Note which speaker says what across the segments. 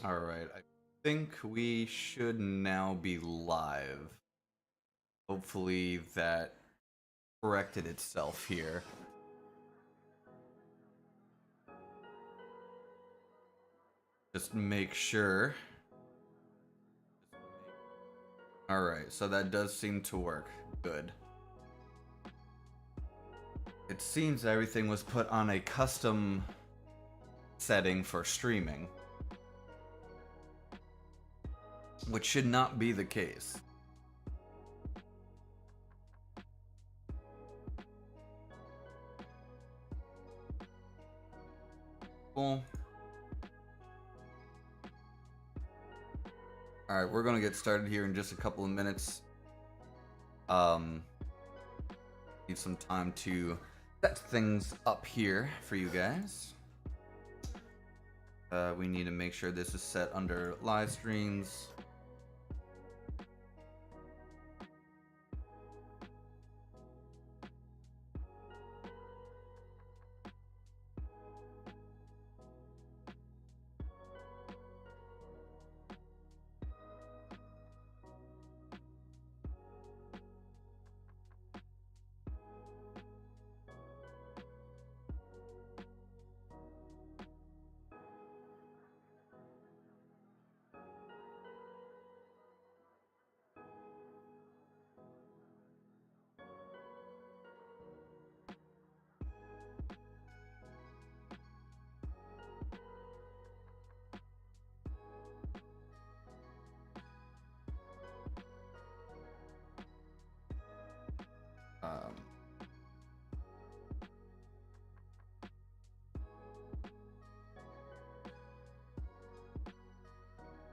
Speaker 1: All right, I think we should now be live. Hopefully that corrected itself here. Just make sure. All right, so that does seem to work. Good. It seems everything was put on a custom setting for streaming, which should not be the case. Cool. All right, we're gonna get started here in just a couple of minutes. Need some time to set things up here for you guys. We need to make sure this is set under live streams.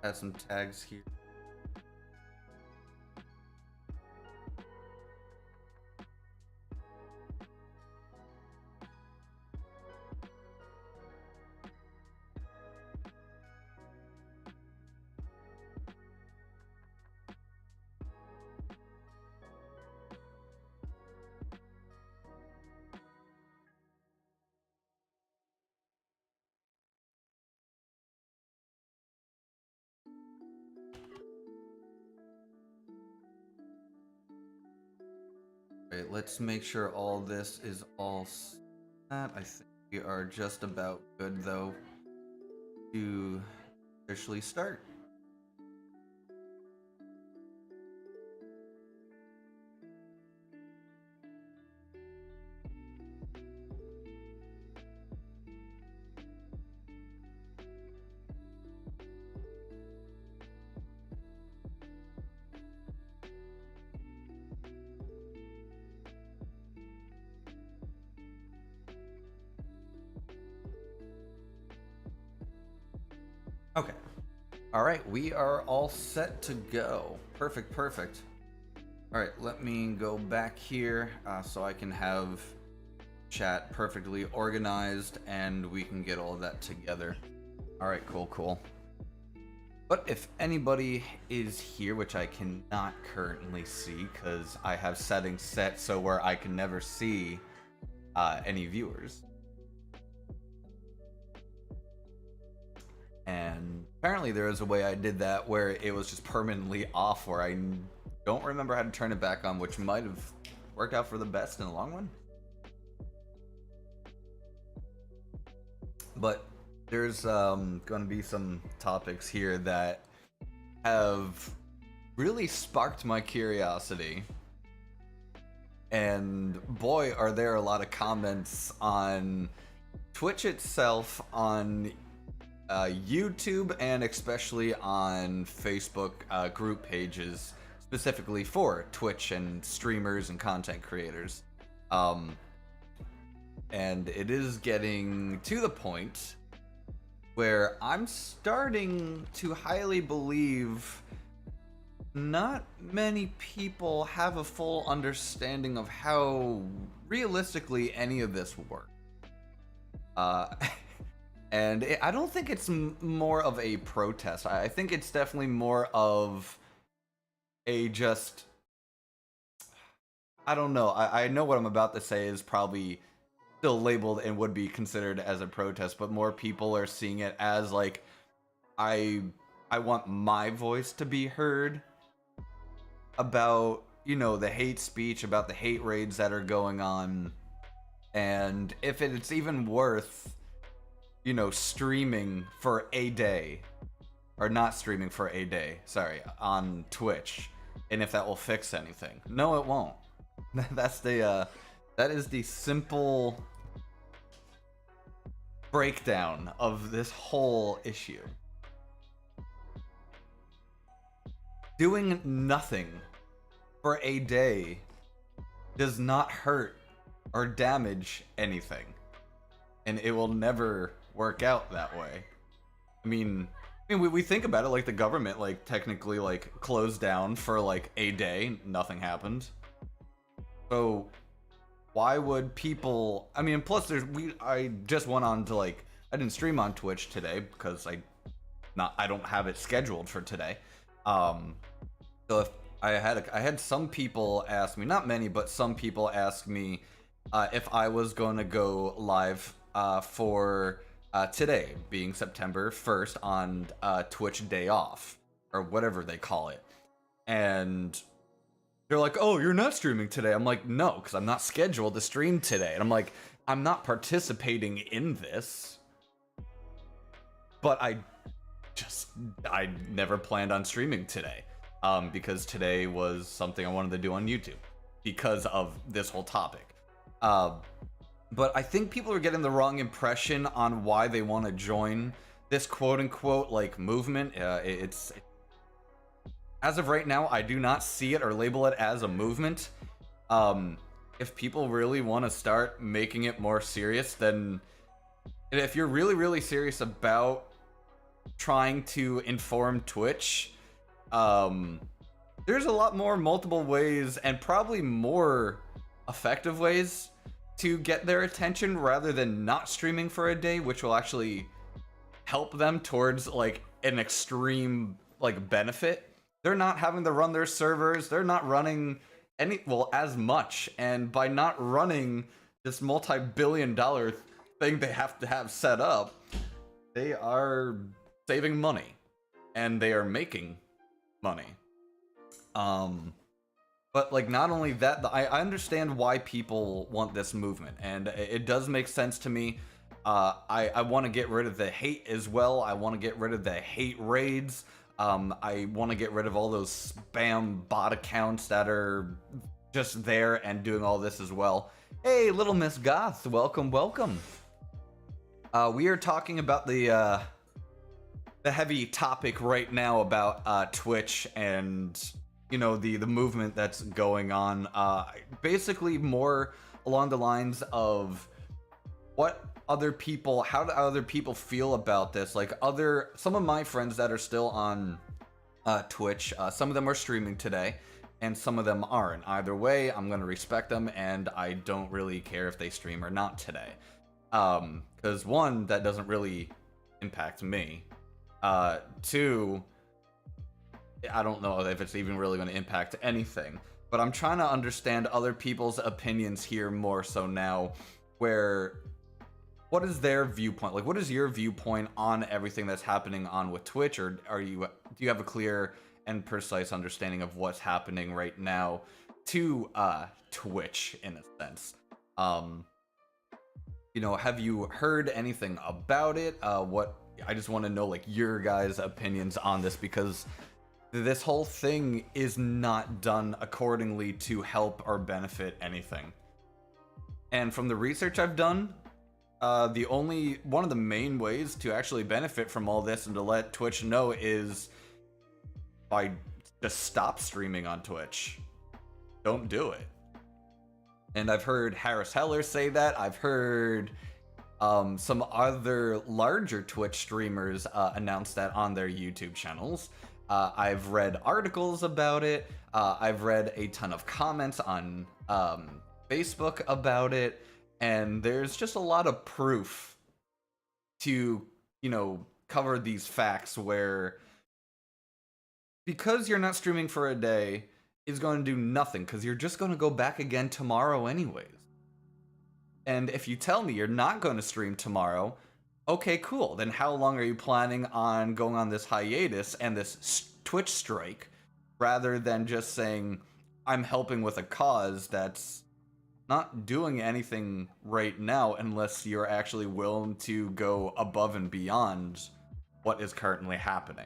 Speaker 1: Add some tags here. Right, let's make sure all this is all set. I think we are just about good though to officially start. Okay. All right, we are all set to go. Perfect, perfect. All right, let me go back here so I can have chat perfectly organized and we can get all that together. All right, cool, cool. But if anybody is here, which I cannot currently see because I have settings set so where I can never see any viewers. And apparently there is a way I did that where it was just permanently off, where I don't remember how to turn it back on, which might have worked out for the best in the long run. But there's going to be some topics here that have really sparked my curiosity. And boy, are there a lot of comments on Twitch itself, on YouTube, and especially on Facebook group pages specifically for Twitch and streamers and content creators. And it is getting to the point where I'm starting to highly believe not many people have a full understanding of how realistically any of this works. And I don't think it's more of a protest. I think it's definitely more of a just... I don't know. I know what I'm about to say is probably still labeled and would be considered as a protest, but more people are seeing it as like, I I want my voice to be heard about, you know, the hate speech, about the hate raids that are going on, and if it's even worth, you know, streaming for a day, or not streaming for a day, sorry, on Twitch, and if that will fix anything. No, it won't. That's the that is the simple breakdown of this whole issue. Doing nothing for a day does not hurt or damage anything, and it will never work out that way. I mean, we think about it, like the government, like technically, like closed down for like a day, nothing happened. So why would people? I mean, plus I just went on to like I didn't stream on Twitch today because I don't have it scheduled for today. So if I had some people ask me, not many, but some people ask me if I was going to go live for today, being September 1st on Twitch Day Off, or whatever they call it. And they're like, oh, you're not streaming today. I'm like, no, because I'm not scheduled to stream today. And I'm like, I'm not participating in this. But I never planned on streaming today. Because today was something I wanted to do on YouTube because of this whole topic. But I think people are getting the wrong impression on why they want to join this quote-unquote like movement. It's as of right now, I do not see it or label it as a movement. If people really want to start making it more serious, then if you're really, really serious about trying to inform Twitch, there's a lot more multiple ways and probably more effective ways to get their attention rather than not streaming for a day, which will actually help them towards like an extreme like benefit. They're not having to run their servers, they're not running as much, and by not running this multi-billion-dollar thing they have to have set up, they are saving money and they are making money. But like, not only that, I understand why people want this movement, and it does make sense to me. I want to get rid of the hate as well. I want to get rid of the hate raids. I want to get rid of all those spam bot accounts that are just there and doing all this as well. Hey, little Miss Goth, welcome, welcome. We are talking about the heavy topic right now about Twitch and, you know, the movement that's going on. Basically more along the lines of how do other people feel about this? Like some of my friends that are still on Twitch, some of them are streaming today and some of them aren't. Either way, I'm going to respect them, and I don't really care if they stream or not today. Because one, that doesn't really impact me. Two, I don't know if it's even really going to impact anything, but I'm trying to understand other people's opinions here more so now, what is their viewpoint? Like, what is your viewpoint on everything that's happening on with Twitch, or do you have a clear and precise understanding of what's happening right now to Twitch in a sense? You know, have you heard anything about it? I just want to know like your guys' opinions on this, because this whole thing is not done accordingly to help or benefit anything. And from the research I've done, one of the main ways to actually benefit from all this and to let Twitch know is by just stop streaming on Twitch. Don't do it. And I've heard Harris Heller say that. I've heard some other larger Twitch streamers announce that on their YouTube channels. I've read articles about it. I've read a ton of comments on Facebook about it. And there's just a lot of proof to, you know, cover these facts where because you're not streaming for a day is going to do nothing, because you're just going to go back again tomorrow anyways. And if you tell me you're not going to stream tomorrow, Okay, cool. Then how long are you planning on going on this hiatus and this Twitch strike, rather than just saying, I'm helping with a cause that's not doing anything right now unless you're actually willing to go above and beyond what is currently happening.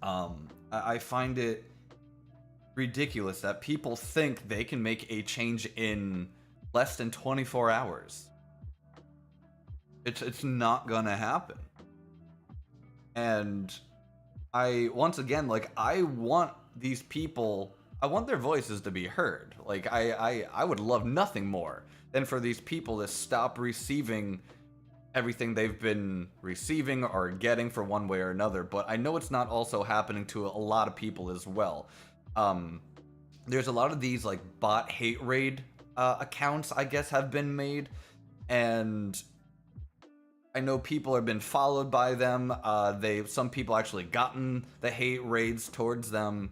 Speaker 1: I find it ridiculous that people think they can make a change in less than 24 hours. It's not gonna happen. And once again, like, I want these people, I want their voices to be heard. Like, I would love nothing more than for these people to stop receiving everything they've been receiving or getting for one way or another. But I know it's not also happening to a lot of people as well. There's a lot of these like bot hate raid accounts, I guess, have been made, and I know people have been followed by them. Some people actually gotten the hate raids towards them.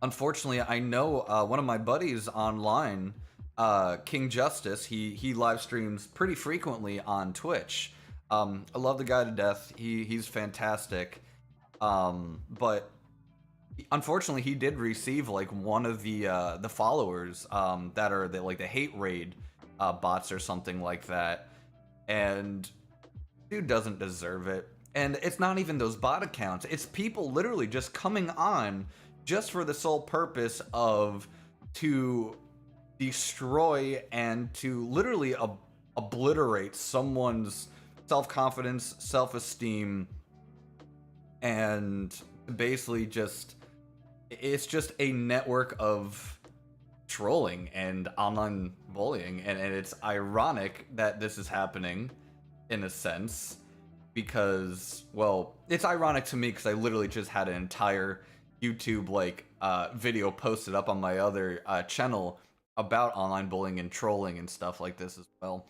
Speaker 1: Unfortunately, I know one of my buddies online, King Justice. He live streams pretty frequently on Twitch. I love the guy to death. He's fantastic. But unfortunately, he did receive like one of the followers that are the hate raid bots or something like that. And dude doesn't deserve it. And it's not even those bot accounts. It's people literally just coming on just for the sole purpose of to destroy and to literally obliterate someone's self-confidence, self-esteem, and basically it's just a network of trolling and online bullying, and it's ironic that this is happening in a sense, because, well, it's ironic to me because I literally just had an entire YouTube video posted up on my other channel about online bullying and trolling and stuff like this as well.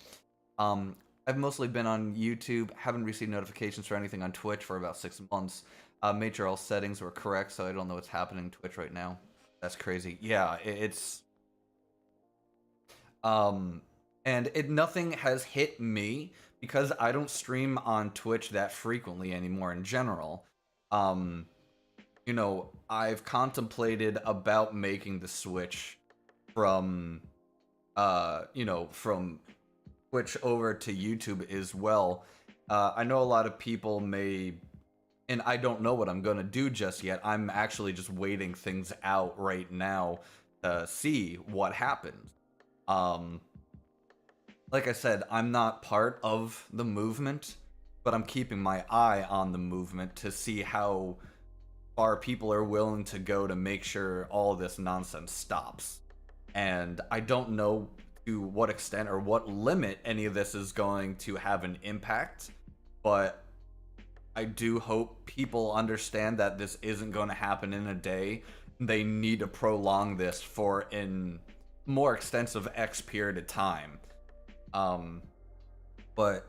Speaker 1: I've mostly been on YouTube, haven't received notifications for anything on Twitch for about 6 months. Made sure all settings were correct, so I don't know what's happening to Twitch right now. That's crazy. Yeah, it's and nothing has hit me because I don't stream on Twitch that frequently anymore in general. You know, I've contemplated about making the switch from from Twitch over to YouTube as well. I know a lot of people may, and I don't know what I'm gonna do just yet. I'm actually just waiting things out right now to see what happens. Like I said, I'm not part of the movement, but I'm keeping my eye on the movement to see how far people are willing to go to make sure all this nonsense stops. And I don't know to what extent or what limit any of this is going to have an impact, but I do hope people understand that this isn't going to happen in a day. They need to prolong this for an more extensive X period of time. But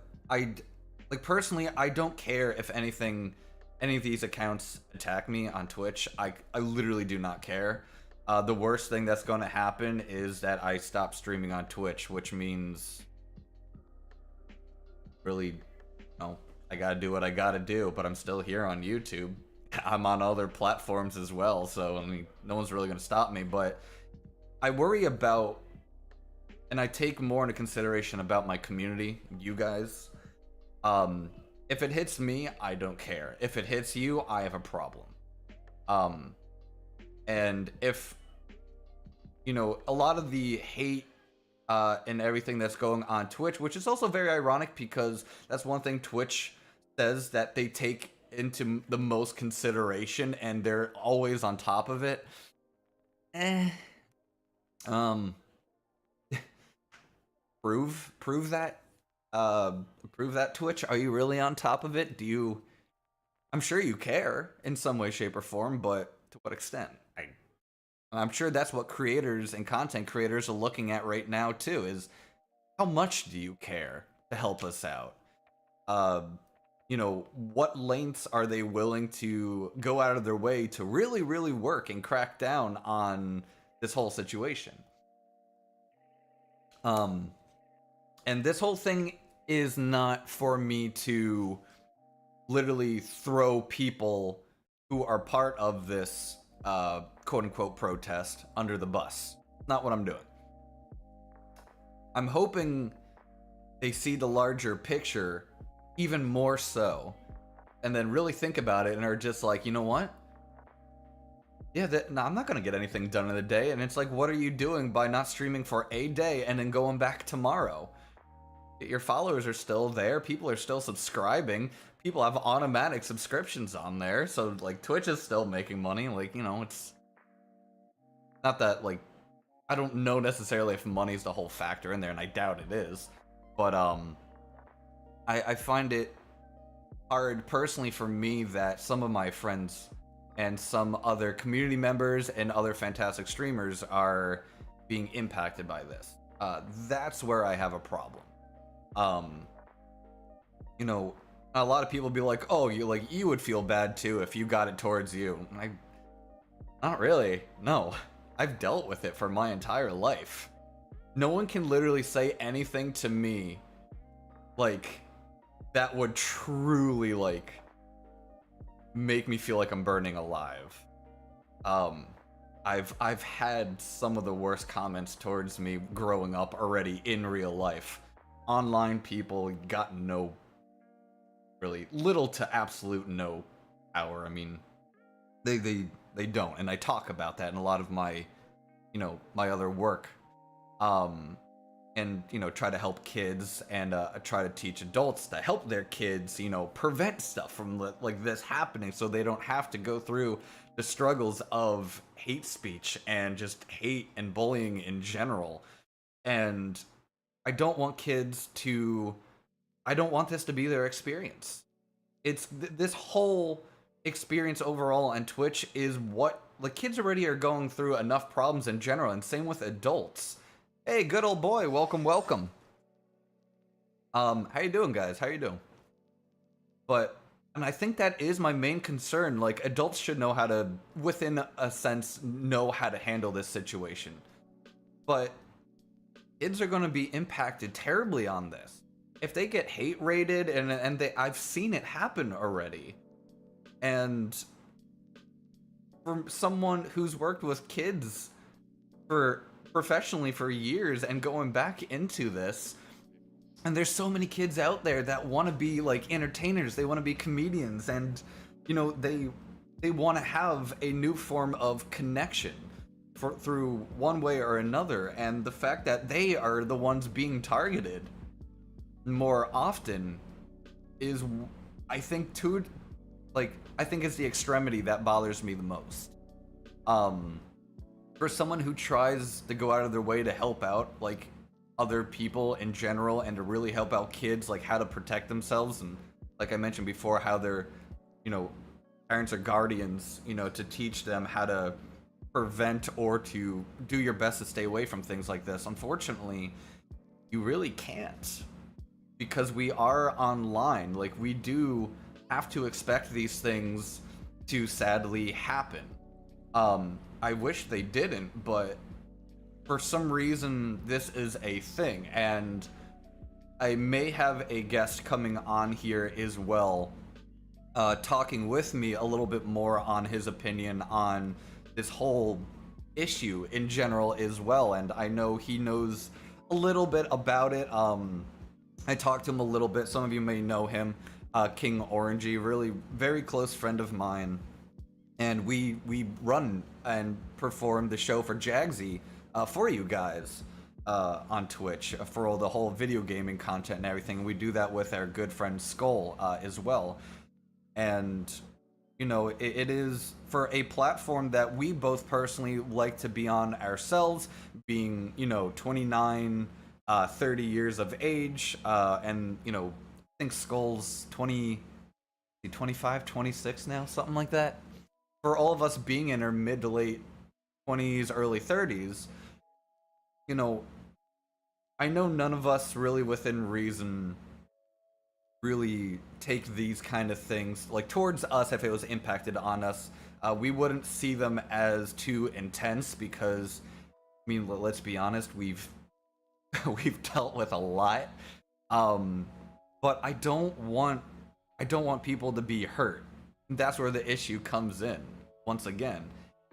Speaker 1: personally, I don't care if any of these accounts attack me on Twitch. I literally do not care. The worst thing that's going to happen is that I stop streaming on Twitch, which means really, I gotta do what I gotta do, but I'm still here on YouTube. I'm on other platforms as well, so I mean, no one's really gonna stop me, but I worry about, and I take more into consideration about my community, you guys. If it hits me, I don't care. If it hits you, I have a problem. And if, a lot of the hate and everything that's going on Twitch, which is also very ironic because that's one thing Twitch says that they take into the most consideration and they're always on top of it. Prove that. Prove that, Twitch. Are you really on top of it? I'm sure you care in some way, shape, or form, but to what extent? I'm sure that's what creators and content creators are looking at right now too, is how much do you care to help us out? What lengths are they willing to go out of their way to really, really work and crack down on this whole situation? And this whole thing is not for me to literally throw people who are part of this quote unquote protest under the bus. Not what I'm doing. I'm hoping they see the larger picture even more so, and then really think about it and are just like, you know what? Yeah, no, I'm not gonna get anything done in a day. And it's like, what are you doing by not streaming for a day and then going back tomorrow? Your followers are still there. People are still subscribing. People have automatic subscriptions on there. So, like, Twitch is still making money. Like, you know, it's not that, like, I don't know necessarily if money's the whole factor in there, and I doubt it is. But, I find it hard personally for me that some of my friends and some other community members and other fantastic streamers are being impacted by this. That's where I have a problem. You know, a lot of people be like, "Oh, you would feel bad too if you got it towards you." Not really. No, I've dealt with it for my entire life. No one can literally say anything to me, like, that would truly, like, make me feel like I'm burning alive. I've had some of the worst comments towards me growing up already in real life. Online people got no, really little to absolute no power. I mean, they don't, and I talk about that in a lot of my, you know, my other work. And, you know, try to help kids and try to teach adults to help their kids, you know, prevent stuff from like this happening so they don't have to go through the struggles of hate speech and just hate and bullying in general. And I don't want kids to, I don't want this to be their experience. It's this whole experience overall on Twitch is what, like, kids already are going through enough problems in general, and same with adults. Hey, good old boy, welcome, welcome. How you doing, guys? How you doing? But, and I think that is my main concern. Like, adults should know how to, within a sense, know how to handle this situation. But kids are going to be impacted terribly on this. If they get hate rated, and I've seen it happen already. And for someone who's worked with kids for professionally for years and going back into this, and there's so many kids out there that want to be like entertainers, they want to be comedians, and you know, they want to have a new form of connection through one way or another, and the fact that they are the ones being targeted more often is, I think, I think it's the extremity that bothers me the most. For someone who tries to go out of their way to help out, like, other people in general, and to really help out kids, like, how to protect themselves, and like I mentioned before, how their, you know, parents or guardians, you know, to teach them how to prevent or to do your best to stay away from things like this. Unfortunately, you really can't, because we are online. Like, we do have to expect these things to sadly happen. I wish they didn't, but for some reason this is a thing, and I may have a guest coming on here as well, talking with me a little bit more on his opinion on this whole issue in general as well, and I know he knows a little bit about it. I talked to him a little bit. Some of you may know him, King Orangey, really very close friend of mine. And we run and perform the show for JAGZSXE for you guys on Twitch for all the whole video gaming content and everything. We do that with our good friend Skull as well. And, you know, it is for a platform that we both personally like to be on ourselves, being, you know, 29, 30 years of age, and, you know, I think Skull's 25, 26 now, something like that. For all of us being in our mid to late 20s, early 30s, you know, I know none of us really within reason really take these kind of things, like, towards us. If it was impacted on us, we wouldn't see them as too intense, because, I mean, let's be honest, we've dealt with a lot Um, but I don't want people to be hurt. That's where the issue comes in. Once again,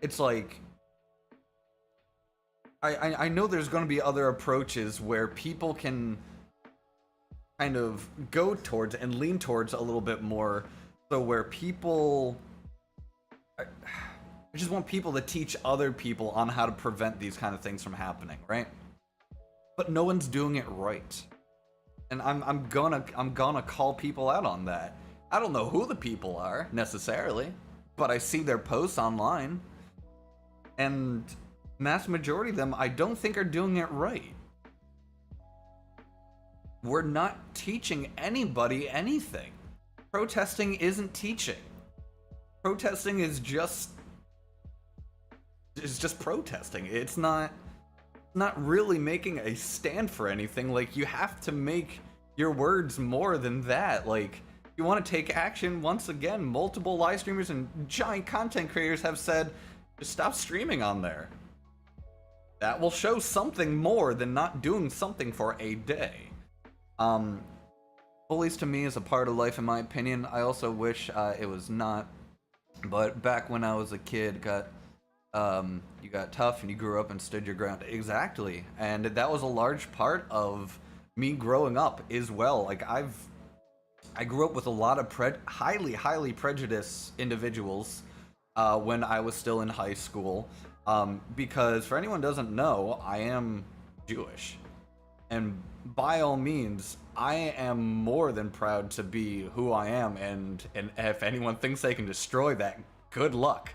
Speaker 1: it's like I know there's going to be other approaches where people can kind of go towards and lean towards a little bit more. So where people, I just want people to teach other people on how to prevent these kind of things from happening, right? But no one's doing it right, and I'm gonna call people out on that. I don't know who the people are necessarily, but I see their posts online, and mass majority of them I don't think are doing it right. We're not teaching anybody anything. Protesting isn't teaching. Protesting is just protesting. It's not really making a stand for anything. Like, you have to make your words more than that. Like, you want to take action. Once again, multiple live streamers and giant content creators have said, just stop streaming on there. That will show something more than not doing something for a day. Bullies to me is a part of life, in my opinion. I also wish it was not. But back when I was a kid, you got tough and you grew up and stood your ground. Exactly, and that was a large part of me growing up as well. Like, I grew up with a lot of highly prejudiced individuals when I was still in high school. Because for anyone who doesn't know, I am Jewish. And by all means, I am more than proud to be who I am, and if anyone thinks they can destroy that, good luck.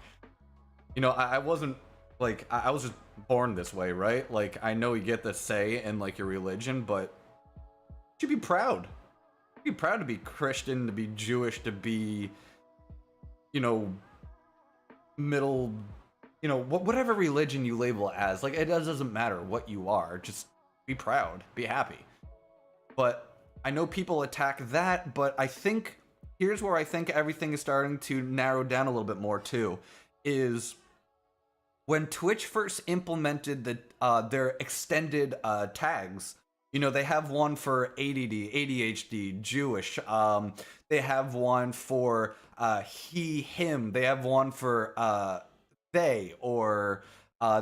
Speaker 1: You know, I wasn't, like, I was just born this way, right? Like, I know you get the say in, like, your religion, but you should be proud. Be proud to be Christian, to be Jewish, to be, you know, middle, you know, whatever religion you label it as. Like, it doesn't matter what you are. Just be proud, be happy. But I know people attack that, but I think here's where I think everything is starting to narrow down a little bit more too, is when Twitch first implemented their extended tags. You know, they have one for ADD, ADHD, Jewish. They have one for he, him. They have one for they, or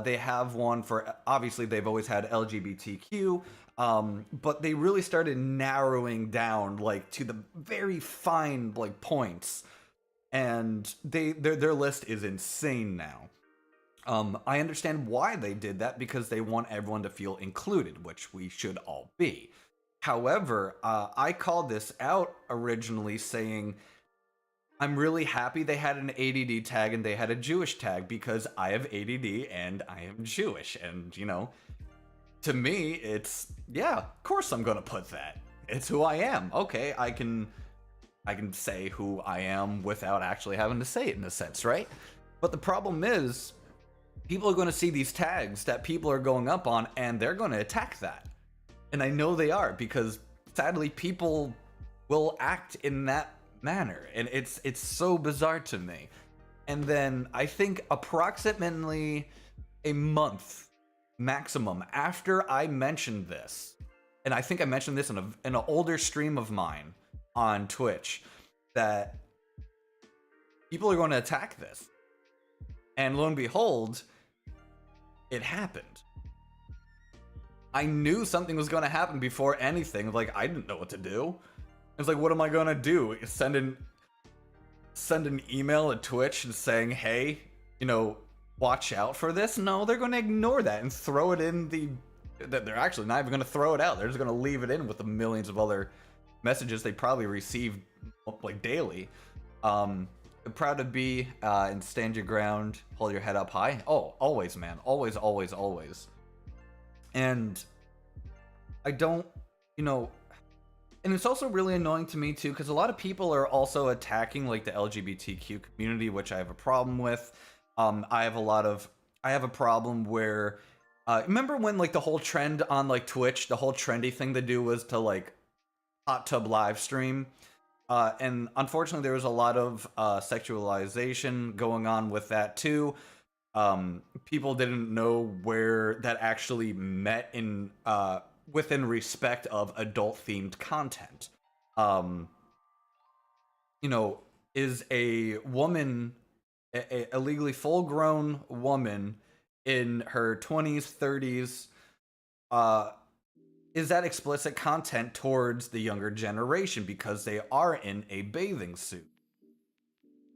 Speaker 1: they have one for, obviously they've always had LGBTQ, but they really started narrowing down, like, to the very fine, like, points, and their list is insane now. I understand why they did that, because they want everyone to feel included, which we should all be. However, I called this out originally, saying I'm really happy they had an ADD tag and they had a Jewish tag, because I have ADD and I am Jewish. And, you know, to me, it's, yeah, of course I'm gonna put that. It's who I am. Okay, I can say who I am without actually having to say it, in a sense, right? But the problem is, people are going to see these tags that people are going up on, and they're going to attack that. And I know they are, because sadly people will act in that manner, and it's so bizarre to me. And then I think approximately a month maximum after I mentioned this, and I think I mentioned this in an older stream of mine on Twitch, that people are going to attack this. And lo and behold, it happened. I knew something was going to happen before anything. Like, I didn't know what to do. It's like, what am I going to do? Send an email to Twitch and saying, hey, you know, watch out for this? No, they're going to ignore that and throw it in the... They're actually not even going to throw it out. They're just going to leave it in with the millions of other messages they probably receive, like, daily. Proud to be and stand your ground, hold your head up high. Oh, always, man. Always, always, always. And I don't, you know, and it's also really annoying to me too, because a lot of people are also attacking, like, the LGBTQ community, which I have a problem with. I have a problem where, remember when, like, the whole trend on, like, Twitch, the whole trendy thing to do was to, like, hot tub live stream? And unfortunately, there was a lot of sexualization going on with that too. People didn't know where that actually met in within respect of adult themed content. Um, you know, is a woman, a legally full grown woman in her 20s, 30s, uh, is that explicit content towards the younger generation because they are in a bathing suit?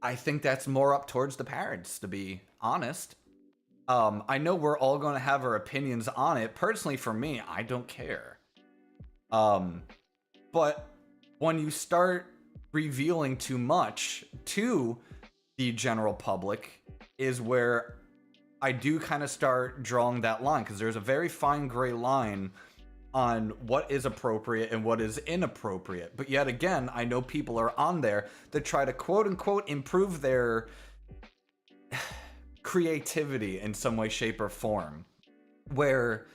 Speaker 1: I think that's more up towards the parents, to be honest. I know we're all going to have our opinions on it. Personally, for me, I don't care. But when you start revealing too much to the general public is where I do kind of start drawing that line, because there's a very fine gray line on what is appropriate and what is inappropriate. But yet again, I know people are on there that try to quote unquote improve their creativity in some way, shape, or form, where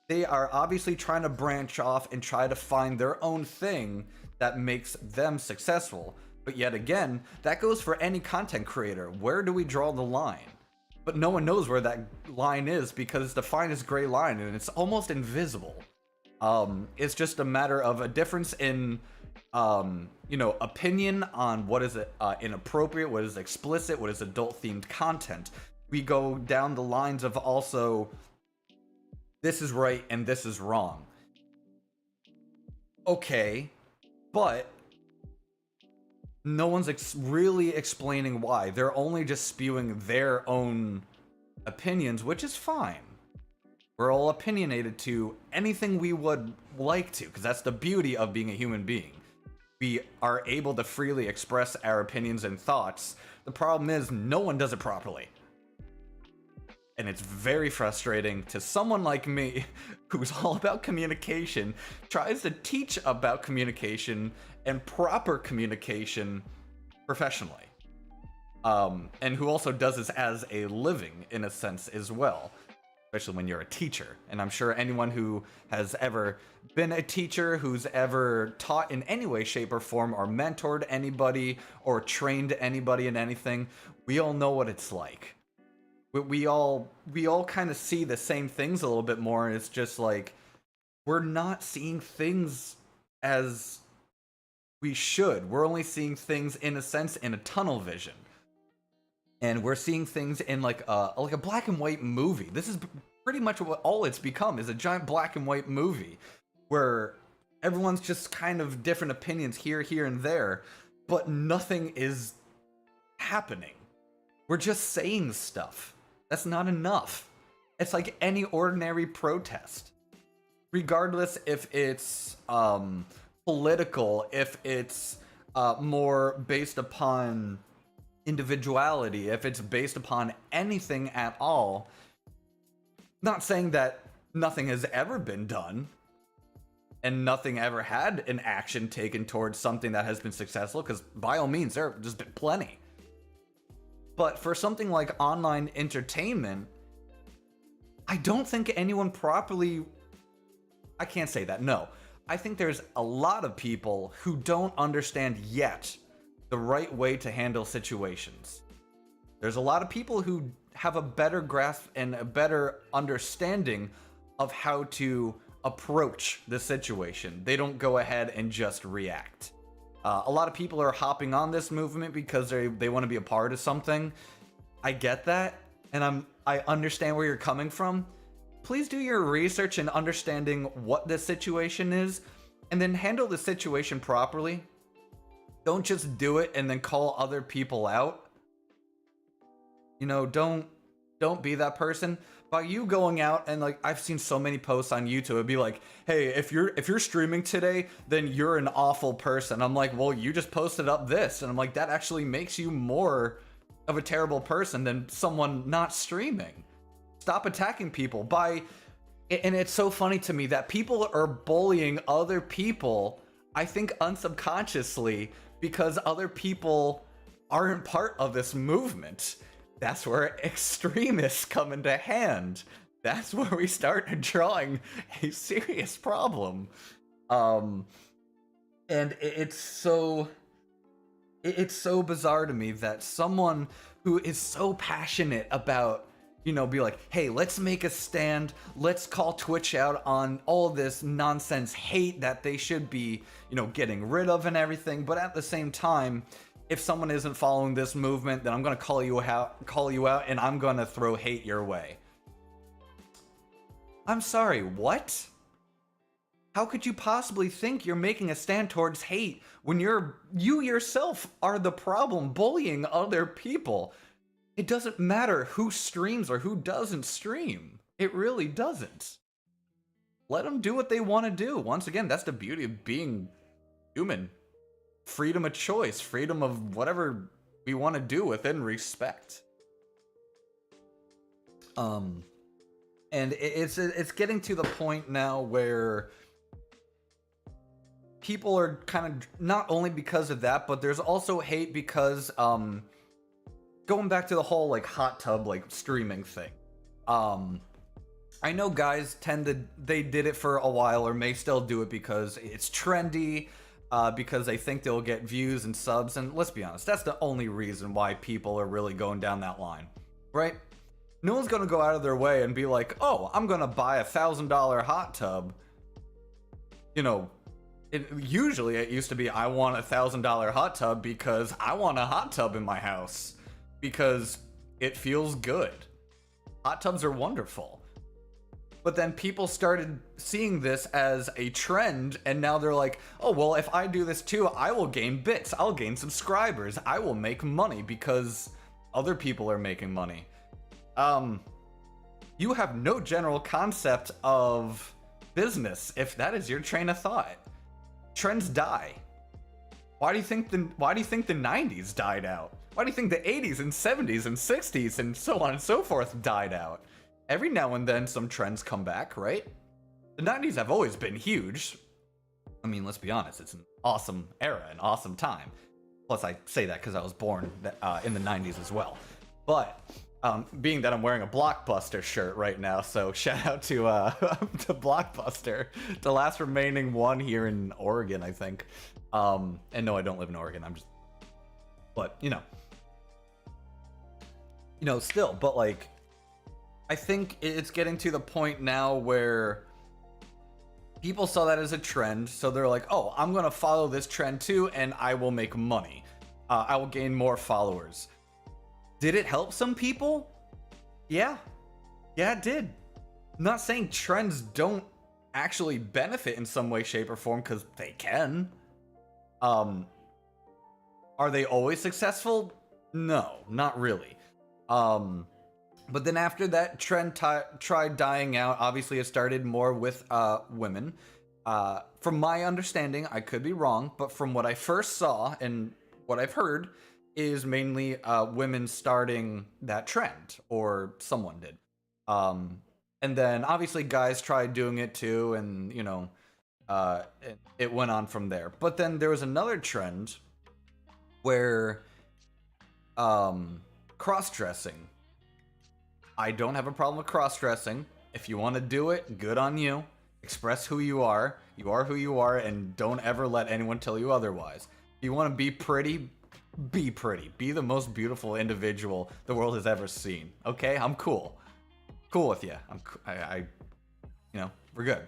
Speaker 1: they are obviously trying to branch off and try to find their own thing that makes them successful. But yet again, that goes for any content creator. Where do we draw the line? But no one knows where that line is because it's defined as gray line and it's almost invisible. It's just a matter of a difference in, opinion on what is inappropriate, what is explicit, what is adult themed content. We go down the lines of also, this is right and this is wrong. Okay, but no one's really explaining why. They're only just spewing their own opinions, which is fine. We're all opinionated to anything we would like to, because that's the beauty of being a human being. We are able to freely express our opinions and thoughts. The problem is, no one does it properly. And it's very frustrating to someone like me, who's all about communication, tries to teach about communication and proper communication professionally. And who also does this as a living, in a sense, as well. Especially when you're a teacher. And I'm sure anyone who has ever been a teacher, who's ever taught in any way, shape, or form, or mentored anybody, or trained anybody in anything, we all know what it's like. We all kind of see the same things a little bit more, and it's just like, we're not seeing things as we should. We're only seeing things, in a sense, in a tunnel vision. And we're seeing things in like a black and white movie. This is pretty much what all it's become, is a giant black and white movie where everyone's just kind of different opinions here, and there, but nothing is happening. We're just saying stuff. That's not enough. It's like any ordinary protest. Regardless if it's political, if it's more based upon individuality, if it's based upon anything at all. Not saying that nothing has ever been done and nothing ever had an action taken towards something that has been successful, because by all means there have just been plenty. But for something like online entertainment, I don't think anyone properly... I can't say that, no. I think there's a lot of people who don't understand yet the right way to handle situations. There's a lot of people who have a better grasp and a better understanding of how to approach the situation. They don't go ahead and just react. A lot of people are hopping on this movement because they want to be a part of something. I get that, and I understand where you're coming from. Please do your research in understanding what the situation is, and then handle the situation properly. Don't just do it and then call other people out. You know, don't be that person. By you going out and, like, I've seen so many posts on YouTube, it'd be like, hey, if you're streaming today, then you're an awful person. I'm like, well, you just posted up this, and I'm like, that actually makes you more of a terrible person than someone not streaming. Stop attacking people and it's so funny to me that people are bullying other people, I think unsubconsciously, because other people aren't part of this movement. That's where extremists come into hand. That's where we start drawing a serious problem. And it's so bizarre to me that someone who is so passionate about be like, hey, let's make a stand. Let's call Twitch out on all this nonsense hate that they should be, getting rid of and everything. But at the same time, if someone isn't following this movement, then I'm going to call you out, and I'm going to throw hate your way. I'm sorry, what? How could you possibly think you're making a stand towards hate when you yourself are the problem bullying other people? It doesn't matter who streams or who doesn't stream. It really doesn't. Let them do what they want to do. Once again, that's the beauty of being human. Freedom of choice, freedom of whatever we want to do within respect. And it's getting to the point now where people are kind of, not only because of that, but there's also hate because going back to the whole like hot tub like streaming thing. I know guys they did it for a while or may still do it because it's trendy, because they think they'll get views and subs, and let's be honest, that's the only reason why people are really going down that line, right? No one's gonna go out of their way and be like, oh, I'm gonna buy $1,000 hot tub. Usually it used to be, I want $1,000 hot tub because I want a hot tub in my house. Because it feels good. Hot tubs are wonderful. But then people started seeing this as a trend, and now they're like, oh, well, if I do this too, I will gain bits, I'll gain subscribers, I will make money because other people are making money. You have no general concept of business if that is your train of thought. Trends die. Why do you think the 90s died out? Why do you think the 80s and 70s and 60s and so on and so forth died out? Every now and then some trends come back, right? The 90s have always been huge. I mean, let's be honest, it's an awesome era, an awesome time. Plus, I say that because I was born in the 90s as well. But being that I'm wearing a Blockbuster shirt right now, so shout out to to Blockbuster, the last remaining one here in Oregon, I think. And no, I don't live in Oregon. But still, but like, I think it's getting to the point now where people saw that as a trend, so they're like, oh, I'm gonna follow this trend too, and I will make money. I will gain more followers. Did it help some people? Yeah, it did. I'm not saying trends don't actually benefit in some way, shape, or form, because they can. Are they always successful? No, not really. But then after that trend tried dying out, obviously it started more with women. From my understanding, I could be wrong, but from what I first saw and what I've heard is mainly women starting that trend, or someone did. And then obviously guys tried doing it too, and it went on from there. But then there was another trend where cross-dressing. I don't have a problem with cross-dressing. If you want to do it, good on you. Express who you are. You are who you are, and don't ever let anyone tell you otherwise. If you want to be pretty, be pretty. Be the most beautiful individual the world has ever seen. Okay? I'm cool. Cool with you. We're good.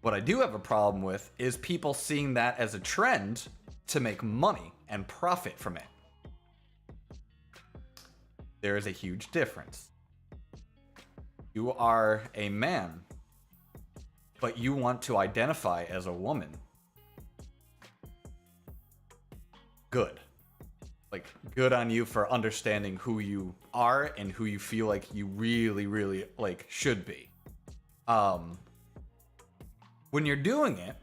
Speaker 1: What I do have a problem with is people seeing that as a trend to make money and profit from it. There is a huge difference. You are a man, but you want to identify as a woman. Good. Like, good on you for understanding who you are and who you feel like you really, really, should be. When you're doing it,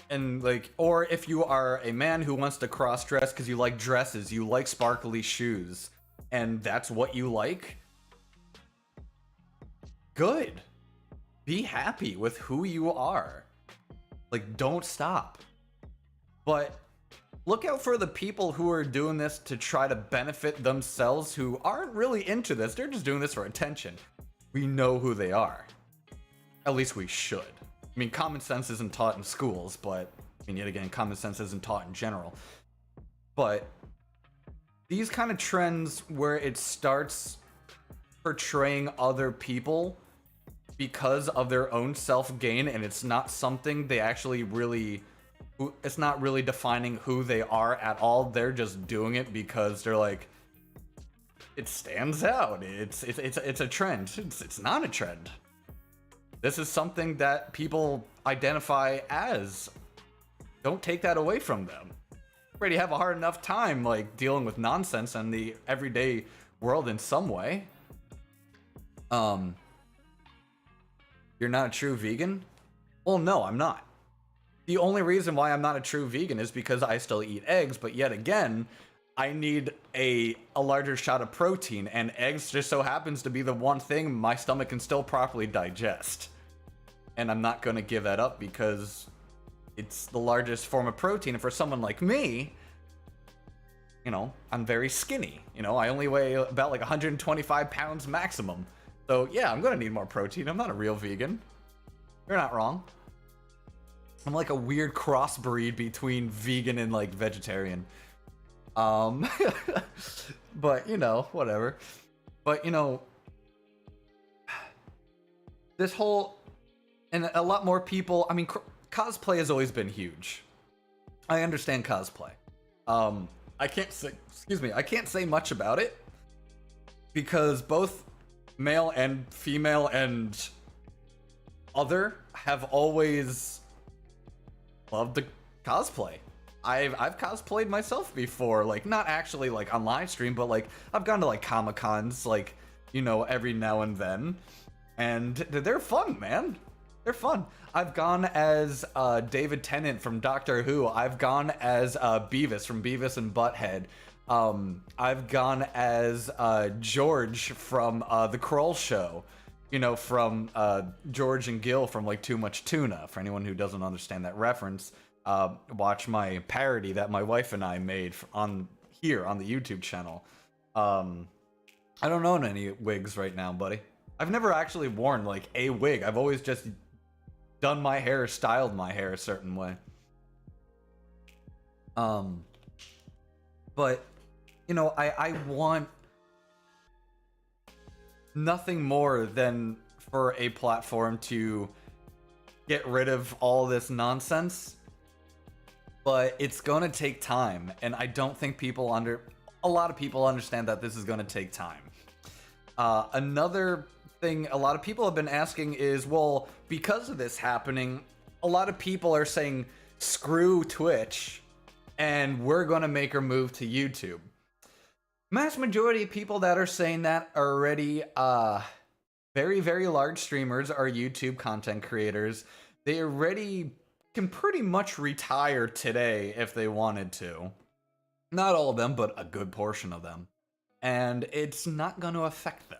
Speaker 1: and or if you are a man who wants to cross-dress because you like dresses, you like sparkly shoes, and that's what you like, good. Be happy with who you are. Don't stop. But look out for the people who are doing this to try to benefit themselves, who aren't really into this. They're just doing this for attention. We know who they are. At least we should. I mean, common sense isn't taught in schools, but, yet again, common sense isn't taught in general. But these kind of trends where it starts portraying other people because of their own self-gain, and it's not something they actually really, it's not really defining who they are at all. They're just doing it because they're like, it stands out. It's a trend. It's not a trend. This is something that people identify as. Don't take that away from them. Already have a hard enough time like dealing with nonsense in the everyday world in some way. You're not a true vegan? Well, no, I'm not. The only reason why I'm not a true vegan is because I still eat eggs, but yet again, I need a larger shot of protein, and eggs just so happens to be the one thing my stomach can still properly digest. And I'm not gonna give that up because it's the largest form of protein, and for someone like me, you know, I'm very skinny. You know, I only weigh about like 125 pounds maximum. So yeah, I'm gonna need more protein. I'm not a real vegan. You're not wrong. I'm like a weird crossbreed between vegan and like vegetarian. But you know, whatever. But you know, this whole, and a lot more people, I mean, cosplay has always been huge. I understand cosplay. I can't say, excuse me, I can't say much about it because both male and female and other have always loved the cosplay. I've cosplayed myself before, like not actually like on live stream, but like I've gone to like Comic-Cons, like, you know, every now and then, and they're fun, man. They're fun. I've gone as David Tennant from Doctor Who. I've gone as Beavis from Beavis and Butthead. I've gone as George from The Kroll Show. You know, from George and Gil from like Too Much Tuna. For anyone who doesn't understand that reference, watch my parody that my wife and I made on here on the YouTube channel. I don't own any wigs right now, buddy. I've never actually worn like a wig. I've always just done my hair, styled my hair a certain way. But you know, I want nothing more than for a platform to get rid of all this nonsense, but it's gonna take time, and I don't think a lot of people understand that this is gonna take time. Another thing a lot of people have been asking is, well, because of this happening, a lot of people are saying, screw Twitch, and we're gonna make our move to YouTube. Mass majority of people that are saying that are already very, very large streamers, are YouTube content creators. They already can pretty much retire today if they wanted to. Not all of them, but a good portion of them. And it's not going to affect them.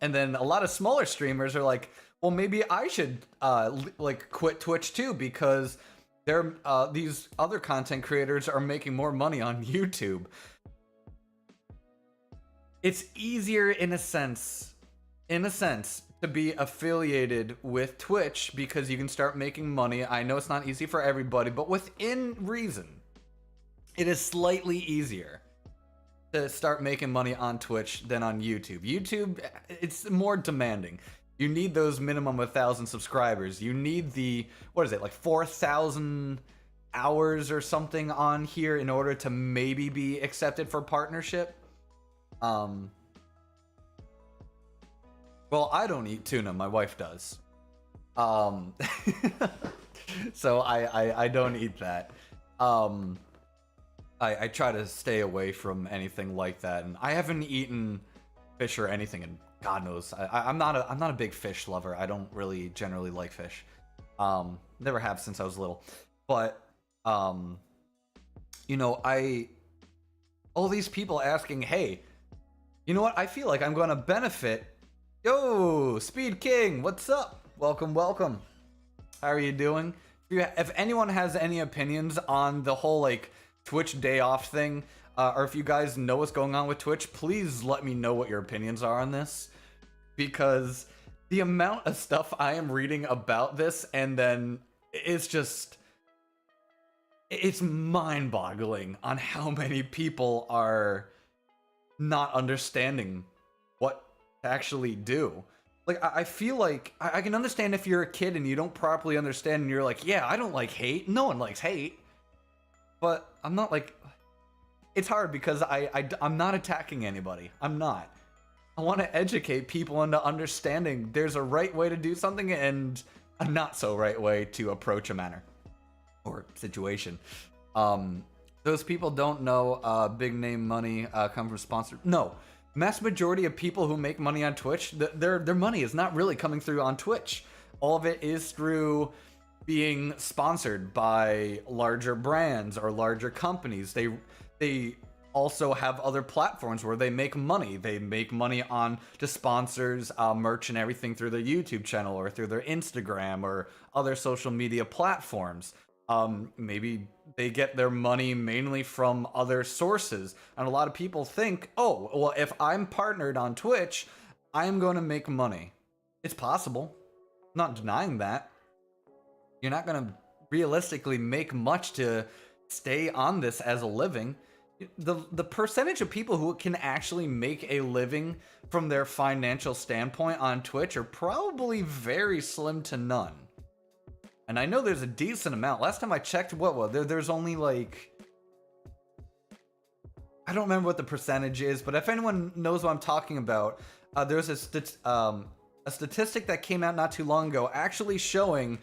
Speaker 1: And then a lot of smaller streamers are like, well, maybe I should like quit Twitch too, because they're these other content creators are making more money on YouTube. It's easier in a sense, to be affiliated with Twitch because you can start making money. I know it's not easy for everybody, but within reason, it is slightly easier to start making money on Twitch than on YouTube. YouTube, it's more demanding. You need those minimum 1,000 subscribers. You need the, what is it, like 4,000 hours or something on here in order to maybe be accepted for partnership. Well, I don't eat tuna. My wife does. So I don't eat that. I try to stay away from anything like that, and I haven't eaten fish or anything in God knows. I'm not a big fish lover. I don't really generally like fish. Never have since I was little. But you know, all these people asking, hey, you know what? I feel like I'm gonna benefit. Yo, Speed King, what's up? Welcome, welcome. How are you doing? If anyone has any opinions on the whole like Twitch day off thing, or if you guys know what's going on with Twitch, please let me know what your opinions are on this, because the amount of stuff I am reading about this, and then it's just, it's mind-boggling on how many people are not understanding what to actually do. Like, I feel like I can understand if you're a kid and you don't properly understand and you're like, yeah, I don't like hate. No one likes hate. But I'm not like, it's hard because I'm not attacking anybody. I'm not. I want to educate people into understanding there's a right way to do something and a not so right way to approach a matter or situation. Those people don't know big name money come from sponsored. No, mass majority of people who make money on Twitch, their money is not really coming through on Twitch. All of it is through being sponsored by larger brands or larger companies. They also have other platforms where they make money. They make money on just sponsors, merch, and everything through their YouTube channel or through their Instagram or other social media platforms. Maybe they get their money mainly from other sources. And a lot of people think, oh, well, if I'm partnered on Twitch, I'm going to make money. It's possible. I'm not denying that. You're not going to realistically make much to stay on this as a living. The percentage of people who can actually make a living from their financial standpoint on Twitch are probably very slim to none. And I know there's a decent amount. Last time I checked, there's only like, I don't remember what the percentage is, but if anyone knows what I'm talking about, there's a statistic that came out not too long ago actually showing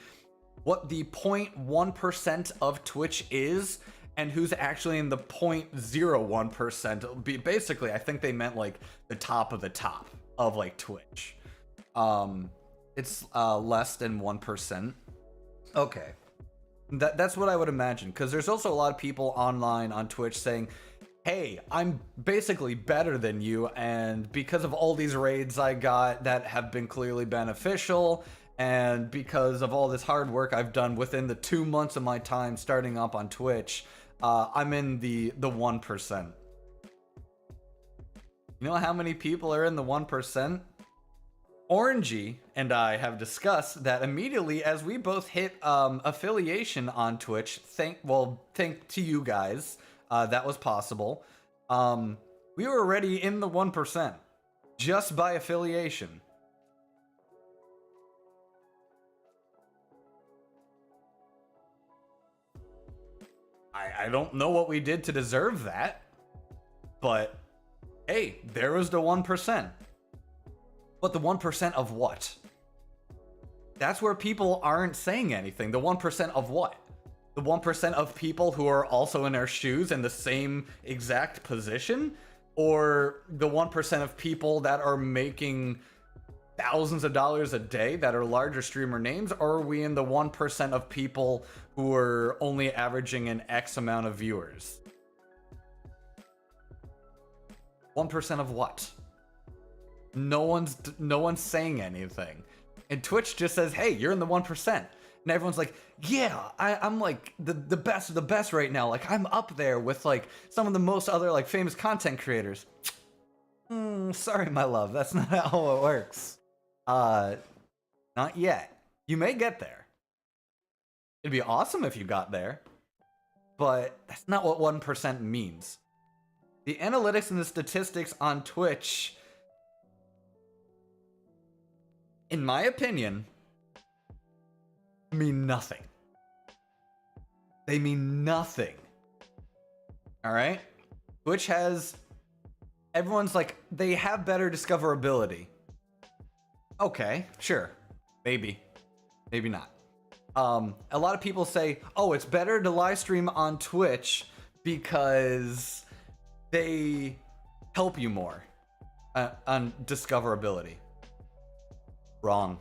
Speaker 1: what the 0.1% of Twitch is and who's actually in the 0.01%. Basically, I think they meant like the top of like Twitch. It's less than 1%. Okay. That's what I would imagine, because there's also a lot of people online on Twitch saying, hey, I'm basically better than you, and because of all these raids I got that have been clearly beneficial, and because of all this hard work I've done within the 2 months of my time starting up on Twitch, I'm in the 1%. You know how many people are in the 1%? Orangey and I have discussed that immediately as we both hit affiliation on Twitch, thank to you guys, that was possible. We were already in the 1% just by affiliation. I don't know what we did to deserve that, but hey, there was the 1%. But the 1% of what? That's where people aren't saying anything. The 1% of what? The 1% of people who are also in our shoes in the same exact position? Or the 1% of people that are making thousands of dollars a day that are larger streamer names? Or are we in the 1% of people who are only averaging an X amount of viewers? 1% of what? No one's saying anything. And Twitch just says, hey, you're in the 1%. And everyone's like, yeah, I'm like the best of the best right now. Like, I'm up there with like some of the most other like famous content creators. Sorry, my love, that's not how it works. Not yet. You may get there. It'd be awesome if you got there. But that's not what 1% means. The analytics and the statistics on Twitch, in my opinion, mean nothing. They mean nothing. All right? Twitch has... Everyone's like, they have better discoverability. Okay, sure. Maybe. Maybe not. A lot of people say, oh, it's better to live stream on Twitch because they help you more on discoverability. Wrong.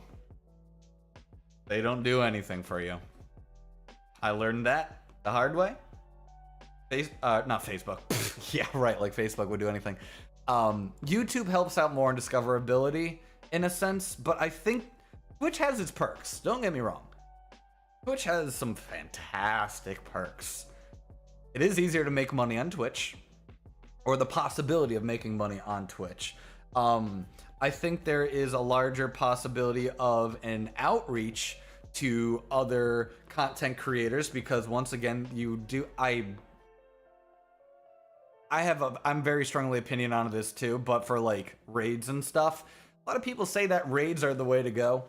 Speaker 1: They don't do anything for you. I learned that the hard way. Not Facebook. Yeah, right, like Facebook would do anything. YouTube helps out more in discoverability in a sense, but I think Twitch has its perks. Don't get me wrong. Twitch has some fantastic perks. It is easier to make money on Twitch, or the possibility of making money on Twitch. I think there is a larger possibility of an outreach to other content creators because once again, I'm very strongly opinion on this too, but for like raids and stuff, a lot of people say that raids are the way to go.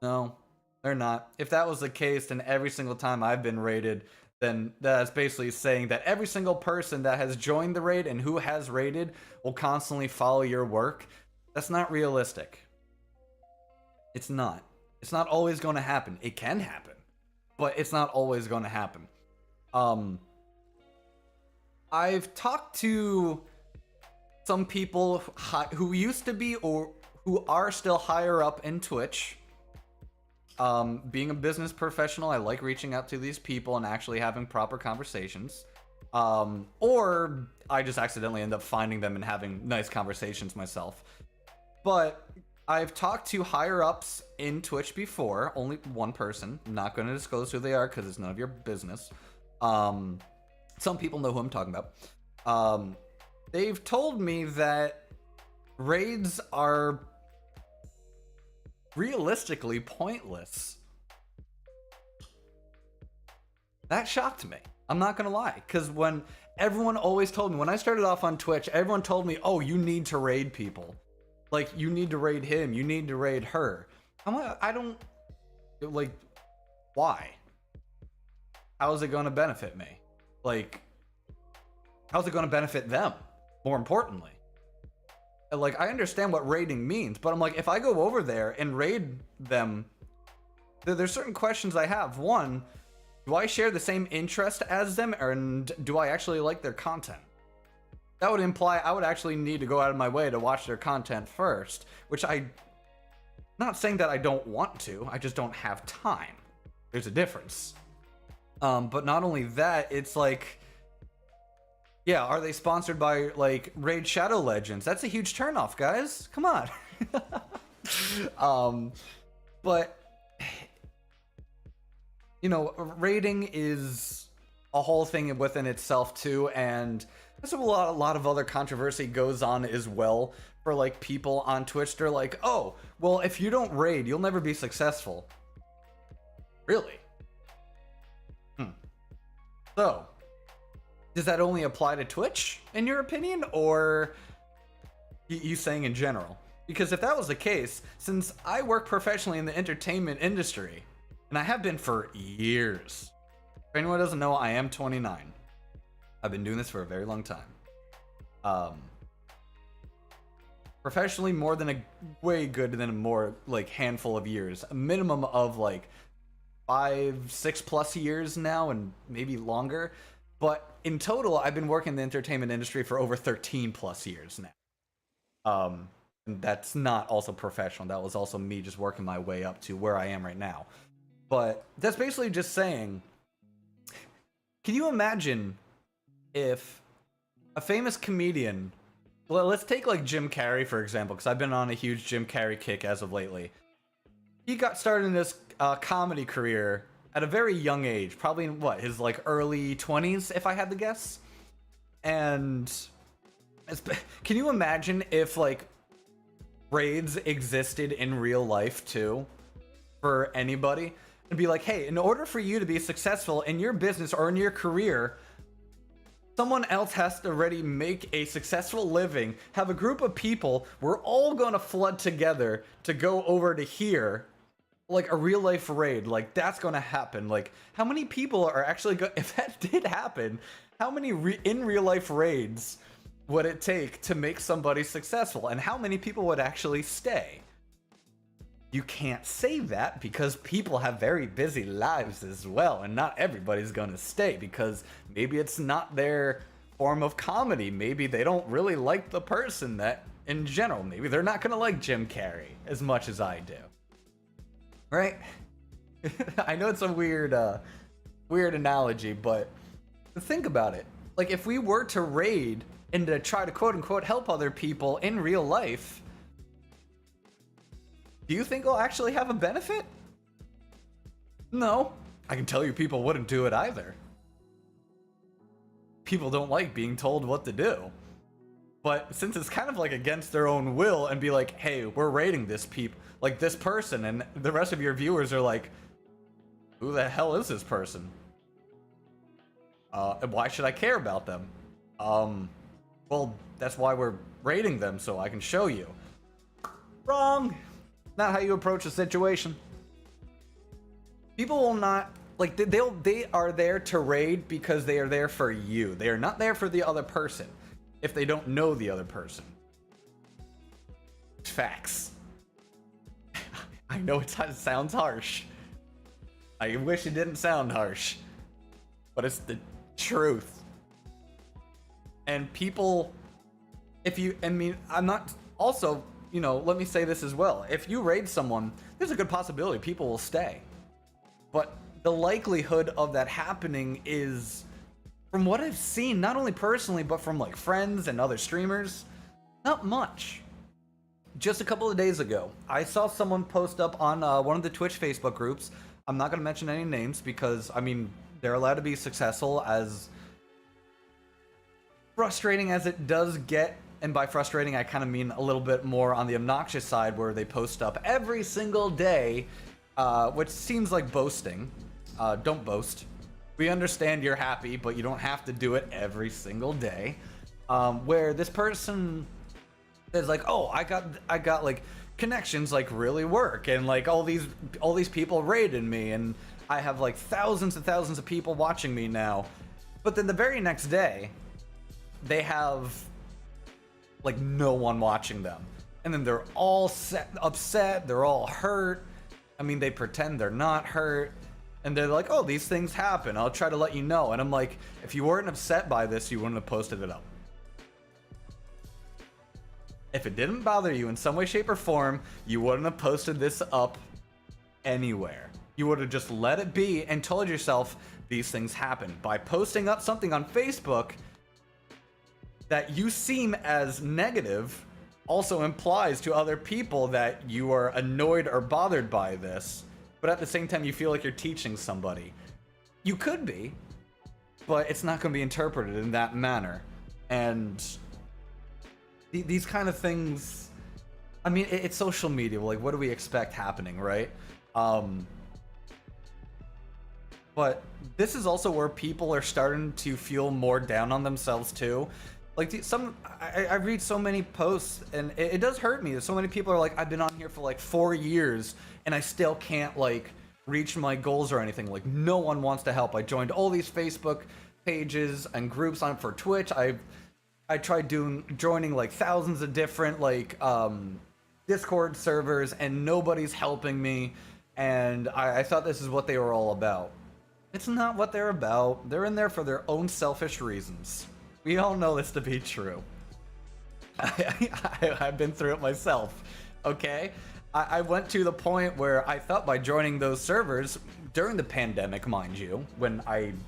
Speaker 1: No, they're not. If that was the case, then every single time I've been raided, then that's basically saying that every single person that has joined the raid and who has raided will constantly follow your work. That's not realistic. It's not. It's not always going to happen. It can happen, but it's not always going to happen. I've talked to some people who used to be or who are still higher up in Twitch. Being a business professional, I like reaching out to these people and actually having proper conversations. Or I just accidentally end up finding them and having nice conversations myself. But I've talked to higher ups in Twitch before, only one person. I'm not going to disclose who they are because it's none of your business. Some people know who I'm talking about. They've told me that raids are realistically pointless. That shocked me. I'm not gonna lie, because when everyone always told me, when I started off on Twitch, everyone told me, oh, you need to raid people. Like, you need to raid him, you need to raid her. I'm like, I don't, like, why? How is it gonna benefit me? Like, how's it gonna benefit them, more importantly? Like, I understand what raiding means, but I'm like, if I go over there and raid them, there's certain questions I have. One, do I share the same interest as them, and do I actually like their content? That would imply I would actually need to go out of my way to watch their content first, which not saying that I don't want to, I just don't have time. There's a difference. But not only that, it's like, yeah, are they sponsored by, like, Raid Shadow Legends? That's a huge turnoff, guys. Come on. But, you know, raiding is a whole thing within itself, too, and there's a lot of other controversy goes on as well for, like, people on Twitch. They're like, oh, well, if you don't raid, you'll never be successful. Really? So, does that only apply to Twitch, in your opinion, or you saying in general? Because if that was the case, since I work professionally in the entertainment industry, and I have been for years. If anyone doesn't know, I am 29. I've been doing this for a very long time. Professionally, more than way good than a more, like, handful of years. A minimum of, like, 5-6+ years now, and maybe longer. But in total, I've been working in the entertainment industry for over 13+ years now. And that's not also professional. That was also me just working my way up to where I am right now. But that's basically just saying, can you imagine if a famous comedian, well, let's take like Jim Carrey, for example, because I've been on a huge Jim Carrey kick as of lately. He got started in this comedy career at a very young age, probably in what, his like early 20s, if I had to guess. And can you imagine if like raids existed in real life too for anybody? And be like, hey, in order for you to be successful in your business or in your career, someone else has to already make a successful living, have a group of people, we're all gonna flood together to go over to here, like a real life raid. Like, that's gonna happen. Like, how many people are actually if that did happen, how many in real life raids would it take to make somebody successful, and how many people would actually stay? You can't say that because people have very busy lives as well, and not everybody's gonna stay because maybe it's not their form of comedy. Maybe they don't really like the person that, in general, maybe they're not gonna like Jim Carrey as much as I do. Right? I know it's a weird analogy, but think about it. Like, if we were to raid and to try to quote-unquote help other people in real life, do you think it'll actually have a benefit? No. I can tell you people wouldn't do it either. People don't like being told what to do. But since it's kind of like against their own will, and be like, hey, we're raiding this this person, and the rest of your viewers are like, who the hell is this person? And why should I care about them? Well, that's why we're rating them, so I can show you. Wrong! Not how you approach a situation. People will not, like, they are there to raid because they are there for you. They are not there for the other person if they don't know the other person. Facts. I know it sounds harsh. I wish it didn't sound harsh, but it's the truth. And people, I'm not, also, you know, let me say this as well. If you raid someone, there's a good possibility people will stay. But the likelihood of that happening is, from what I've seen, not only personally, but from like friends and other streamers, not much. Just a couple of days ago, I saw someone post up on one of the Twitch Facebook groups. I'm not going to mention any names because, I mean, they're allowed to be successful, as frustrating as it does get. And by frustrating, I kind of mean a little bit more on the obnoxious side, where they post up every single day, which seems like boasting. Don't boast. We understand you're happy, but you don't have to do it every single day. Where this person is like, oh, I got like connections like really work, and like all these people raided me, and I have like thousands and thousands of people watching me now. But then the very next day, they have like no one watching them, and then they're all upset, they're all hurt. I mean, they pretend they're not hurt, and they're like, oh, these things happen, I'll try to let you know. And I'm like, if you weren't upset by this, you wouldn't have posted it up. If it didn't bother you in some way, shape, or form, you wouldn't have posted this up anywhere. You would have just let it be and told yourself these things happen. By posting up something on Facebook that you seem as negative also implies to other people that you are annoyed or bothered by this, but at the same time you feel like you're teaching somebody. You could be, but it's not going to be interpreted in that manner. And these kind of things, I mean, it's social media. Like, what do we expect happening, right? But this is also where people are starting to feel more down on themselves too. Like, I read so many posts, and it does hurt me. So many people are like, I've been on here for like 4 years, and I still can't like reach my goals or anything. Like, no one wants to help. I joined all these Facebook pages and groups on for Twitch. I tried joining like thousands of different like Discord servers, and nobody's helping me. And I thought this is what they were all about. It's not what they're about. They're in there for their own selfish reasons. We all know this to be true. I've been through it myself, okay? I went to the point where I thought by joining those servers, during the pandemic, mind you, when I'm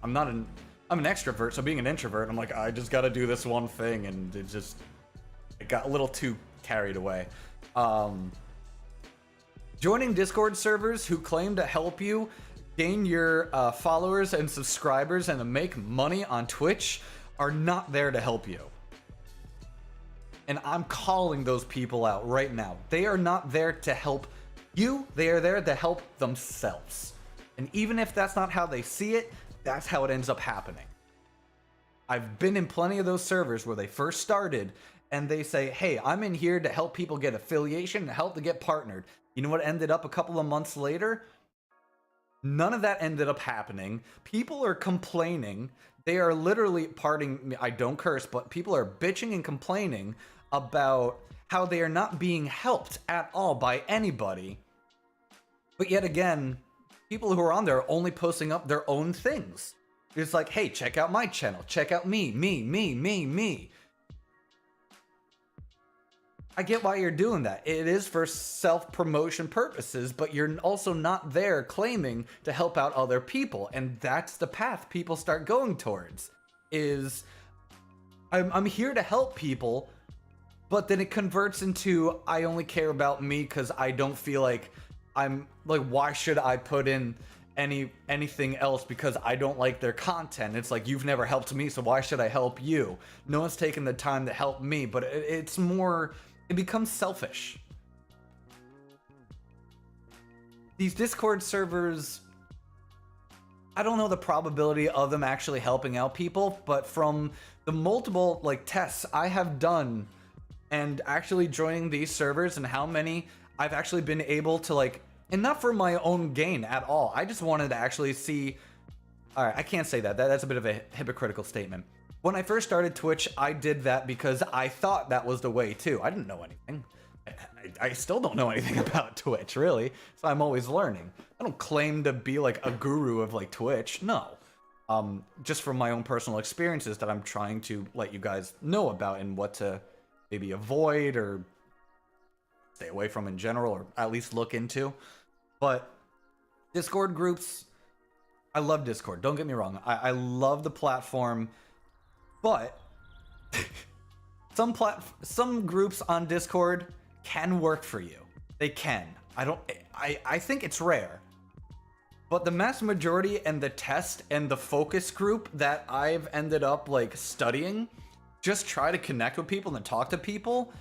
Speaker 1: an extrovert, so being an introvert, I'm like, I just gotta do this one thing, and it got a little too carried away. Joining Discord servers who claim to help you gain your followers and subscribers and to make money on Twitch are not there to help you. And I'm calling those people out right now. They are not there to help you. They are there to help themselves. And even if that's not how they see it, that's how it ends up happening. I've been in plenty of those servers where they first started, and they say, hey, I'm in here to help people get affiliation, to help to get partnered. You know what ended up a couple of months later? None of that ended up happening. People are complaining. They are literally, pardon me, I don't curse, but people are bitching and complaining about how they are not being helped at all by anybody. But yet again, people who are on there are only posting up their own things. It's like, hey, check out my channel. Check out me. I get why you're doing that. It is for self-promotion purposes, but you're also not there claiming to help out other people. And that's the path people start going towards. Is I'm here to help people, but then it converts into I only care about me because I don't feel like I'm like, why should I put in anything else because I don't like their content? It's like, you've never helped me, so why should I help you? No one's taken the time to help me, but it's more, it becomes selfish. These Discord servers, I don't know the probability of them actually helping out people, but from the multiple like tests I have done and actually joining these servers and how many I've actually been able to like, and not for my own gain at all. I just wanted to actually see. All right, I can't say that. That's a bit of a hypocritical statement. When I first started Twitch, I did that because I thought that was the way too. I didn't know anything. I still don't know anything about Twitch, really. So I'm always learning. I don't claim to be like a guru of like Twitch. No. Just from my own personal experiences that I'm trying to let you guys know about and what to maybe avoid or stay away from in general, or at least look into. But Discord groups, I love Discord. Don't get me wrong. I love the platform, but some groups on Discord can work for you. They can. I think it's rare. But the mass majority and the test and the focus group that I've ended up like studying just try to connect with people and talk to people.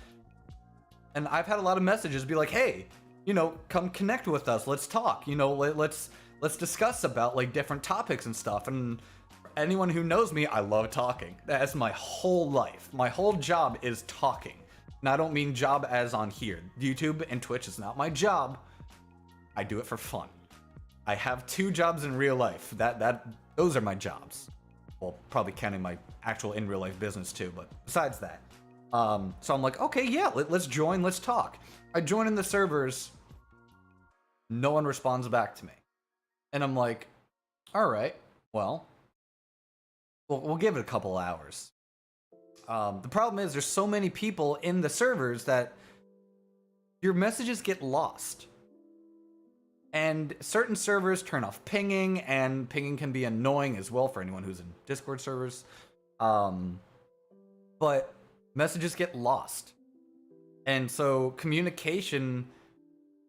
Speaker 1: And I've had a lot of messages be like, hey, you know, come connect with us. Let's talk. You know, let's discuss about like different topics and stuff. And anyone who knows me, I love talking. That's my whole life. My whole job is talking. And I don't mean job as on here. YouTube and Twitch is not my job. I do it for fun. I have 2 jobs in real life. Those are my jobs. Well, probably counting my actual in real life business too, but besides that. So I'm like, okay, yeah, let's join, let's talk. I join in the servers. No one responds back to me. And I'm like, all right, well, we'll give it a couple hours. The problem is there's so many people in the servers that your messages get lost. And certain servers turn off pinging, and pinging can be annoying as well for anyone who's in Discord servers. But messages get lost. And so communication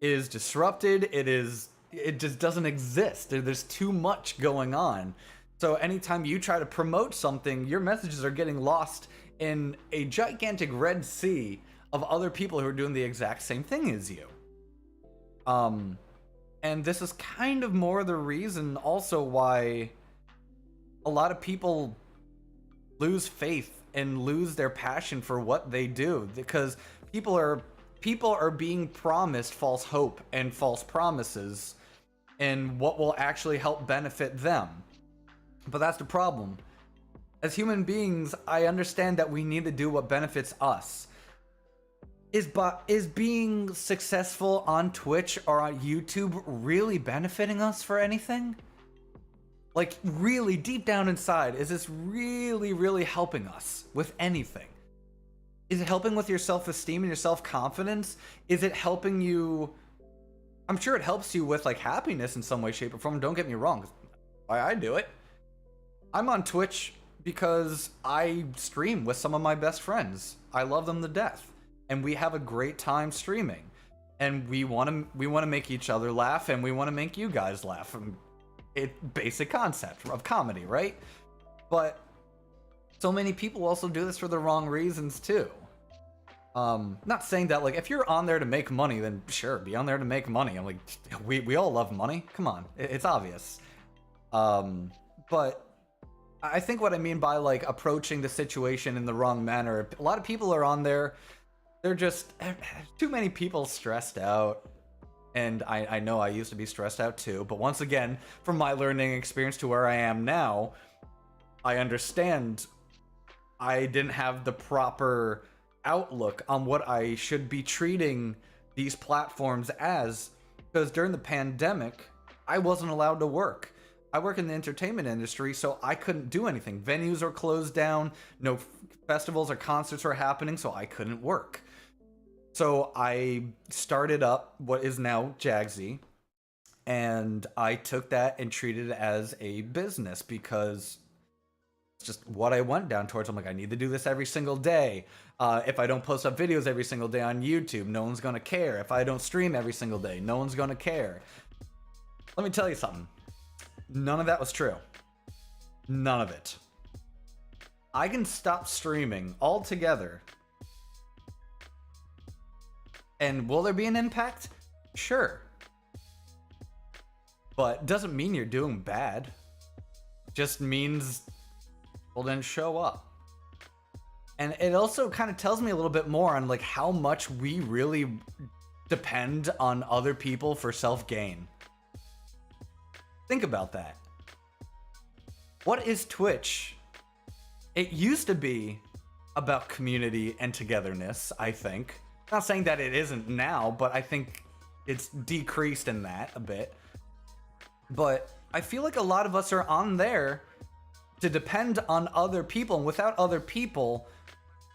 Speaker 1: is disrupted. It just doesn't exist. There's too much going on. So anytime you try to promote something, your messages are getting lost in a gigantic red sea of other people who are doing the exact same thing as you. And this is kind of more the reason also why a lot of people lose faith and lose their passion for what they do, because people are being promised false hope and false promises and what will actually help benefit them. But that's the problem. As human beings, I understand that we need to do what benefits us. Is being successful on Twitch or on YouTube really benefiting us for anything? Like, really, deep down inside, is this really, really helping us with anything? Is it helping with your self-esteem and your self-confidence? Is it helping you... I'm sure it helps you with, like, happiness in some way, shape, or form. Don't get me wrong. I do it. I'm on Twitch because I stream with some of my best friends. I love them to death. And we have a great time streaming, and we want to make each other laugh, and we want to make you guys laugh. Basic concept of comedy, right? But so many people also do this for the wrong reasons too. Not saying that like if you're on there to make money, then sure, be on there to make money. I'm like, we all love money. Come on, it's obvious. But I think what I mean by like approaching the situation in the wrong manner, a lot of people are on there. They're just too many people stressed out. And I know I used to be stressed out too. But once again, from my learning experience to where I am now, I understand I didn't have the proper outlook on what I should be treating these platforms as. Because during the pandemic, I wasn't allowed to work. I work in the entertainment industry, so I couldn't do anything. Venues are closed down. No festivals or concerts were happening, so I couldn't work. So I started up what is now JAGZSXE, and I took that and treated it as a business because it's just what I went down towards. I'm like, I need to do this every single day. If I don't post up videos every single day on YouTube, no one's going to care. If I don't stream every single day, no one's going to care. Let me tell you something. None of that was true. None of it. I can stop streaming altogether. And will there be an impact? Sure. But doesn't mean you're doing bad. just means people didn't show up. And it also kind of tells me a little bit more on like how much we really depend on other people for self-gain. Think about that. What is Twitch? It used to be about community and togetherness, I think. Not saying that it isn't now, but I think it's decreased in that a bit. But I feel like a lot of us are on there to depend on other people, and without other people,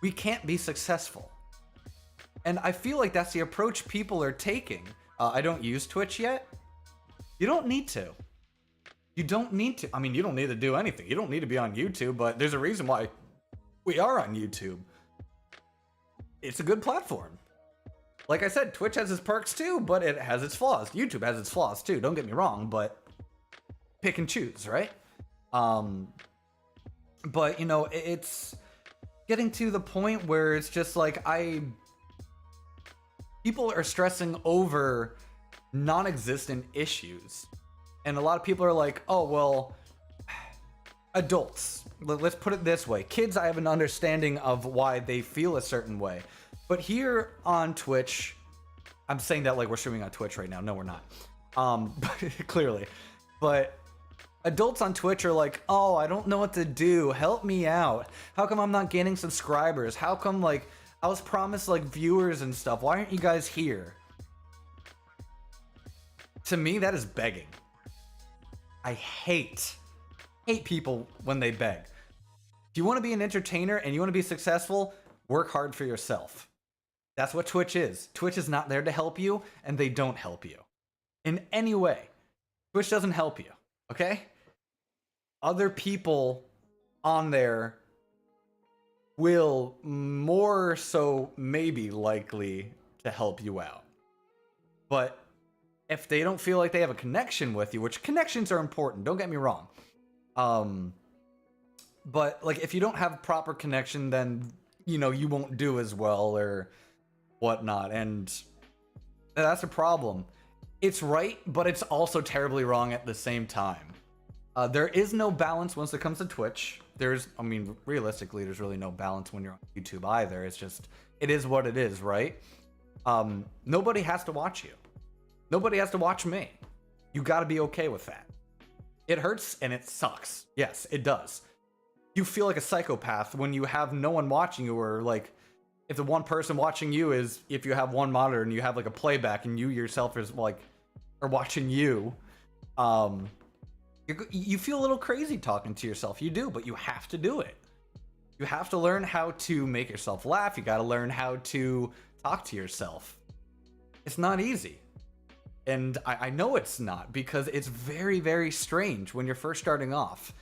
Speaker 1: we can't be successful. And I feel like that's the approach people are taking. I don't use Twitch yet. You don't need to. You don't need to. I mean, you don't need to do anything. You don't need to be on YouTube, but there's a reason why we are on YouTube. It's a good platform. Like I said, Twitch has its perks too, but it has its flaws. YouTube has its flaws too, don't get me wrong, but pick and choose, right? But, you know, it's getting to the point where it's just like people are stressing over non-existent issues. And a lot of people are like, oh, well, adults, let's put it this way. Kids, I have an understanding of why they feel a certain way. But here on Twitch, I'm saying that like we're streaming on Twitch right now. No, we're not. Clearly. But adults on Twitch are like, oh, I don't know what to do. Help me out. How come I'm not gaining subscribers? How come, like, I was promised, like, viewers and stuff. Why aren't you guys here? To me, that is begging. I hate people when they beg. If you want to be an entertainer and you want to be successful, work hard for yourself. That's what Twitch is. Twitch is not there to help you, and they don't help you in any way. Twitch doesn't help you, okay? Other people on there will more so maybe likely to help you out. But if they don't feel like they have a connection with you, which connections are important, don't get me wrong. But like if you don't have proper connection, then, you know, you won't do as well or whatnot. And that's a problem. It's right, but it's also terribly wrong at the same time. There is no balance once it comes to Twitch. I mean, realistically, there's really no balance when you're on YouTube either. It's just, it is what it is, right? Nobody has to watch you. Nobody has to watch me. You gotta be okay with that. It hurts and it sucks. Yes, it does. You feel like a psychopath when you have no one watching you, or like, if the one person watching you is, if you have one monitor and you have like a playback and you yourself is like, are watching you, you feel a little crazy talking to yourself. You do, but you have to do it. You have to learn how to make yourself laugh. You gotta learn how to talk to yourself. It's not easy. And I know it's not, because it's very, very strange when you're first starting off.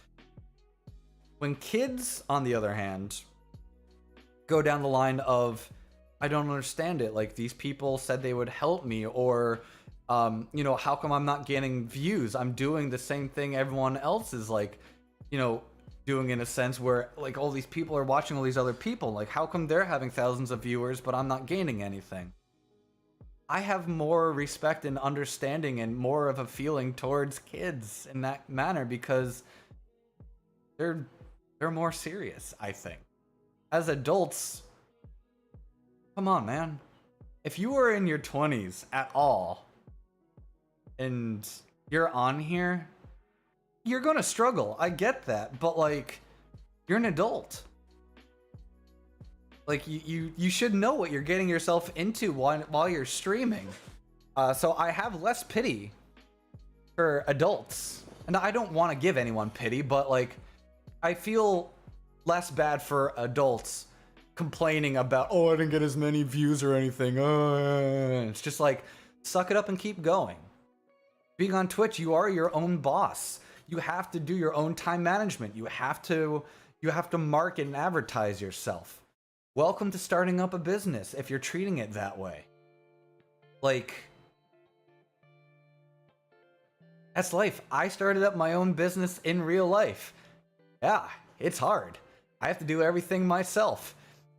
Speaker 1: When kids, on the other hand, go down the line of, I don't understand it. Like, these people said they would help me, or, you know, how come I'm not getting views? I'm doing the same thing everyone else is, like, you know, doing, in a sense where, like, all these people are watching all these other people. Like, how come they're having thousands of viewers, but I'm not gaining anything? I have more respect and understanding and more of a feeling towards kids in that manner, because they're more serious, I think. As adults, come on, man. If you are in your 20s at all and you're on here, you're gonna struggle. I get that, but like, you're an adult. Like, you should know what you're getting yourself into while you're streaming. So I have less pity for adults. And I don't want to give anyone pity, but like, I feel less bad for adults complaining about, oh, I didn't get as many views or anything. It's just like, suck it up and keep going. Being on Twitch, you are your own boss. You have to do your own time management. You have to market and advertise yourself. Welcome to starting up a business if you're treating it that way. Like, that's life. I started up my own business in real life. Yeah, it's hard. I have to do everything myself.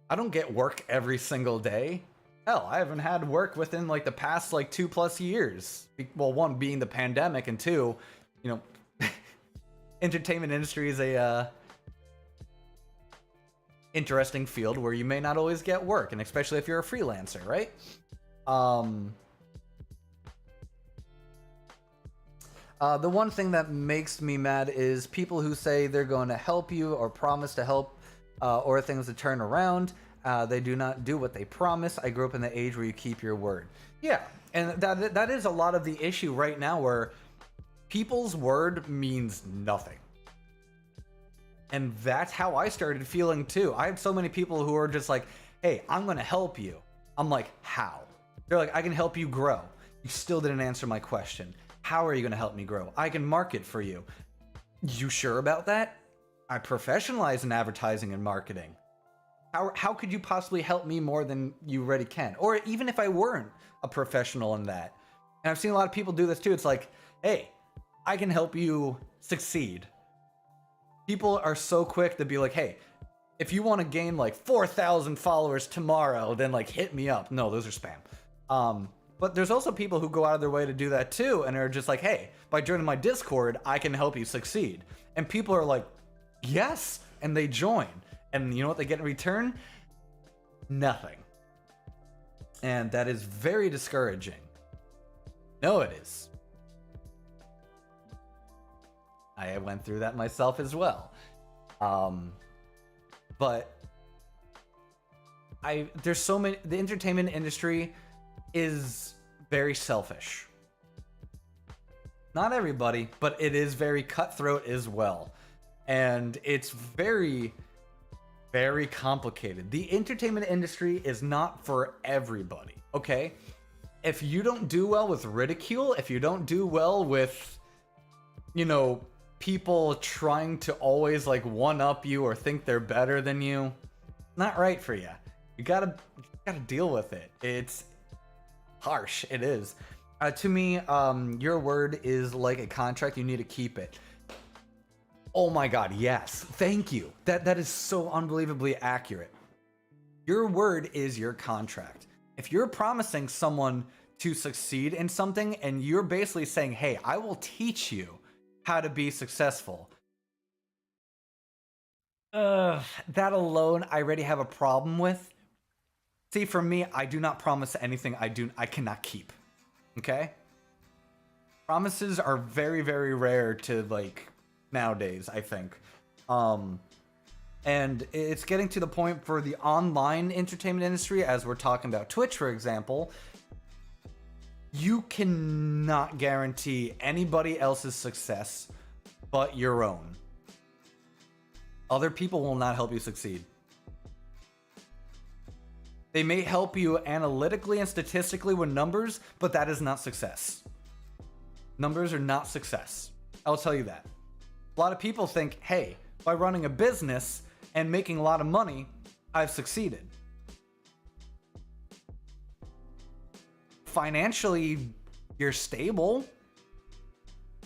Speaker 1: I don't get work every single day. Hell, I haven't had work within like the past like 2+ years. Well, one being the pandemic, and two, you know, entertainment industry is a interesting field where you may not always get work, and especially if you're a freelancer, right? The one thing that makes me mad is people who say they're going to help you or promise to help or things to turn around. They do not do what they promise. I grew up in the age where you keep your word. Yeah, and that is a lot of the issue right now, where people's word means nothing. And that's how I started feeling too. I have so many people who are just like, hey, I'm going to help you. I'm like, how? They're like, I can help you grow. You still didn't answer my question. How are you going to help me grow? I can market for you. You sure about that? I professionalize in advertising and marketing. How could you possibly help me more than you already can? Or even if I weren't a professional in that. And I've seen a lot of people do this too. It's like, hey, I can help you succeed. People are so quick to be like, hey, if you want to gain like 4,000 followers tomorrow, then like hit me up. No, those are spam. But there's also people who go out of their way to do that too, and are just like, hey, by joining my Discord, I can help you succeed. And people are like, yes, and they join. And you know what they get in return? Nothing. And that is very discouraging. No, it is. I went through that myself as well. But there's so many, the entertainment industry is very selfish. Not everybody, but it is very cutthroat as well. And it's very, very complicated. The entertainment industry is not for everybody, okay? If you don't do well with ridicule, if you don't do well with, you know, people trying to always like one-up you or think they're better than you, not right for you. You gotta deal with it. It's harsh. It is. To me, your word is like a contract. You need to keep it. Oh my God, yes. Thank you. That is so unbelievably accurate. Your word is your contract. If you're promising someone to succeed in something and you're basically saying, hey, I will teach you how to be successful. That alone, I already have a problem with. See, for me, I do not promise anything I cannot keep. Okay? Promises are very, very rare to like nowadays, I think. And it's getting to the point for the online entertainment industry, as we're talking about Twitch, for example. You cannot guarantee anybody else's success but your own. Other people will not help you succeed. They may help you analytically and statistically with numbers, but that is not success. Numbers are not success. I'll tell you that. A lot of people think, hey, by running a business and making a lot of money, I've succeeded. Financially, you're stable,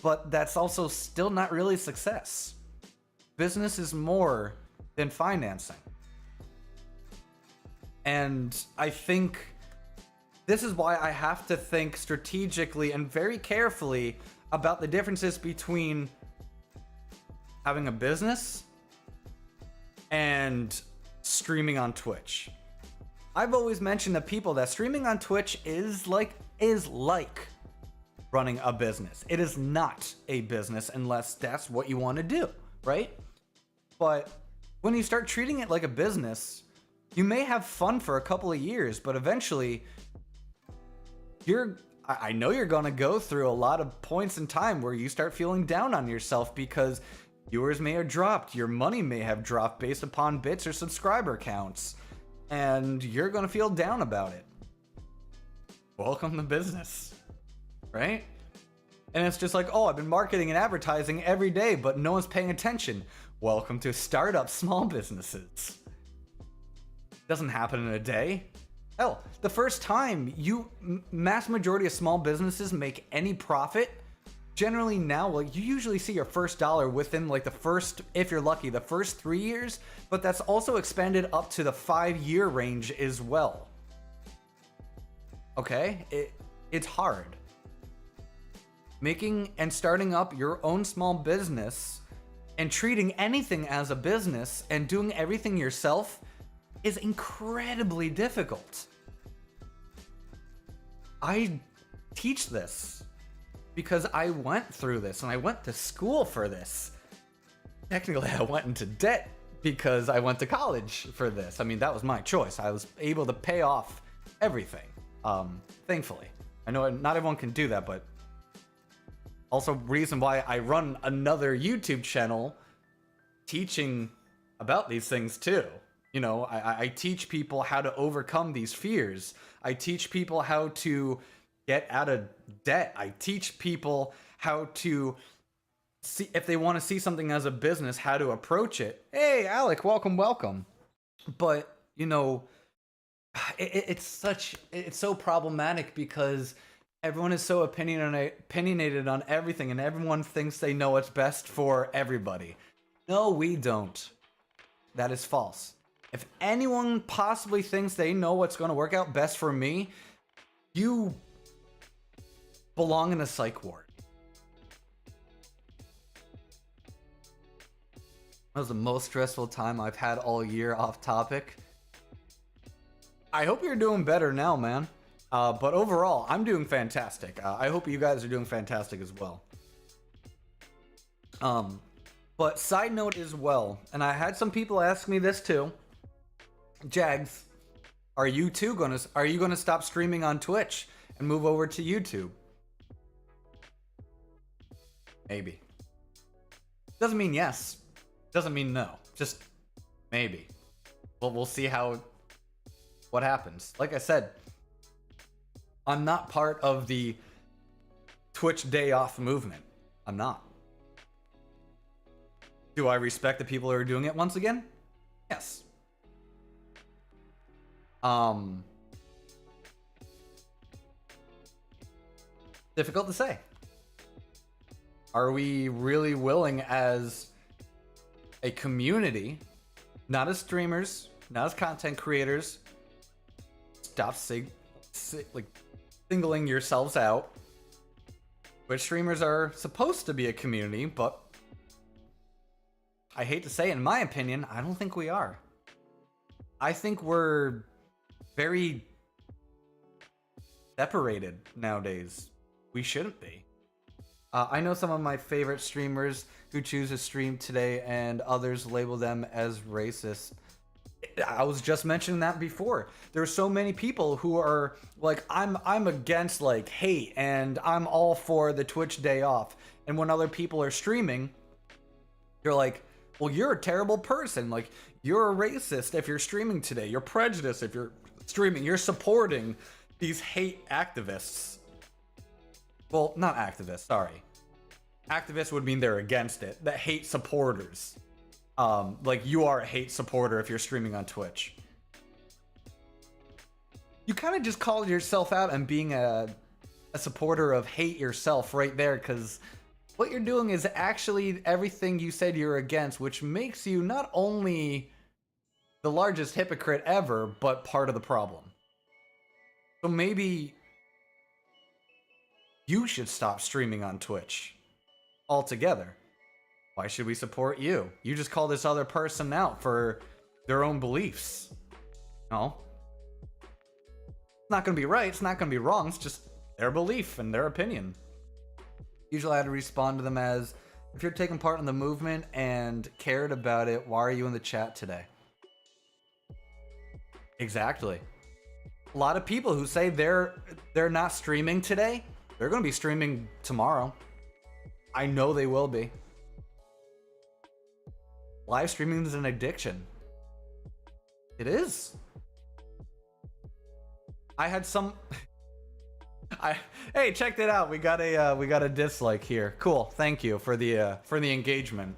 Speaker 1: but that's also still not really success. Business is more than financing. And I think this is why I have to think strategically and very carefully about the differences between having a business and streaming on Twitch. I've always mentioned to people that streaming on Twitch is like running a business. It is not a business unless that's what you want to do, right? But when you start treating it like a business, you may have fun for a couple of years, but eventually I know you're going to go through a lot of points in time where you start feeling down on yourself because viewers may have dropped, your money may have dropped based upon bits or subscriber counts, and you're going to feel down about it. Welcome to business, right? And it's just like, oh, I've been marketing and advertising every day, but no one's paying attention. Welcome to startup small businesses. Doesn't happen in a day. Hell, the first time mass majority of small businesses make any profit, generally now, like, you usually see your first dollar within like the first, if you're lucky, the first 3 years, but that's also expanded up to the 5-year range as well. Okay, it's hard. Making and starting up your own small business And treating anything as a business and doing everything yourself is incredibly difficult. I teach this because I went through this and I went to school for this. Technically, I went into debt because I went to college for this. I mean, that was my choice. I was able to pay off everything, thankfully. I know not everyone can do that, but also reason why I run another YouTube channel teaching about these things too. You know, I teach people how to overcome these fears. I teach people how to get out of debt. I teach people how to see, if they want to see something as a business, how to approach it. Hey, Alec, welcome, welcome. But, you know, it's so problematic because everyone is so opinionated on everything, and everyone thinks they know what's best for everybody. No, we don't. That is false. If anyone possibly thinks they know what's going to work out best for me, you belong in a psych ward. That was the most stressful time I've had all year, off topic. I hope you're doing better now, man. But overall, I'm doing fantastic. I hope you guys are doing fantastic as well. But side note as well, and I had some people ask me this too. Jags, are you gonna stop streaming on Twitch and move over to YouTube? Maybe. Doesn't mean yes. Doesn't mean no. Just maybe. Well, we'll see what happens. Like I said, I'm not part of the Twitch day off movement. I'm not. Do I respect the people who are doing it once again? Yes. Difficult to say. Are we really willing as a community, not as streamers, not as content creators, stop singling yourselves out? Which streamers are supposed to be a community, but I hate to say it, in my opinion, I don't think we are. I think we're very separated nowadays. We shouldn't be. I know some of my favorite streamers who choose to stream today, and others label them as racist. I was just mentioning that before. There are so many people who are like, I'm against like hate, and I'm all for the Twitch day off. And when other people are streaming, you're like, well, you're a terrible person. Like, you're a racist if you're streaming today. You're prejudiced if you're streaming. You're supporting these hate activists. Well, not activists, sorry. Activists would mean they're against it. The hate supporters. Like, you are a hate supporter if you're streaming on Twitch. You kind of just called yourself out and being a supporter of hate yourself right there, because what you're doing is actually everything you said you're against, which makes you not only the largest hypocrite ever, but part of the problem. So maybe you should stop streaming on Twitch altogether. Why should we support you? You just call this other person out for their own beliefs. No. It's not going to be right. It's not going to be wrong. It's just their belief and their opinion. Usually I had to respond to them as, if you're taking part in the movement and cared about it, why are you in the chat today? Exactly. A lot of people who say they're not streaming today, they're going to be streaming tomorrow. I know they will be. Live streaming is an addiction. It is. I had some... Hey, check that out. We got a dislike here. Cool. Thank you for the engagement.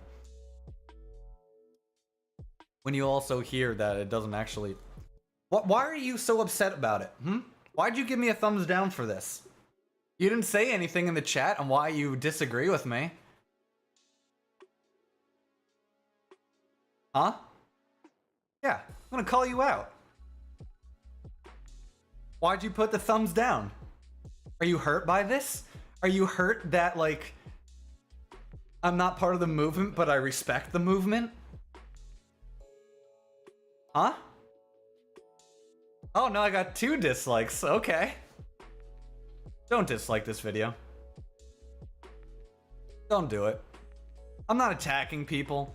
Speaker 1: When you also hear that it doesn't actually... Why are you so upset about it? Why'd you give me a thumbs down for this? You didn't say anything in the chat on why you disagree with me. Huh? Yeah, I'm gonna call you out. Why'd you put the thumbs down? Are you hurt by this? Are you hurt that, like, I'm not part of the movement, but I respect the movement? Huh? Oh, no, I got 2 dislikes. Okay. Don't dislike this video. Don't do it. I'm not attacking people.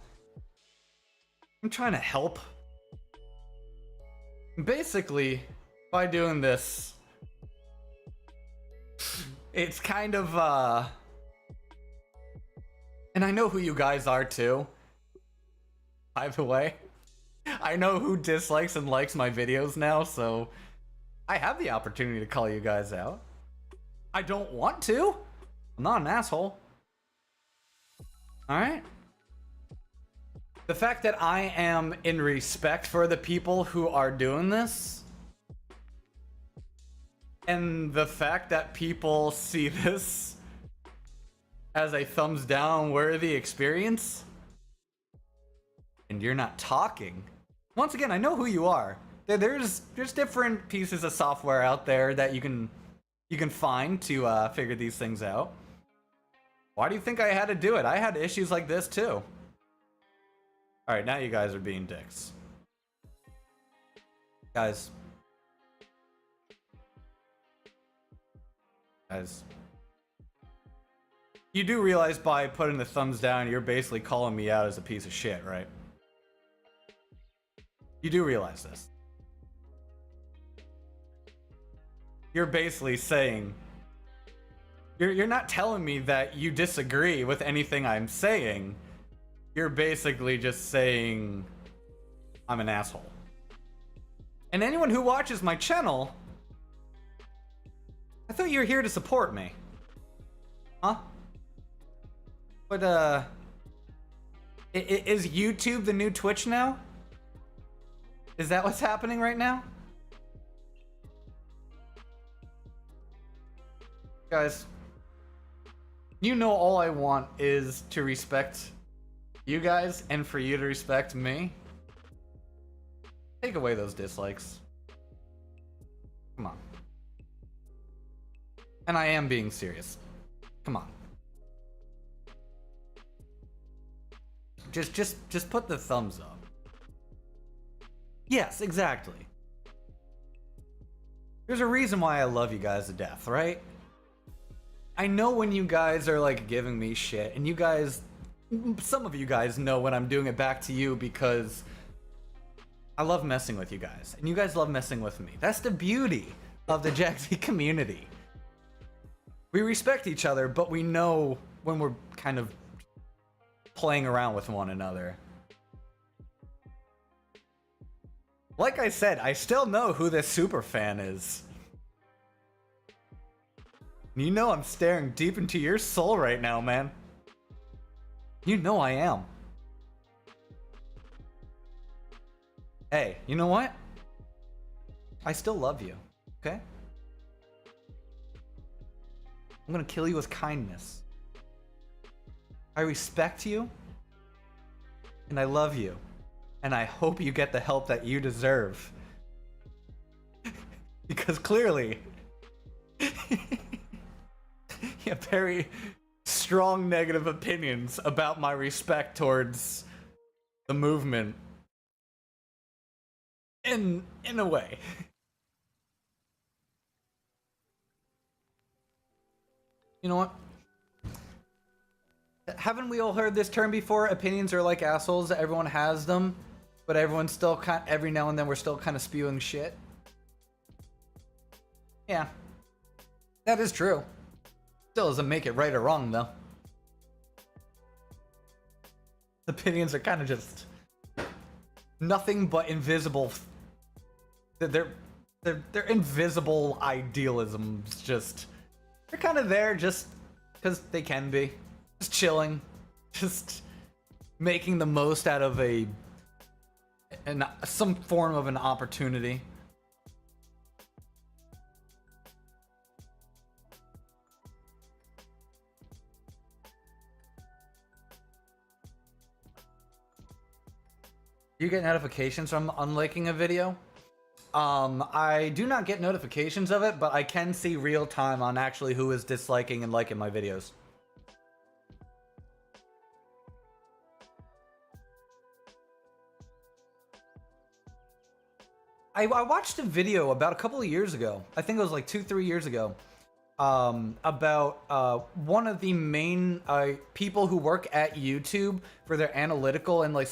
Speaker 1: I'm trying to help. Basically, by doing this, it's kind of, and I know who you guys are too. By the way, I know who dislikes and likes my videos now, so I have the opportunity to call you guys out. I don't want to. I'm not an asshole. Alright? The fact that I am in respect for the people who are doing this, and the fact that people see this as a thumbs down worthy experience, and you're not talking. Once again, I know who you are. There's different pieces of software out there that you can find to figure these things out. Why do you think I had to do it? I had issues like this too. Alright, now you guys are being dicks. Guys. You do realize by putting the thumbs down, you're basically calling me out as a piece of shit, right? You do realize this. You're basically saying... You're not telling me that you disagree with anything I'm saying. You're basically just saying I'm an asshole. And anyone who watches my channel, I thought you were here to support me. Huh? But, is YouTube the new Twitch now? Is that what's happening right now? Guys, you know all I want is to respect you guys and for you to respect me. Take away those dislikes. Come on. And I am being serious. Come on. Just put the thumbs up. Yes, exactly. There's a reason why I love you guys to death, right? I know when you guys are like giving me shit, and you guys, some of you guys know when I'm doing it back to you because I love messing with you guys, and you guys love messing with me. That's the beauty of the JAGZSXE community. We respect each other, but we know when we're kind of playing around with one another. Like I said, I still know who this super fan is. You know I'm staring deep into your soul right now, man. You know I am. Hey, you know what? I still love you, okay? I'm gonna kill you with kindness. I respect you, and I love you, and I hope you get the help that you deserve. Because clearly, you have very strong negative opinions about my respect towards the movement. In a way. You know what? Haven't we all heard this term before? Opinions are like assholes. Everyone has them, but everyone's still every now and then we're still kind of spewing shit. Yeah, that is true. Still doesn't make it right or wrong though. Opinions are kind of just nothing but invisible. They're invisible idealisms. Just they're kind of there just because they can be. Just chilling, just making the most out of some form of an opportunity. You get notifications from unliking a video? I do not get notifications of it, but I can see real time on actually who is disliking and liking my videos.
Speaker 2: I watched a video about a couple of years ago. I think it was like 2-3 years ago. About one of the main people who work at YouTube for their analytical and like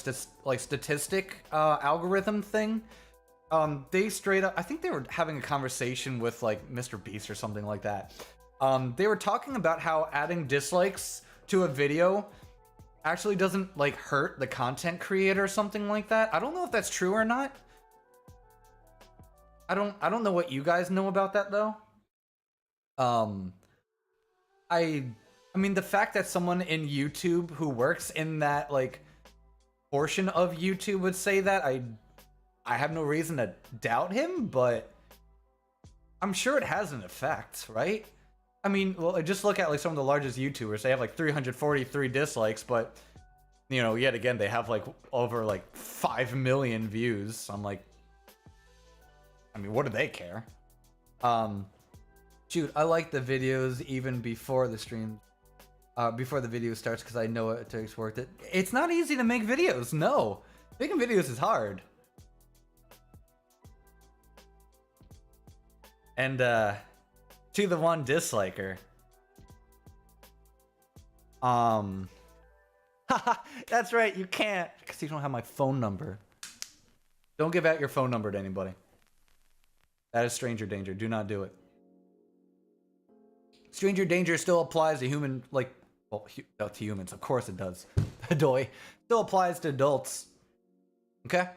Speaker 2: statistic algorithm thing. They straight up, I think they were having a conversation with like Mr. Beast or something like that. They were talking about how adding dislikes to a video actually doesn't like hurt the content creator or something like that. I don't know if that's true or not. I don't know what you guys know about that though. I mean the fact that someone in YouTube who works in that like portion of YouTube would say that, I have no reason to doubt him, but I'm sure it has an effect, right? I mean, well, just look at like some of the largest YouTubers. They have like 343 dislikes, but you know, yet again, they have like over like 5 million views. I'm like, I mean, what do they care? Shoot, I like the videos even before the stream, before the video starts, because I know it takes work. It's not easy to make videos. No, making videos is hard. And to the one disliker, that's right, you can't, because you don't have my phone number. Don't give out your phone number to anybody. That is stranger danger. Do not do it. Stranger danger still applies to human, like, well, to humans. Of course it does. Doy. Still applies to adults. Okay?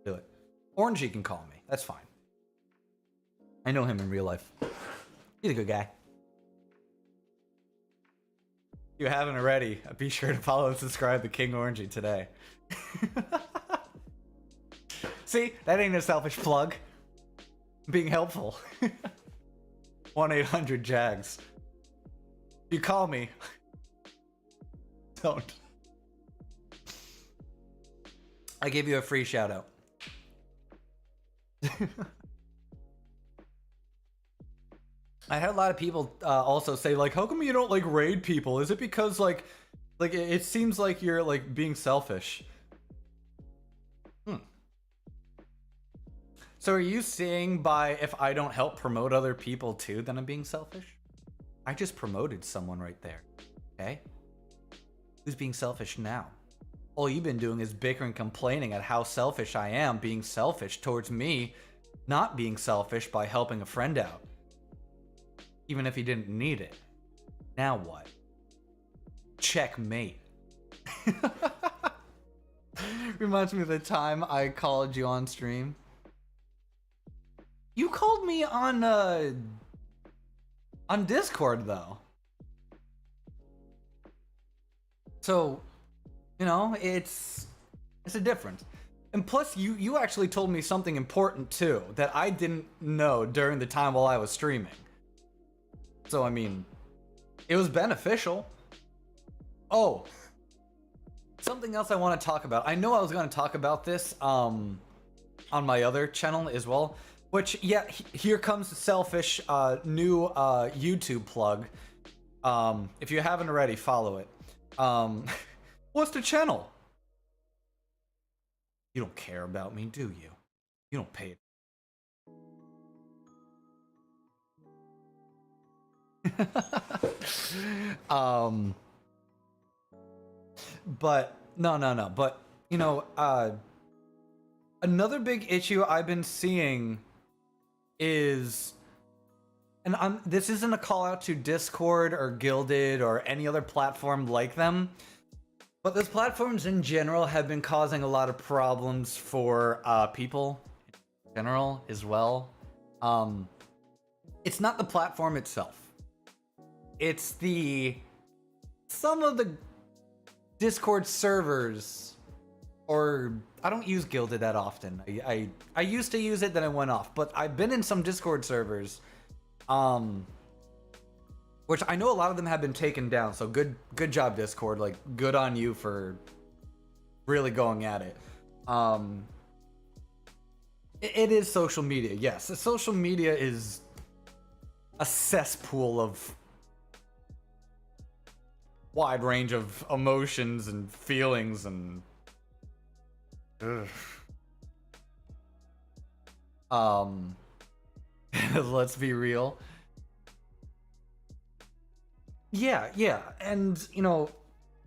Speaker 2: Do it. Orangey can call me. That's fine. I know him in real life. He's a good guy. If you haven't already, be sure to follow and subscribe to King Orangey today. See, that ain't a selfish plug. I'm being helpful. 1-800-JAGS. If you call me, don't. I gave you a free shout out. I had a lot of people also say like, how come you don't like raid people? Is it because like it seems like you're like being selfish? So are you saying by if I don't help promote other people too, then I'm being selfish? I just promoted someone right there. Okay? Who's being selfish now? All you've been doing is bickering, complaining at how selfish I am, being selfish towards me, not being selfish by helping a friend out. Even if he didn't need it. Now what? Checkmate. Reminds me of the time I called you on stream. You called me on Discord though. So, you know, it's a difference. And plus you actually told me something important too that I didn't know during the time while I was streaming. So I mean, it was beneficial. Oh, something else I want to talk about. I know I was going to talk about this on my other channel as well. Which, yeah, here comes the selfish new YouTube plug. If you haven't already, follow it. What's the channel? You don't care about me, do you? You don't pay it. But no. But you know, another big issue I've been seeing is, and this isn't a call out to Discord or Gilded or any other platform like them, but those platforms in general have been causing a lot of problems for people in general as well. It's not the platform itself. It's some of the Discord servers, or I don't use Gilded that often. I used to use it, then I went off. But I've been in some Discord servers, which I know a lot of them have been taken down. So good job, Discord. Like, good on you for really going at it. It is social media, yes. Social media is a cesspool of wide range of emotions and feelings and Um, let's be real. Yeah, and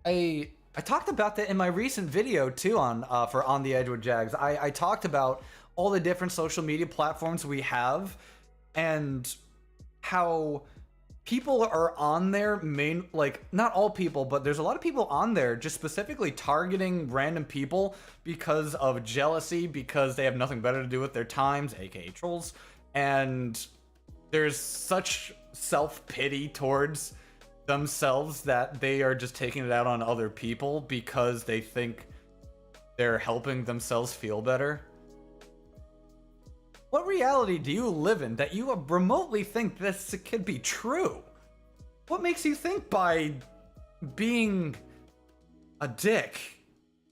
Speaker 2: I talked about that in my recent video too on for On the Edge with Jags. I talked about all the different social media platforms we have and how people are on there like not all people, but there's a lot of people on there just specifically targeting random people because of jealousy, because they have nothing better to do with their times, aka trolls, and there's such self-pity towards themselves that they are just taking it out on other people because they think they're helping themselves feel better. What reality do you live in that you remotely think this could be true? What makes you think by being a dick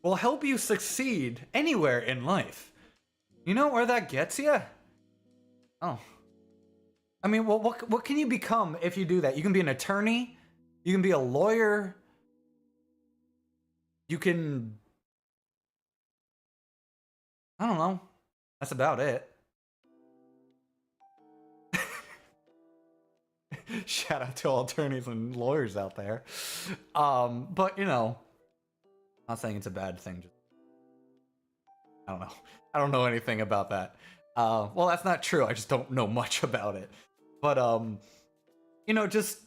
Speaker 2: will help you succeed anywhere in life? You know where that gets you? Oh. I mean, well, what can you become if you do that? You can be an attorney. You can be a lawyer. You can... I don't know. That's about it. Shout out to all attorneys and lawyers out there. But, I'm not saying it's a bad thing. Just, I don't know. I don't know anything about that. Well, that's not true. I just don't know much about it. But, just...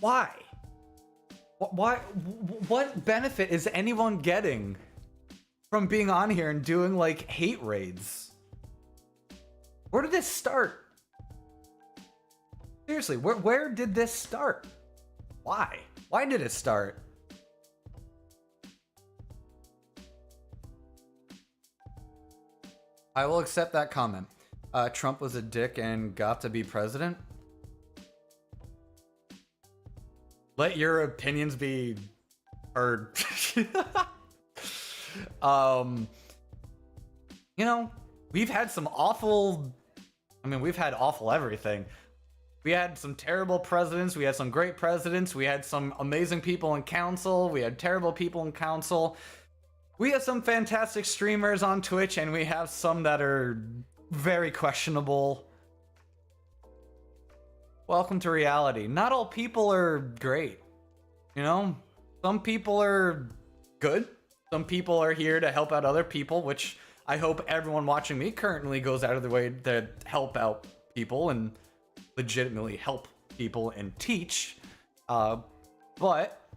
Speaker 2: Why? What benefit is anyone getting from being on here and doing, like, hate raids? Where did this start? Seriously, where did this start? Why? Why did it start? I will accept that comment. Trump was a dick and got to be president. Let your opinions be heard. We've had some awful... we've had awful everything. We had some terrible presidents. We had some great presidents. We had some amazing people in council. We had terrible people in council. We have some fantastic streamers on Twitch, and we have some that are very questionable. Welcome to reality. Not all people are great. Some people are good. Some people are here to help out other people, which I hope everyone watching me currently goes out of their way to help out people and legitimately help people and teach. But,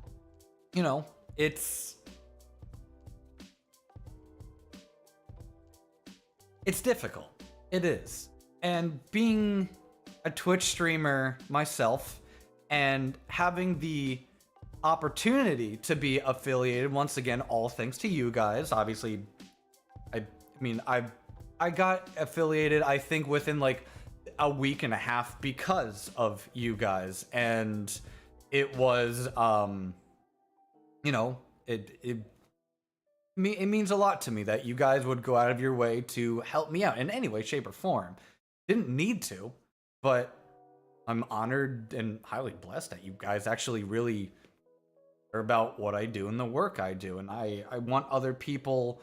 Speaker 2: it's difficult. It is. And being a Twitch streamer myself and having the opportunity to be affiliated, once again, all thanks to you guys. Obviously, I got affiliated, I think, within like a week and a half because of you guys, and it was it means a lot to me that you guys would go out of your way to help me out in any way, shape, or form. Didn't need to, but I'm honored and highly blessed that you guys actually really care about what I do and the work I do, and I want other people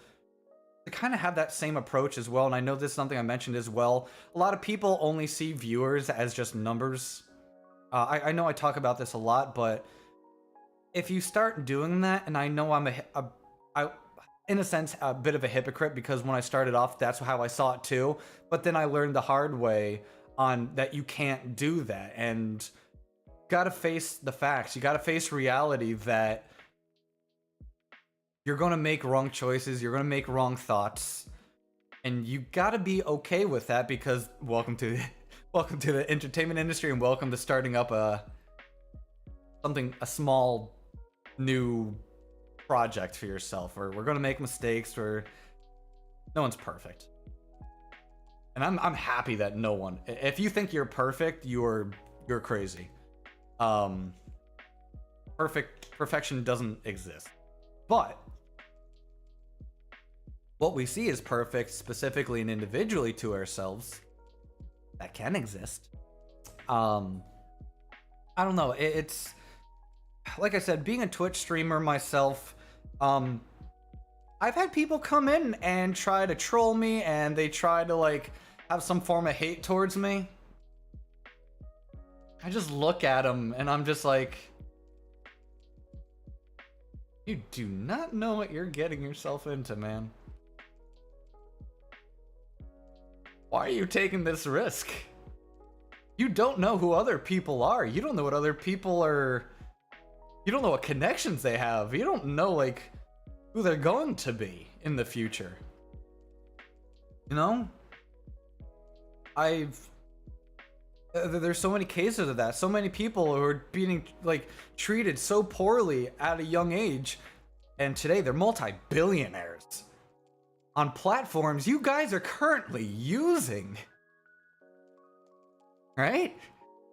Speaker 2: to kind of have that same approach as well. And I know this is something I mentioned as well. A lot of people only see viewers as just numbers. I know I talk about this a lot, but if you start doing that, and I know I'm in a sense a bit of a hypocrite, because when I started off, that's how I saw it too. But then I learned the hard way on that you can't do that, and gotta face the facts. You gotta face reality that you're gonna make wrong choices, you're gonna make wrong thoughts, and you gotta be okay with that, because welcome to the entertainment industry, and welcome to starting up a small new project for yourself. Or we're gonna make mistakes, or no one's perfect. And I'm happy that no one. If you think you're perfect, you're crazy. Perfection doesn't exist. But what we see is perfect, specifically and individually to ourselves, that can exist. I don't know. It's like I said, being a Twitch streamer myself, I've had people come in and try to troll me, and they try to like have some form of hate towards me. I just look at them and I'm just like, you do not know what you're getting yourself into, man. Why are you taking this risk? You don't know who other people are. You don't know what other people are. You don't know what connections they have. You don't know, like, who they're going to be in the future. You know? There's so many cases of that. So many people who are being, like, treated so poorly at a young age. And today they're multi-billionaires on platforms you guys are currently using. Right?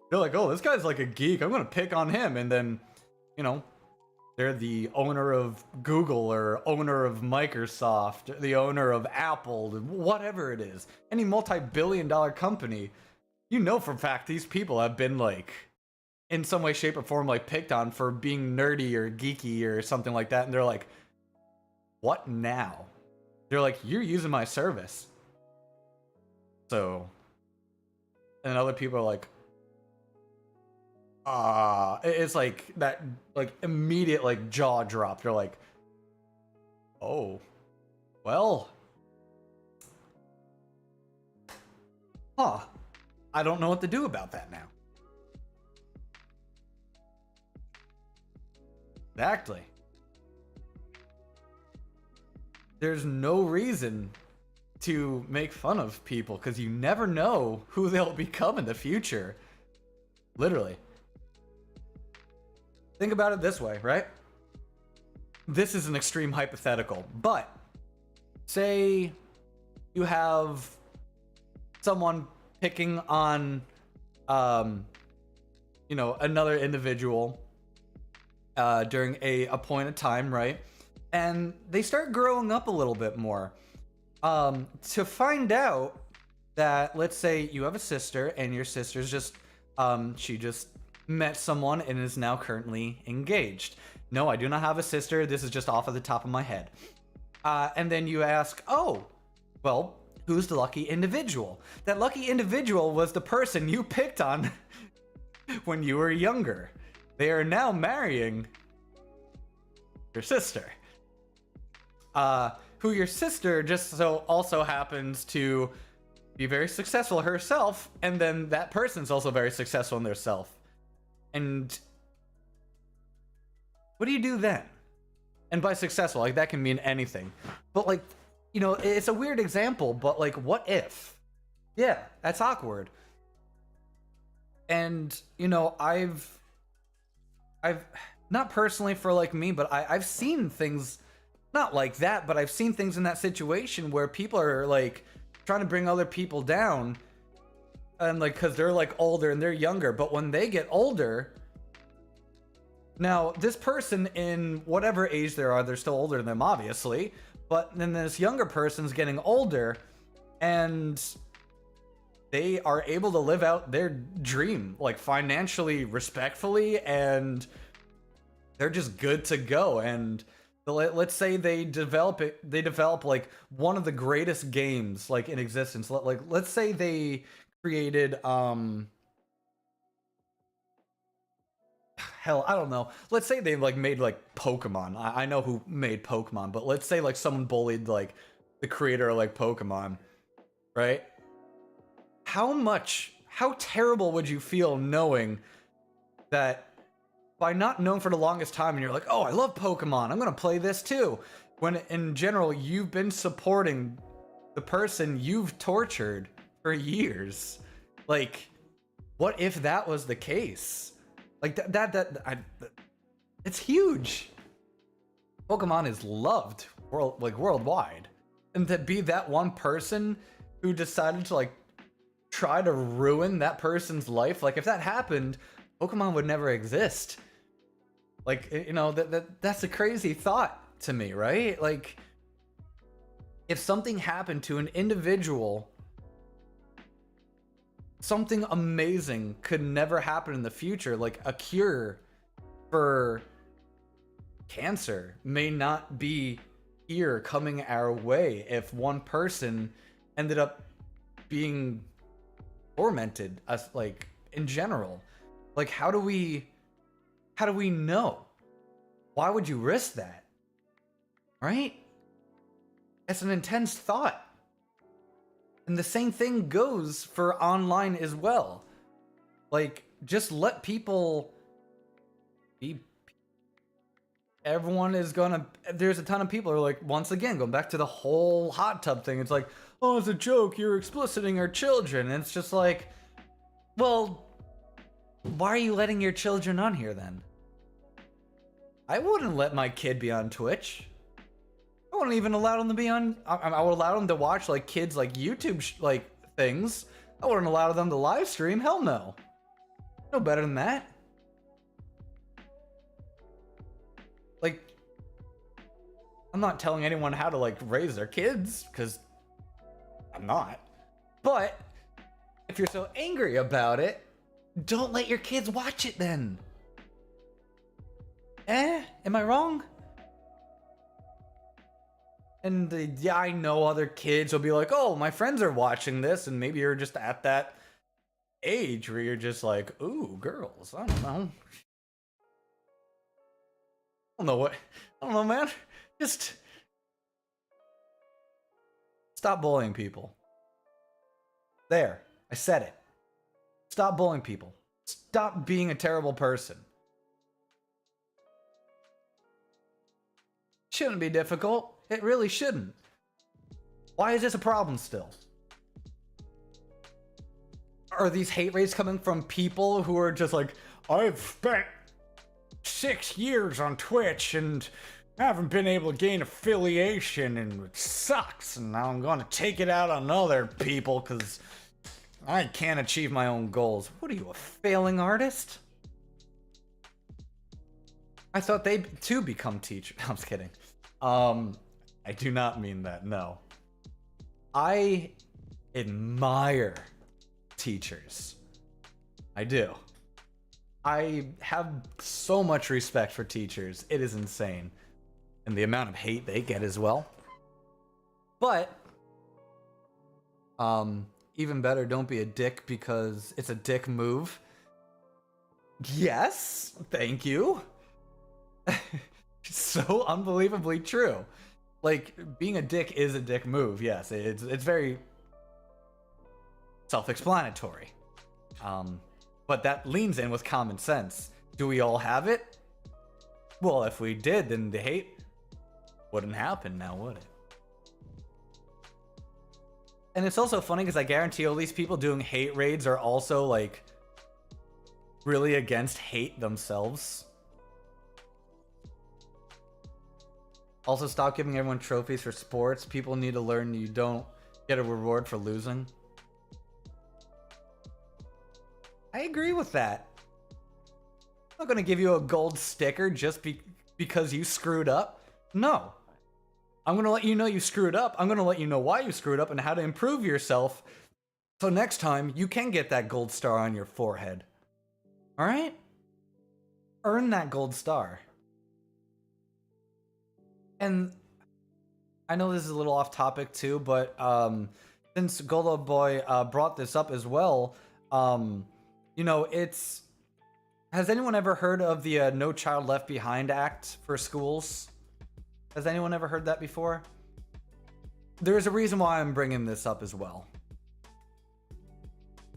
Speaker 2: They're like, oh, this guy's like a geek. I'm going to pick on him. And then, you know, they're the owner of Google or owner of Microsoft, the owner of Apple, whatever it is. Any multi-billion-dollar company, you know for a fact these people have been, like, in some way, shape, or form, like, picked on for being nerdy or geeky or something like that. And they're like, what now? They're like, you're using my service. So, and other people are like, it's like that, like, immediate, like, jaw drop. You're like, oh, well, I don't know what to do about that now. Exactly. There's no reason to make fun of people because you never know who they'll become in the future. Literally. Think about it this way, right? This is an extreme hypothetical, but say you have someone picking on, you know, another individual during a point of time, right? And they start growing up a little bit more. To find out that, let's say you have a sister and your sister's just, she just met someone and is now currently engaged. No, I do not have a sister. This is just off of the top of my head. And then you ask, oh, well, who's the lucky individual? That lucky individual was the person you picked on when you were younger. They are now marrying your sister. Who your sister just so also happens to be very successful herself, and then that person's also very successful in their self. And what do you do then? And by successful, like, that can mean anything. But, like, you know, it's a weird example, but, like, what if? Yeah, that's awkward. And, you know, I've not personally for, like, me, but I've seen things not like that, but I've seen things in that situation where people are, like, trying to bring other people down, and, like, because they're, like, older and they're younger, but when they get older, now this person in whatever age they are, they're still older than them, obviously, but then this younger person's getting older and they are able to live out their dream, like, financially, respectfully, and they're just good to go. And let's say they develop like one of the greatest games, like, in existence. Like, let's say they created hell, I don't know. Let's say they, like, made, like, Pokemon. I know who made Pokemon, but let's say, like, someone bullied, like, the creator of, like, Pokemon, right? How terrible would you feel knowing that by not knowing for the longest time, and you're like, oh, I love Pokemon, I'm gonna play this too, when in general you've been supporting the person you've tortured for years? Like, what if that was the case? Like, it's huge. Pokemon is loved worldwide, and to be that one person who decided to, like, try to ruin that person's life, like, if that happened, Pokemon would never exist. Like, you know, that's a crazy thought to me, right? Like, if something happened to an individual, something amazing could never happen in the future. Like, a cure for cancer may not be fear coming our way if one person ended up being tormented us, like, in general. Like, how do we know? Why would you risk that? Right? It's an intense thought. And the same thing goes for online as well. Like, just let people be. Everyone is gonna. There's a ton of people who are like, once again, going back to the whole hot tub thing. It's like, oh, it's a joke. You're expliciting our children. And it's just like, well, why are you letting your children on here then? I wouldn't let my kid be on Twitch. I wouldn't even allow them to be on. I would allow them to watch like kids like YouTube like things. I wouldn't allow them to live stream. Hell no. No better than that. Like, I'm not telling anyone how to like raise their kids, because I'm not. But if you're so angry about it, don't let your kids watch it then. Am I wrong? And yeah, I know other kids will be like, oh, my friends are watching this, and maybe you're just at that age where you're just like, ooh, girls, I don't know. I don't know, man. Just stop bullying people. There, I said it. Stop bullying people. Stop being a terrible person. Shouldn't be difficult. It really shouldn't. Why is this a problem still? Are these hate rates coming from people who are just like, I've spent 6 years on Twitch and haven't been able to gain affiliation and it sucks, and now I'm going to take it out on other people because I can't achieve my own goals. What are you, a failing artist? I thought they too become teachers. I'm just kidding. I do not mean that, no. I admire teachers. I do. I have so much respect for teachers. It is insane. And the amount of hate they get as well. But, even better, don't be a dick because it's a dick move. Yes, thank you. So unbelievably true. Like, being a dick is a dick move. Yes, it's very self-explanatory. But that leans in with common sense. Do we all have it? Well, if we did, then the hate wouldn't happen now, would it? And it's also funny because I guarantee all these people doing hate raids are also like really against hate themselves. Also, stop giving everyone trophies for sports. People need to learn you don't get a reward for losing. I agree with that. I'm not going to give you a gold sticker just because you screwed up. No. I'm going to let you know you screwed up. I'm going to let you know why you screwed up and how to improve yourself. So next time, you can get that gold star on your forehead. Alright? Earn that gold star. And I know this is a little off topic too, but since Golo Boy brought this up as well, you know, it's... Has anyone ever heard of the No Child Left Behind Act for schools? Has anyone ever heard that before? There's a reason why I'm bringing this up as well.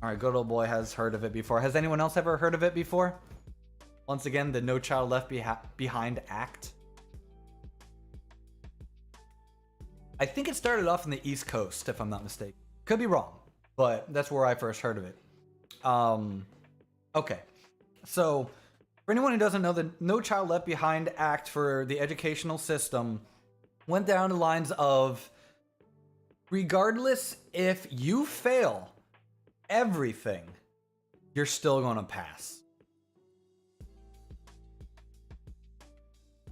Speaker 2: Alright, Golo Boy has heard of it before. Has anyone else ever heard of it before? Once again, the No Child Left Behind Act. I think it started off in the East Coast, if I'm not mistaken. Could be wrong, but that's where I first heard of it. Okay. So, for anyone who doesn't know, the No Child Left Behind Act for the educational system went down the lines of, regardless if you fail everything, you're still going to pass.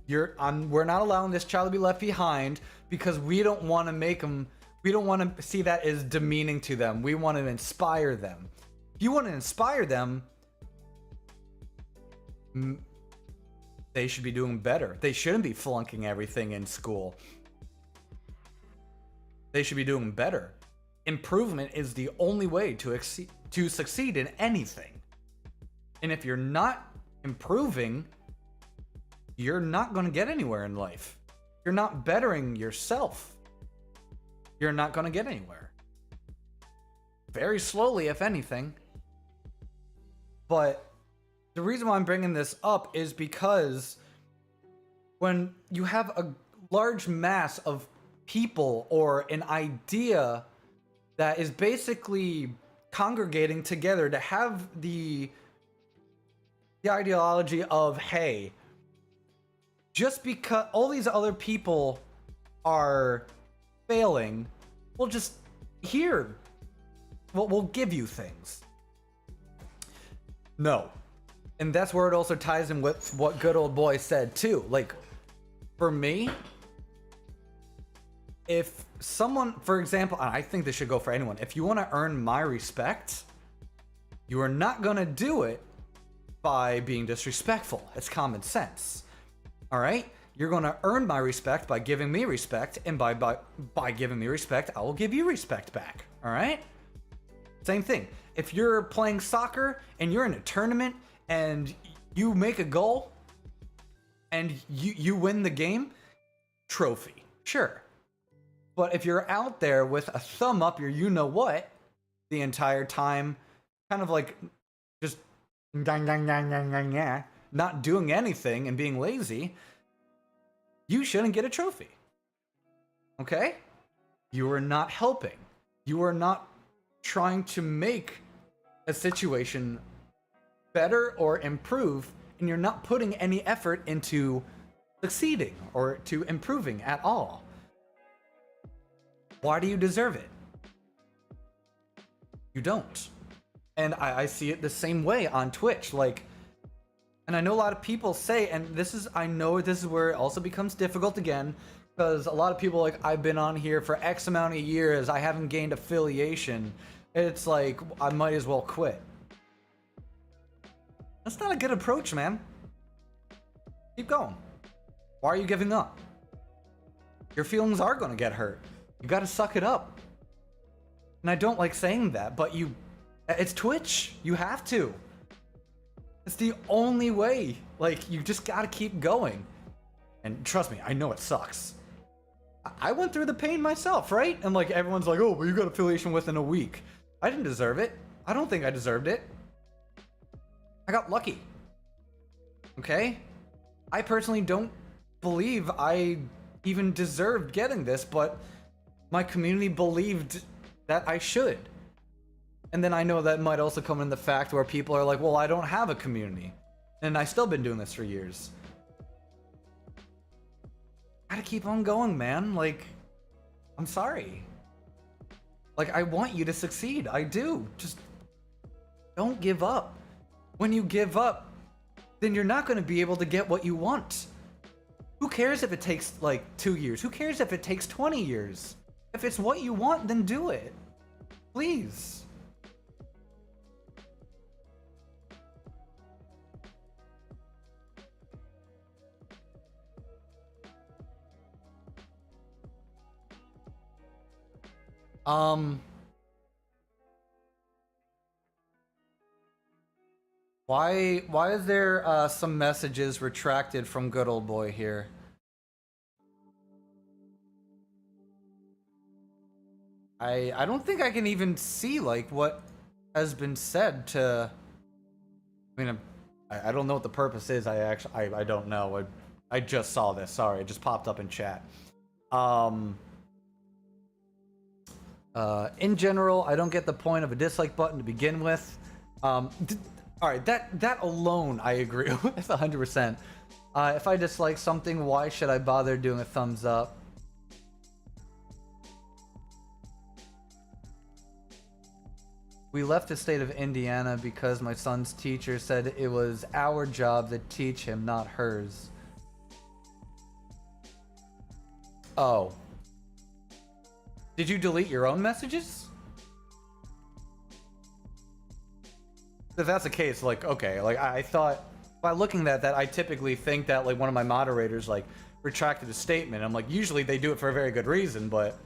Speaker 2: We're not allowing this child to be left behind because we don't want to make them, we don't want to see that as demeaning to them. We want to inspire them. If you want to inspire them, they should be doing better. They shouldn't be flunking everything in school. They should be doing better. Improvement is the only way to succeed in anything. And if you're not improving, you're not going to get anywhere in life. You're not bettering yourself. You're not going to get anywhere. Very slowly, if anything. But the reason why I'm bringing this up is because when you have a large mass of people or an idea that is basically congregating together to have the ideology of, hey, just because all these other people are failing, we'll just we'll give you things. No. And that's where it also ties in with what good old boy said too. Like, for me, if someone, for example, and I think this should go for anyone, if you want to earn my respect, you are not going to do it by being disrespectful. It's common sense. All right? You're going to earn my respect by giving me respect, and by giving me respect, I will give you respect back. All right? Same thing. If you're playing soccer and you're in a tournament and you make a goal and you win the game, trophy. Sure. But if you're out there with a thumb up your you-know-what the entire time, kind of like just not doing anything and being lazy, you shouldn't get a trophy. Okay? You are not helping. You are not trying to make a situation better or improve, and you're not putting any effort into succeeding or to improving at all. Why do you deserve it? You don't. And I see it the same way on Twitch. Like, and I know a lot of people say, and I know this is where it also becomes difficult again, because a lot of people like, I've been on here for X amount of years, I haven't gained affiliation. It's like, I might as well quit. That's not a good approach, man. Keep going. Why are you giving up? Your feelings are going to get hurt. You got to suck it up. And I don't like saying that, but it's Twitch. You have to. It's the only way. Like, you just got to keep going. And trust me, I know it sucks. I went through the pain myself, right? And like, everyone's like, oh, but you got affiliation within a week. I didn't deserve it. I don't think I deserved it. I got lucky. Okay? I personally don't believe I even deserved getting this, but my community believed that I should. And then I know that might also come in the fact where people are like, well, I don't have a community. And I've still been doing this for years. Gotta keep on going, man. Like, I'm sorry. Like, I want you to succeed. I do. Just don't give up. When you give up, then you're not going to be able to get what you want. Who cares if it takes like 2 years? Who cares if it takes 20 years? If it's what you want, then do it. Please. Why is there some messages retracted from good old boy here? I don't think I can even see like what has been said to. I mean, I don't know what the purpose is. I don't know. I just saw this. Sorry, it just popped up in chat. In general, I don't get the point of a dislike button to begin with. All right, that alone I agree with 100%. If I dislike something, why should I bother doing a thumbs up? We left the state of Indiana because my son's teacher said it was our job to teach him, not hers. Oh. Did you delete your own messages? If that's the case, like, okay, like I thought by looking at that, I typically think that like one of my moderators like retracted a statement. I'm like, usually they do it for a very good reason, but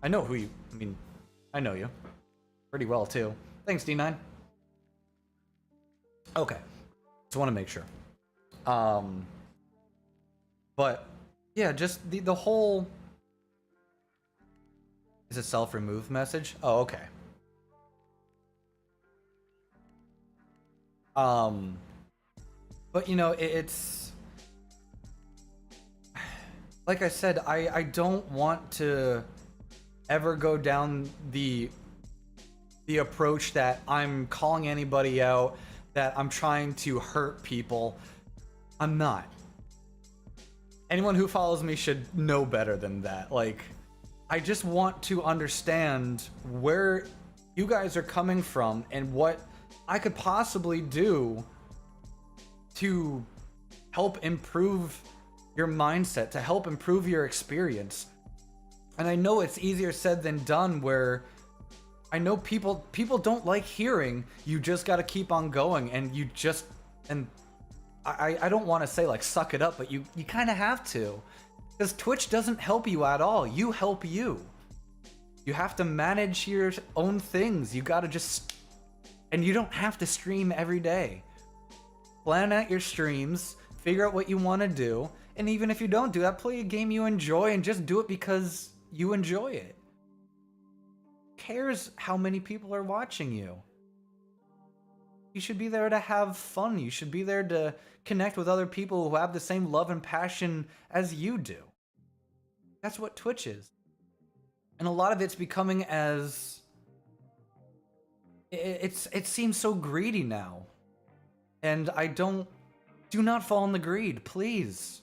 Speaker 2: I know who you. I mean, I know you pretty well too. Thanks, D9. Okay, just want to make sure. But yeah, just the whole. Is it self-remove message? Oh, okay. But you know, it's like I said, I don't want to ever go down the approach that I'm calling anybody out, that I'm trying to hurt people. I'm not. Anyone who follows me should know better than that. Like, I just want to understand where you guys are coming from and what I could possibly do to help improve your mindset, to help improve your experience. And I know it's easier said than done, where I know people don't like hearing you just got to keep on going, and you just, and I don't want to say like suck it up, but you kind of have to, because Twitch doesn't help you at all. You help you. You have to manage your own things. You got to just, and you don't have to stream every day. Plan out your streams, figure out what you want to do, and even if you don't do that, play a game you enjoy and just do it because you enjoy it. Who cares how many people are watching you? You should be there to have fun. You should be there to connect with other people who have the same love and passion as you do. That's what Twitch is. And a lot of it's becoming as... It seems so greedy now. And do not fall in the greed, please.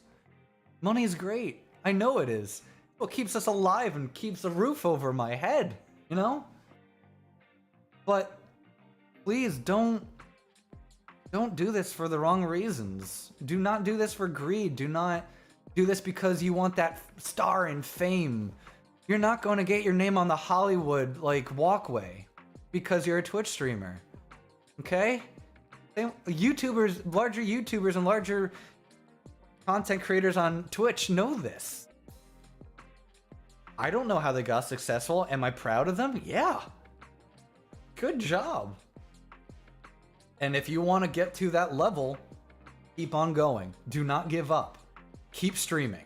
Speaker 2: Money is great. I know it is. What keeps us alive and keeps a roof over my head, you know? But please don't do this for the wrong reasons. Do not do this for greed. Do not do this because you want that star and fame. You're not going to get your name on the Hollywood walkway because you're a Twitch streamer. Okay? YouTubers, larger YouTubers and larger content creators on Twitch know this. I don't know how they got successful. Am I proud of them? Yeah. Good job. And if you want to get to that level, keep on going. Do not give up. Keep streaming.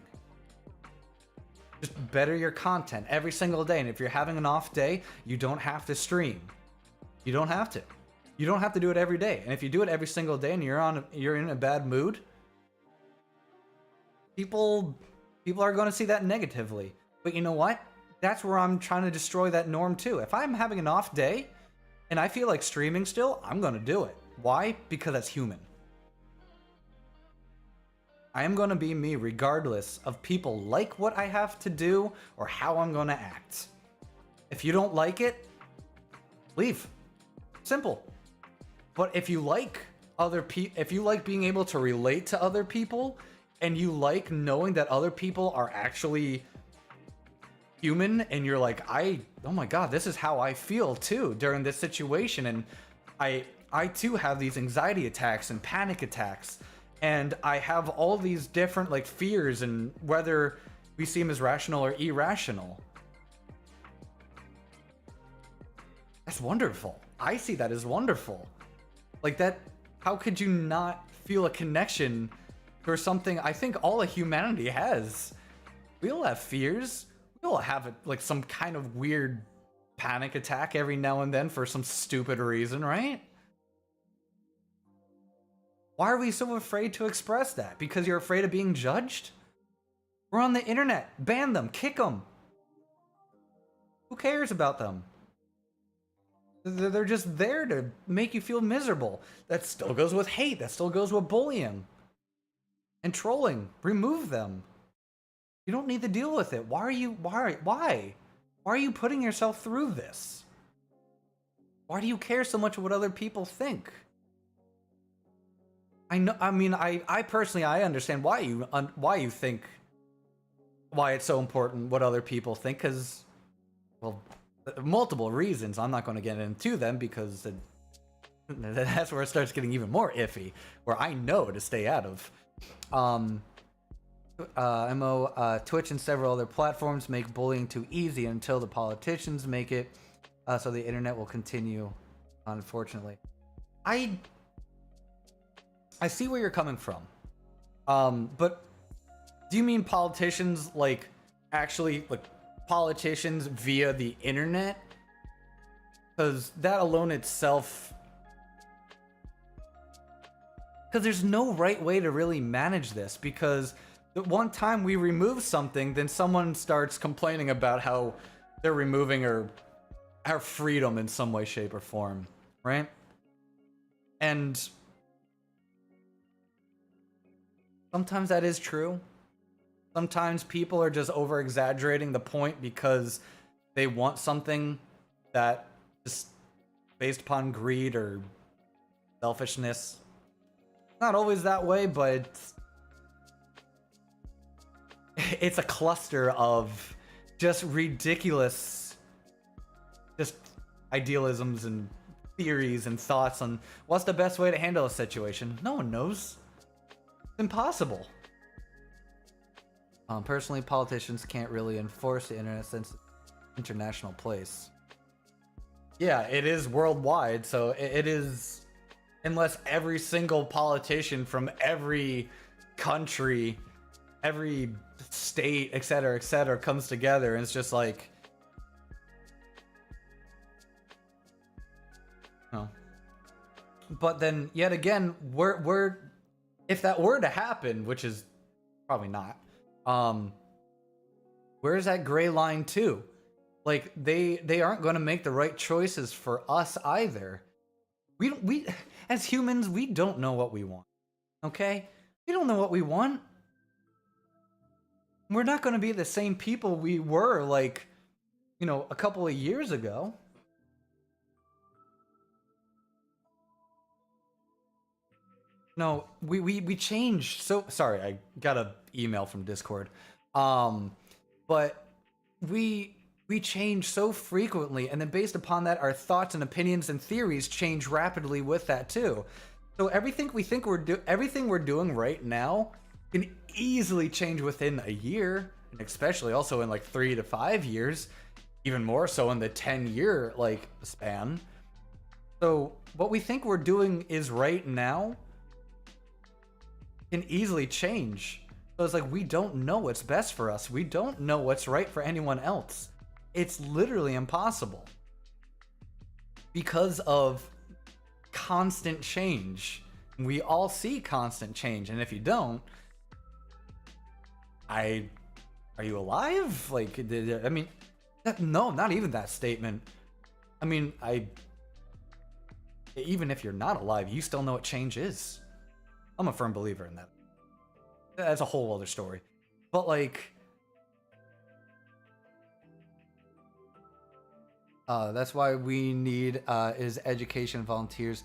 Speaker 2: Just better your content every single day. And if you're having an off day, you don't have to stream. You don't have to. You don't have to do it every day. And if you do it every single day and you're in a bad mood, people are going to see that negatively. But you know what? That's where I'm trying to destroy that norm too. If I'm having an off day and I feel like streaming still, I'm going to do it. Why? Because that's human. I am going to be me regardless of people like what I have to do or how I'm going to act. If you don't like it, leave. Simple. But if you like if you like being able to relate to other people, and you like knowing that other people are actually human, and you're like, oh my god, this is how I feel too during this situation, and I too have these anxiety attacks and panic attacks, and I have all these different fears, and whether we see them as rational or irrational. That's wonderful. I see that as wonderful. That, how could you not feel a connection for something I think all of humanity has? We all have fears. We all have some kind of weird panic attack every now and then for some stupid reason, right? Why are we so afraid to express that? Because you're afraid of being judged? We're on the internet. Ban them. Kick them. Who cares about them? They're just there to make you feel miserable. That still goes with hate. That still goes with bullying and trolling. Remove them. You don't need to deal with it. Why are you putting yourself through this? Why do you care so much what other people think? I personally understand why you think, why it's so important what other people think, because, well, multiple reasons. I'm not going to get into them because that's where it starts getting even more iffy, where I know to stay out of. Twitch and several other platforms make bullying too easy until the politicians make it so the internet will continue, unfortunately. I see where you're coming from. But do you mean politicians, like, actually, like, politicians via the internet? Because that alone itself... Because there's no right way to really manage this, because the one time we remove something, then someone starts complaining about how they're removing our freedom in some way, shape, or form, right? And sometimes that is true. Sometimes people are just over-exaggerating the point because they want something that just based upon greed or selfishness. Not always that way, but it's a cluster of just ridiculous just idealisms and theories and thoughts on what's the best way to handle a situation. No one knows. It's impossible. Personally, politicians can't really enforce the internet since it's an international place. Yeah, it is worldwide, so it is... Unless every single politician from every country, every state, etc., comes together, and it's just like... Oh. But then, yet again, we're if that were to happen, which is probably not, where's that gray line too? Like, they aren't going to make the right choices for us either. We as humans, we don't know what we want. Okay? We don't know what we want. We're not going to be the same people we were, like, you know, a couple of years ago. No, we changed. So sorry, I got an email from Discord. But we change so frequently, and then based upon that, our thoughts and opinions and theories change rapidly with that too. So everything we're doing right now can easily change within a year, and especially also in like 3 to 5 years, even more so in the 10-year like span. So what we think we're doing is right now can easily change. So it's like, we don't know what's best for us. We don't know what's right for anyone else. It's literally impossible because of constant change. We all see constant change, and if you don't, are you alive? Like, I mean, no, not even that statement. I mean, even if you're not alive, you still know what change is. I'm a firm believer in that. That's a whole other story. But like, that's why we need is education volunteers.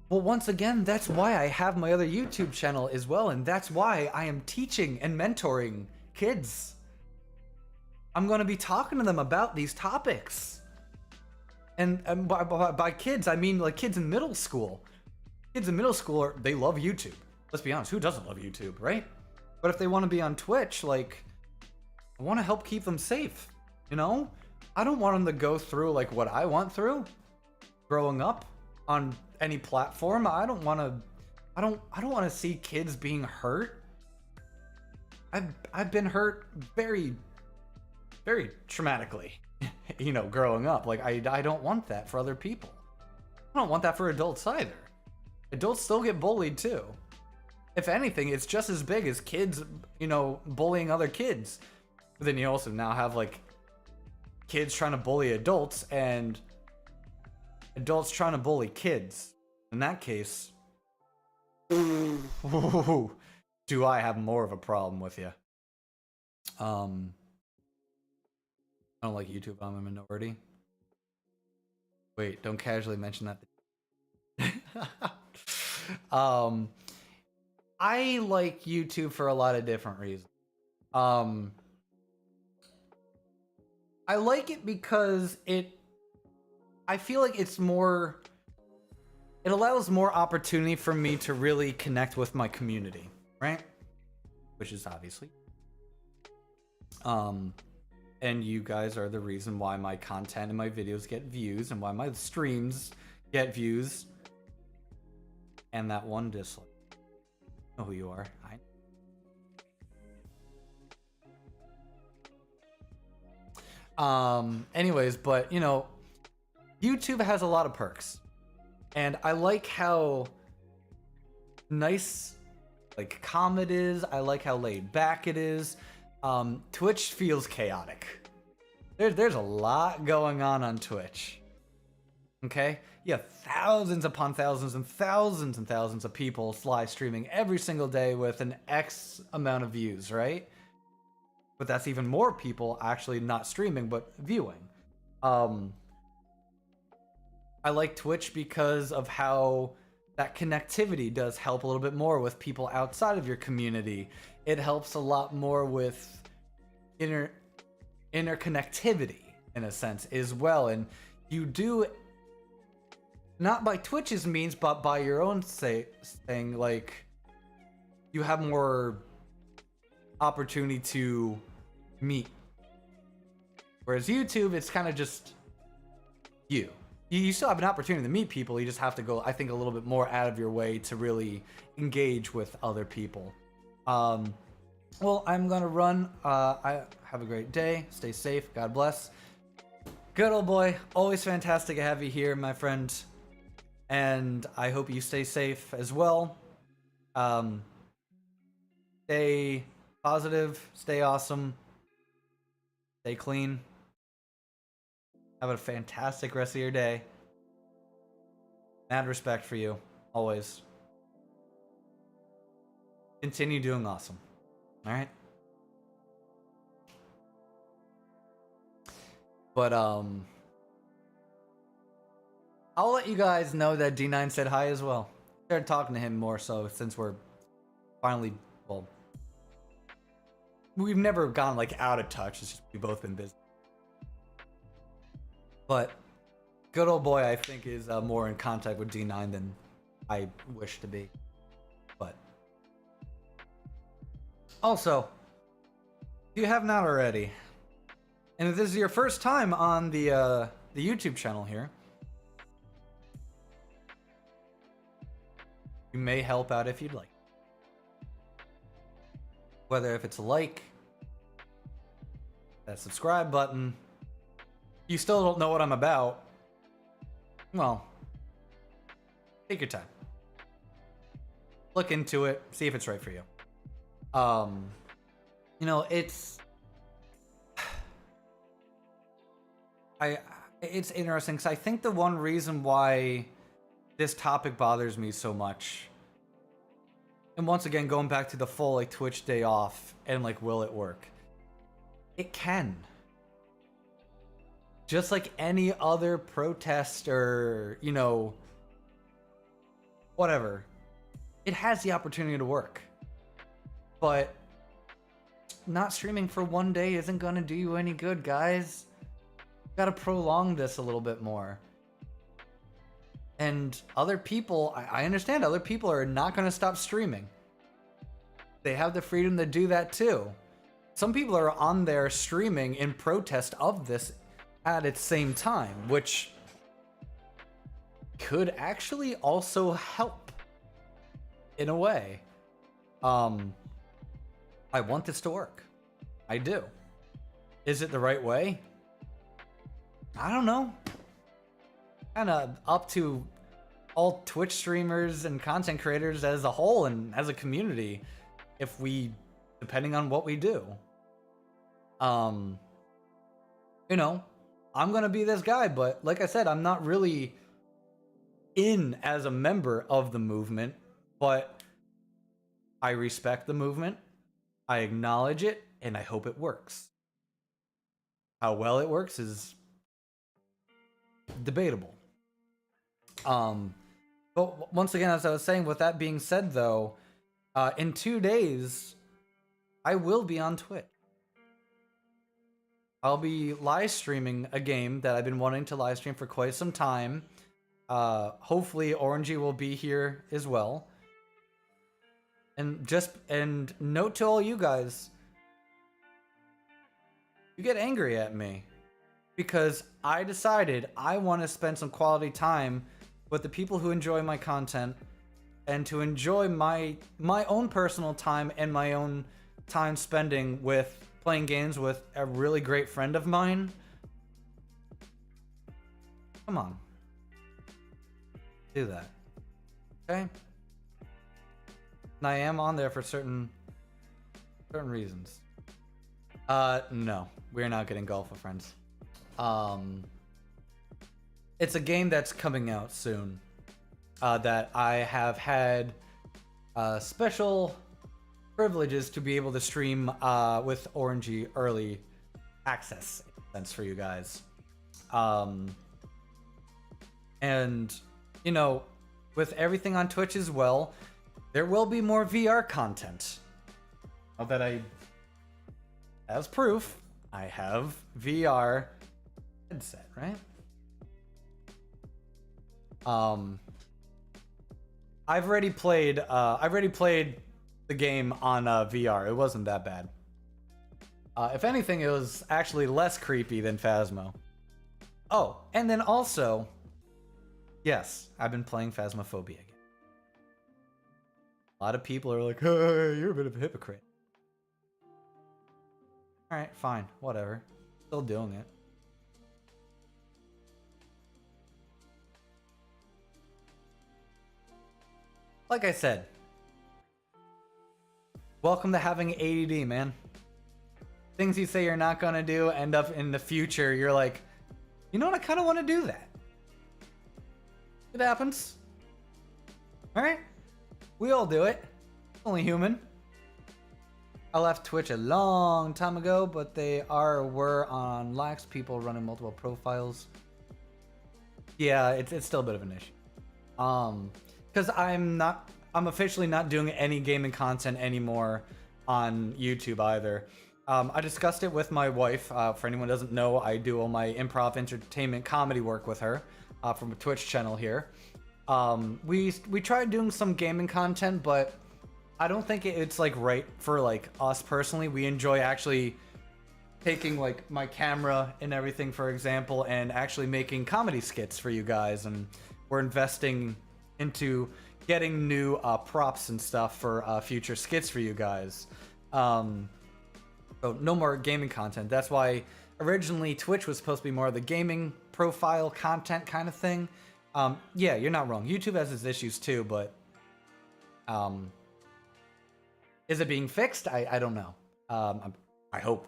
Speaker 2: Well, once again, that's why I have my other YouTube channel as well, and that's why I am teaching and mentoring kids. I'm going to be talking to them about these topics. And by kids, I mean like kids in middle school. Kids in middle school, they love YouTube. Let's be honest, who doesn't love YouTube, right? But if they want to be on Twitch, like, I want to help keep them safe, you know? I don't want them to go through like what I went through growing up on any platform. I don't want to see kids being hurt. I've been hurt very, very traumatically, you know, growing up. Like, I don't want that for other people. I don't want that for adults either. Adults still get bullied too. If anything, it's just as big as kids, you know, bullying other kids. But then you also now have like kids trying to bully adults and adults trying to bully kids. In that case, do I have more of a problem with you? I don't like YouTube. I'm a minority. Wait, don't casually mention that. I like YouTube for a lot of different reasons. I like it because I feel like it allows more opportunity for me to really connect with my community, right? Which is obviously And you guys are the reason why my content and my videos get views and why my streams get views. And that one dislike. I know who you are. Anyways, but you know, YouTube has a lot of perks. And I like how nice, like, calm it is. I like how laid back it is. Twitch feels chaotic. There's a lot going on Twitch. Okay? You have thousands upon thousands and thousands and thousands of people live streaming every single day with an X amount of views, right? But that's even more people actually not streaming but viewing. I like Twitch because of how that connectivity does help a little bit more with people outside of your community. It helps a lot more with interconnectivity in a sense as well. And you do, not by Twitch's means, but by your own thing, like, you have more opportunity to meet. Whereas YouTube, it's kind of just you. You still have an opportunity to meet people. You just have to go, I think, a little bit more out of your way to really engage with other people. Well, I'm gonna run. I have a great day. Stay safe. God bless. Good old boy. Always fantastic to have you here, my friend. And I hope you stay safe as well. Stay positive. Stay awesome. Stay clean. Have a fantastic rest of your day. Mad respect for you, always. Continue doing awesome. All right? But, I'll let you guys know that D9 said hi as well. Started talking to him more so since we're finally, well, we've never gone, like, out of touch. It's just we've both been busy. But good old boy, I think, is more in contact with D9 than I wish to be. But also, if you have not already, and if this is your first time on the YouTube channel here, you may help out if you'd like. Whether if it's a like, that subscribe button. You still don't know what I'm about, well, take your time. Look into it, see if it's right for you. You know, it's interesting because I think the one reason why this topic bothers me so much, and once again going back to the full like Twitch day off and like will it work? It can. Just like any other protest or, you know, whatever, it has the opportunity to work. But not streaming for one day isn't going to do you any good, guys. You gotta prolong this a little bit more. And other people, I understand other people are not going to stop streaming. They have the freedom to do that too. Some people are on there streaming in protest of this at its same time, which could actually also help in a way. I want this to work. I do. Is it the right way? I don't know. Kind of up to all Twitch streamers and content creators as a whole and as a community, if we, depending on what we do. You know, I'm gonna be this guy, but like I said, I'm not really in as a member of the movement, but I respect the movement, I acknowledge it, and I hope it works. How well it works is debatable. But once again, as I was saying, with that being said though, in 2 days, I will be on Twitch. I'll be live streaming a game that I've been wanting to live stream for quite some time. Hopefully Orangey will be here as well. And note to all you guys, you get angry at me because I decided I want to spend some quality time with the people who enjoy my content and to enjoy my own personal time and my own time spending with playing games with a really great friend of mine. Come on. Do that. Okay? And I am on there for certain reasons. No. We're not getting golf with friends. It's a game that's coming out soon. That I have had special privileges to be able to stream with Orangey early access sense for you guys. And you know, with everything on Twitch as well, there will be more VR content. Now that as proof, I have VR headset, right? I've already played the game on VR. It wasn't that bad. If anything, it was actually less creepy than Phasmo. Oh, and then also, yes, I've been playing Phasmophobia again. A lot of people are like, "Hey, you're a bit of a hypocrite." All right, fine, whatever. Still doing it. Like I said, welcome to having ADD, man. Things you say you're not gonna do end up in the future. You're like, you know what? I kind of want to do that. It happens. All right, we all do it. Only human. I left Twitch a long time ago, but they were on lax people running multiple profiles. Yeah, it's still a bit of an issue. Because I'm officially not doing any gaming content anymore on YouTube either. I discussed it with my wife. For anyone who doesn't know, I do all my improv entertainment comedy work with her from a Twitch channel here. We tried doing some gaming content, but I don't think it's like right for like us personally. We enjoy actually taking like my camera and everything, for example, and actually making comedy skits for you guys, and we're investing into getting new props and stuff for future skits for you guys. So no more gaming content. That's why originally Twitch was supposed to be more of the gaming profile content kind of thing. Yeah, you're not wrong. YouTube has its issues too, but is it being fixed? I don't know. I hope.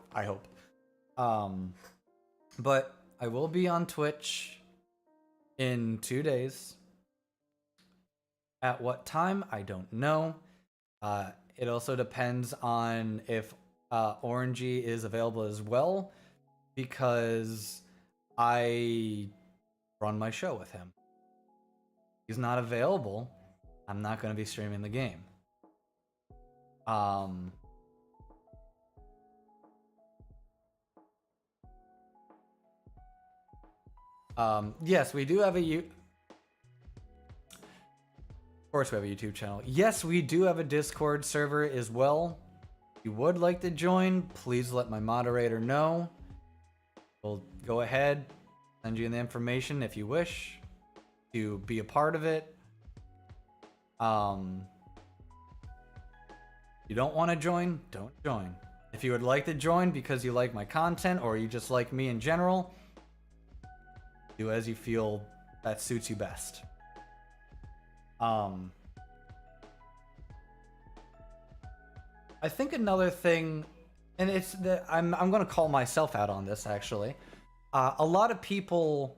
Speaker 2: But I will be on Twitch in 2 days. At what time? I don't know. It also depends on if Orangey is available as well, because I run my show with him. He's not available. I'm not going to be streaming the game. Yes, we do have of course we have a YouTube channel. Yes, we do have a Discord server as well. If you would like to join, please let my moderator know. We'll go ahead, send you the information if you wish to be a part of it. You don't want to join, don't join. If you would like to join because you like my content or you just like me in general, do as you feel that suits you best. I think another thing, and it's that I'm going to call myself out on this actually. A lot of people,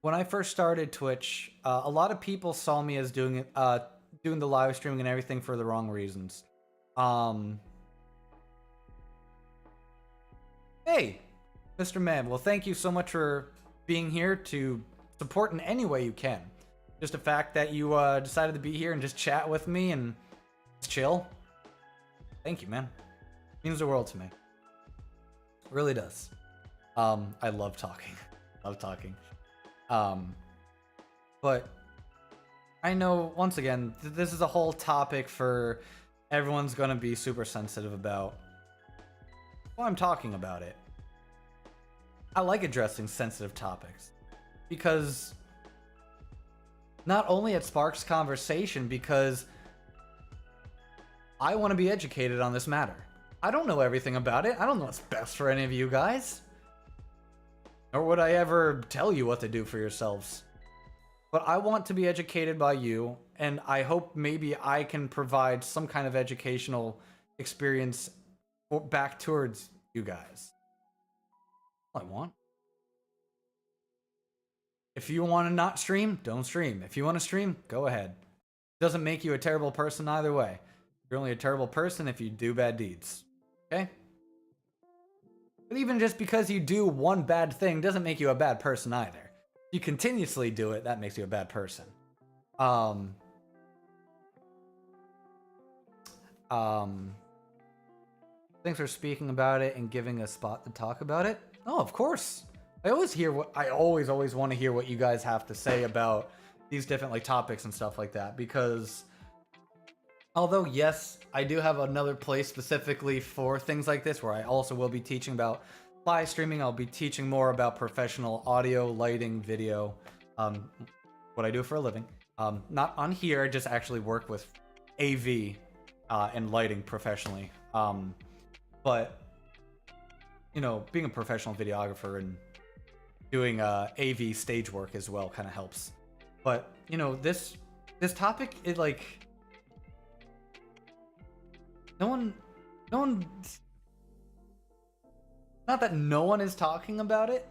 Speaker 2: when I first started Twitch, a lot of people saw me as doing the live streaming and everything for the wrong reasons. Hey, Mr. Man. Well, thank you so much for being here to support in any way you can. Just the fact that you decided to be here and just chat with me and just chill. Thank you, man. It means the world to me. It really does. I love talking. Love talking. But I know, once again, this is a whole topic for everyone's going to be super sensitive about. Well, I'm talking about it. I like addressing sensitive topics because not only it sparks conversation, because I want to be educated on this matter. I don't know everything about it. I don't know what's best for any of you guys. Nor would I ever tell you what to do for yourselves. But I want to be educated by you, and I hope maybe I can provide some kind of educational experience back towards you guys. All I want. If you want to not stream, don't stream. If you want to stream, go ahead. Doesn't make you a terrible person either way. You're only a terrible person if you do bad deeds. Okay? But even just because you do one bad thing doesn't make you a bad person either. If you continuously do it, that makes you a bad person. Thanks for speaking about it and giving a spot to talk about it. Oh, of course. I always want to hear what you guys have to say about these different like topics and stuff like that, because although yes, I do have another place specifically for things like this where I also will be teaching about live streaming. I'll be teaching more about professional audio, lighting, video, what I do for a living. Not on here, I just actually work with AV and lighting professionally. But you know, being a professional videographer and doing AV stage work as well kind of helps. But you know, this topic is like no one not that no one is talking about it.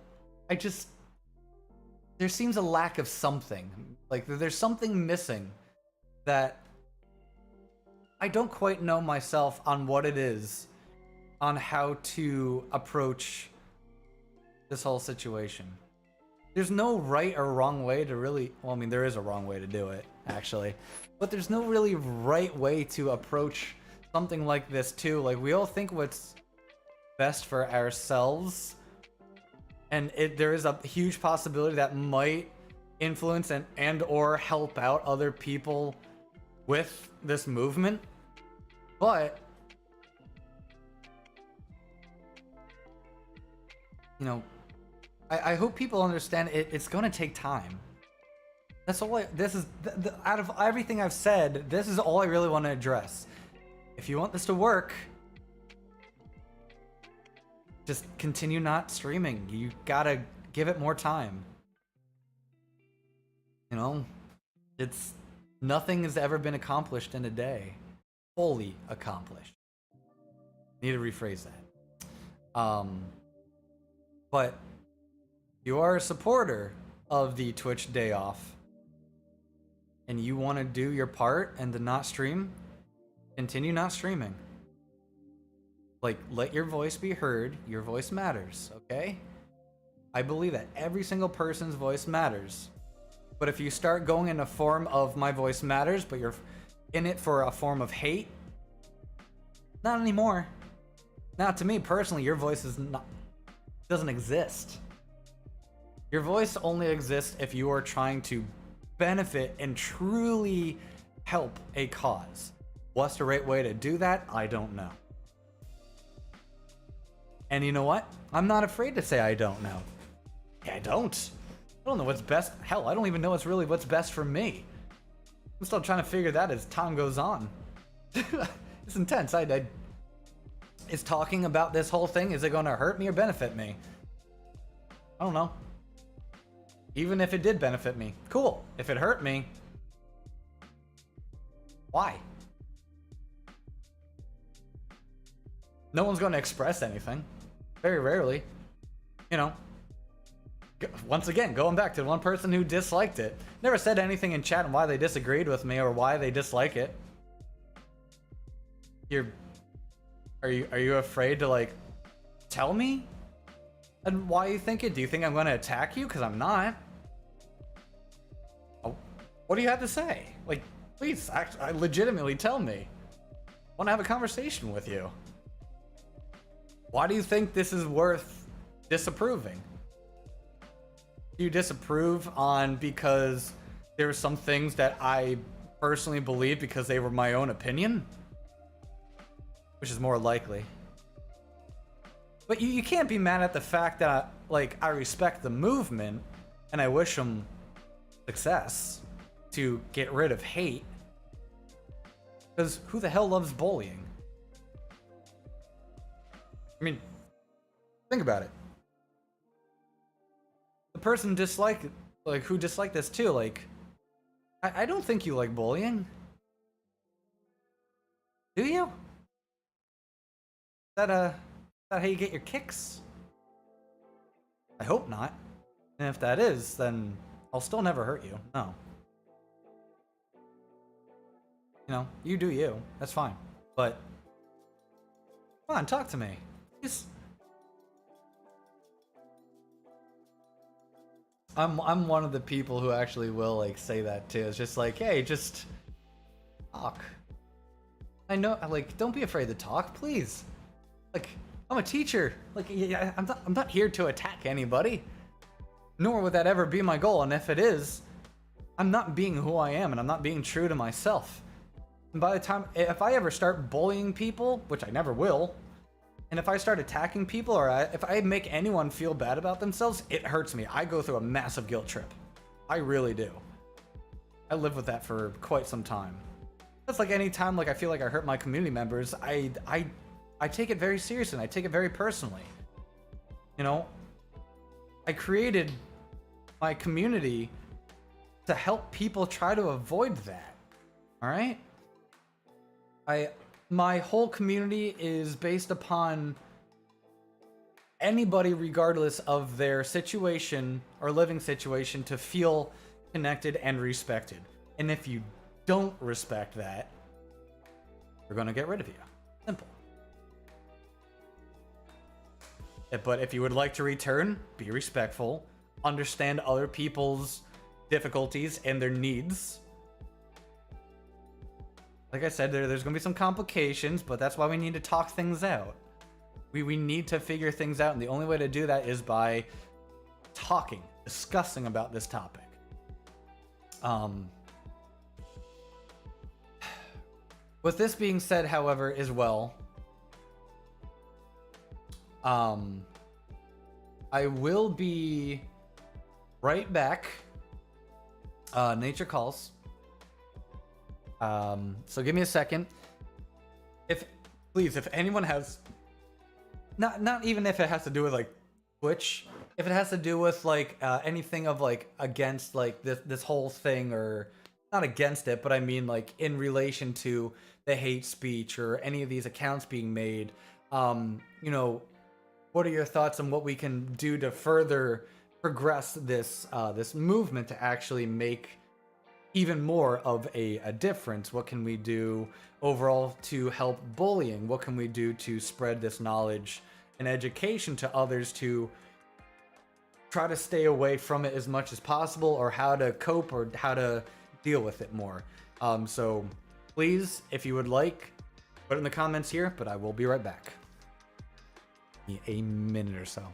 Speaker 2: There seems a lack of something. Like there's something missing that I don't quite know myself on what it is, on how to approach this whole situation. There's no right or wrong way to really, well, I mean, there is a wrong way to do it, actually, but there's no really right way to approach something like this too. Like, we all think what's best for ourselves, and there is a huge possibility that might influence and or help out other people with this movement, but you know, I hope people understand it's going to take time. That's all out of everything I've said, this is all I really want to address. If you want this to work, just continue not streaming. You gotta give it more time. You know, nothing has ever been accomplished in a day. Fully accomplished. Need to rephrase that. But you are a supporter of the Twitch day off, and you want to do your part and to not stream, continue not streaming. Like, let your voice be heard. Your voice matters, okay? I believe that every single person's voice matters. But if you start going in a form of my voice matters, but you're in it for a form of hate, not anymore. Now, to me personally, your voice doesn't exist. Your voice only exists if you are trying to benefit and truly help a cause. What's the right way to do that? I don't know. And you know what? I'm not afraid to say I don't know. Yeah, I don't know what's best. Hell, I don't even know what's best for me. I'm still trying to figure that as time goes on. It's intense. Is talking about this whole thing, is it going to hurt me or benefit me? I don't know. Even if it did benefit me, cool. If it hurt me, why? No one's going to express anything. Very rarely. You know. Once again, going back to the one person who disliked it. Never said anything in chat on why they disagreed with me or why they dislike it. Are you afraid to, like, tell me? And why you think it? Do you think I'm going to attack you? Because I'm not. Oh, what do you have to say? Like, please, I legitimately tell me. I want to have a conversation with you. Why do you think this is worth disapproving? Do you disapprove on because there were some things that I personally believe because they were my own opinion? Which is more likely. But you can't be mad at the fact that like I respect the movement and I wish them success to get rid of hate. Because who the hell loves bullying? I mean, think about it. The person who disliked this too, like, I don't think you like bullying. Do you? Is that how you get your kicks? I hope not. And if that is, then I'll still never hurt you. No. You know, you do you. That's fine. But come on, talk to me. Just I'm one of the people who actually will like say that too. It's just like, hey, just talk. I know, like, don't be afraid to talk, please. Like, I'm a teacher. Like, yeah, I'm not here to attack anybody. Nor would that ever be my goal. And if it is, I'm not being who I am, and I'm not being true to myself. And by the time, if I ever start bullying people, which I never will, and if I start attacking people, or if I make anyone feel bad about themselves, it hurts me. I go through a massive guilt trip. I really do. I lived with that for quite some time. That's like any time like I feel like I hurt my community members, I take it very seriously and I take it very personally. You know, I created my community to help people try to avoid that. All right? My whole community is based upon anybody, regardless of their situation or living situation, to feel connected and respected. And if you don't respect that, we're going to get rid of you. Simple. But if you would like to return, be respectful, understand other people's difficulties and their needs. Like I said, there's going to be some complications, but that's why we need to talk things out. We need to figure things out, and the only way to do that is by talking, discussing about this topic. With this being said, however, as well, I will be right back. Nature calls. So give me a second. Please, if anyone has, not even if it has to do with like Twitch, if it has to do with like anything of like against like this whole thing, or not against it, but I mean like in relation to the hate speech or any of these accounts being made, you know, what are your thoughts on what we can do to further progress this this movement to actually make even more of a difference? What can we do overall to help bullying? What can we do to spread this knowledge and education to others to try to stay away from it as much as possible, or how to cope or how to deal with it more? So please, if you would like, put it in the comments here, but I will be right back. Give me a minute or so.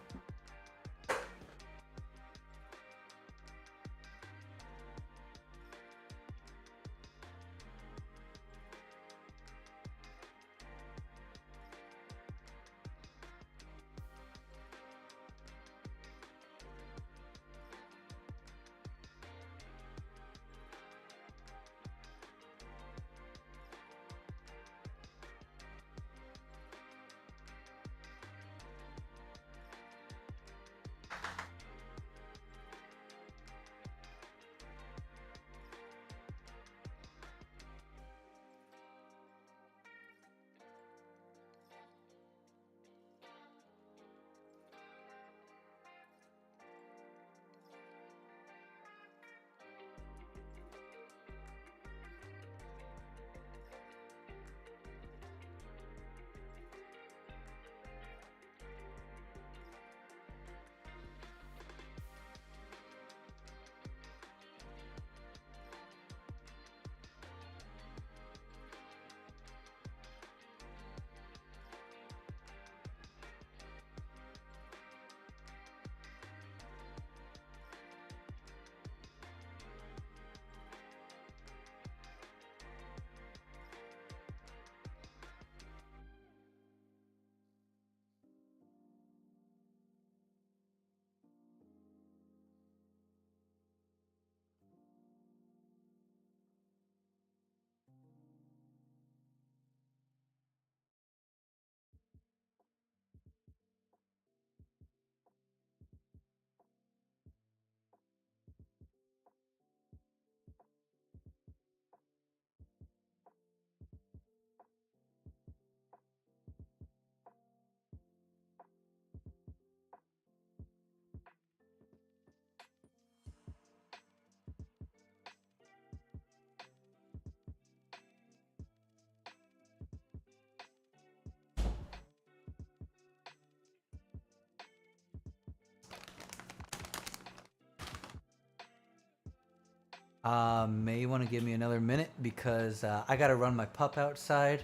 Speaker 2: May want to give me another minute because I gotta run my pup outside.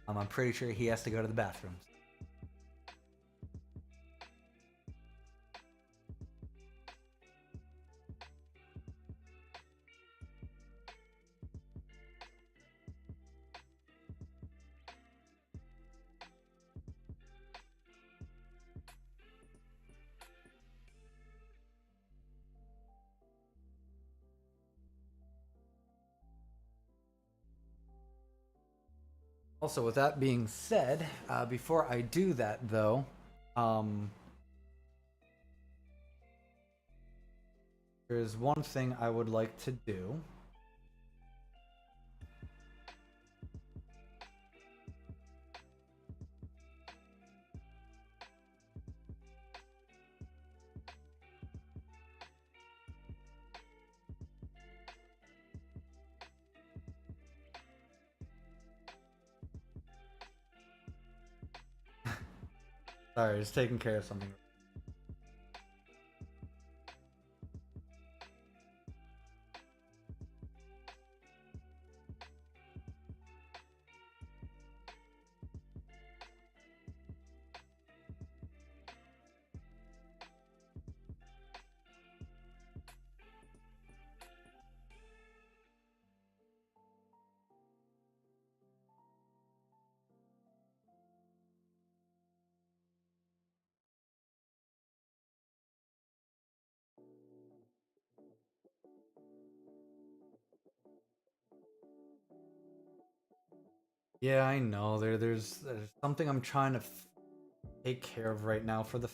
Speaker 2: I'm pretty sure he has to go to the bathroom. Also, with that being said, before I do that though, um, there's one thing I would like to do. Sorry, just taking care of something. Yeah, I know. There's something I'm trying to take care of right now for the.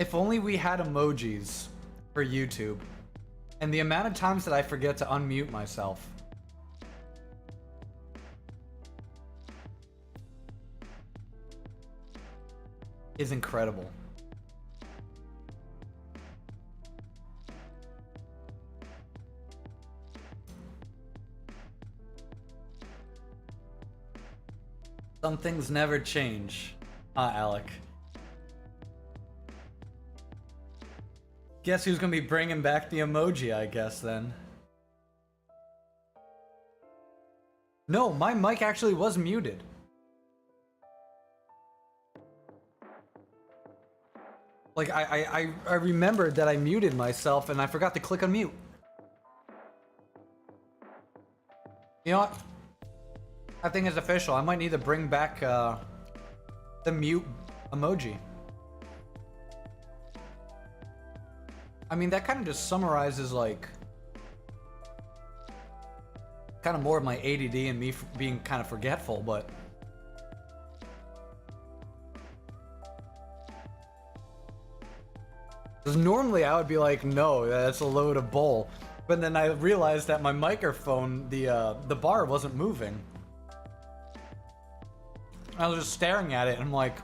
Speaker 2: If only we had emojis for YouTube. And the amount of times that I forget to unmute myself. Is incredible. Some things never change, Alec. Guess who's gonna be bringing back the emoji, I guess, then. No, my mic actually was muted. Like, I remembered that I muted myself and I forgot to click on mute. You know what? I think it's official. I might need to bring back the mute emoji. I mean, that kind of just summarizes, like, kind of more of my ADD and me being kind of forgetful, but... Because normally I would be like, no, that's a load of bull. But then I realized that my microphone, the bar wasn't moving. I was just staring at it and I'm like,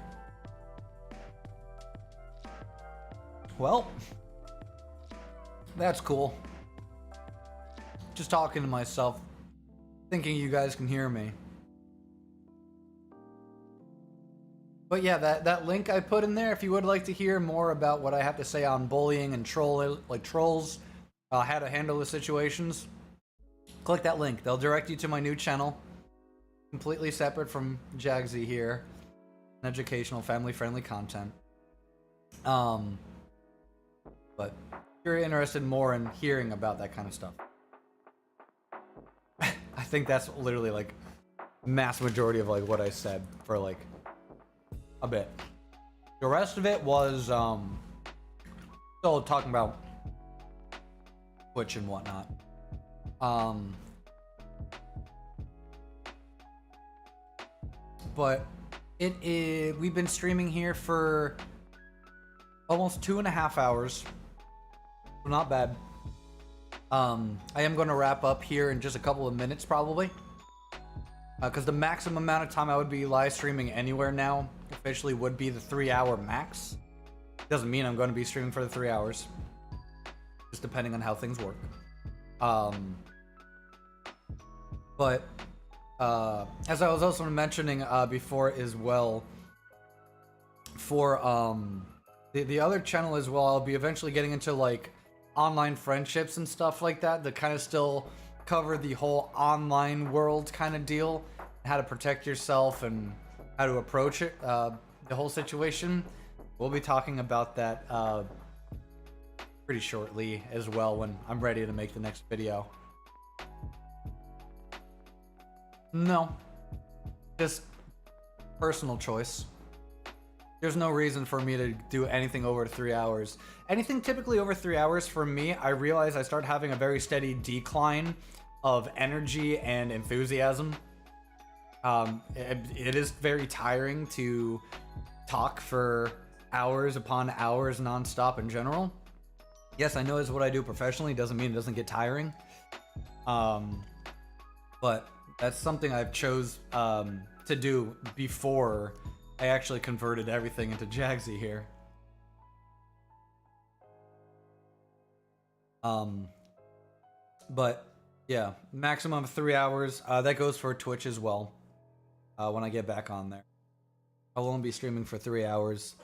Speaker 2: well, that's cool. Just talking to myself, thinking you guys can hear me. But yeah, that link I put in there, if you would like to hear more about what I have to say on bullying and trolls, how to handle the situations, click that link. They'll direct you to my new channel. Completely separate from JAGZSXE here. Educational, family-friendly content. But if you're interested more in hearing about that kind of stuff, I think that's literally like mass majority of like what I said for like a bit. The rest of it was still talking about Twitch and whatnot. But we've been streaming here for almost 2.5 hours. So not bad. I am going to wrap up here in just a couple of minutes probably. Because the maximum amount of time I would be live streaming anywhere now officially would be the 3-hour max. Doesn't mean I'm going to be streaming for the 3 hours. Just depending on how things work. But as I was also mentioning before as well, for the other channel as well, I'll be eventually getting into like online friendships and stuff like that kind of still cover the whole online world kind of deal, how to protect yourself and how to approach it, the whole situation. We'll be talking about that pretty shortly as well when I'm ready to make the next video. No, just personal choice. There's no reason for me to do anything over 3 hours. Anything typically over 3 hours for me, I realize I start having a very steady decline of energy and enthusiasm. It is very tiring to talk for hours upon hours nonstop in general. Yes, I know it's what I do professionally. Doesn't mean it doesn't get tiring. But that's something I've chose to do before I actually converted everything into JAGZSXE here. But yeah, maximum of 3 hours. That goes for Twitch as well. When I get back on there, I'll only be streaming for 3 hours.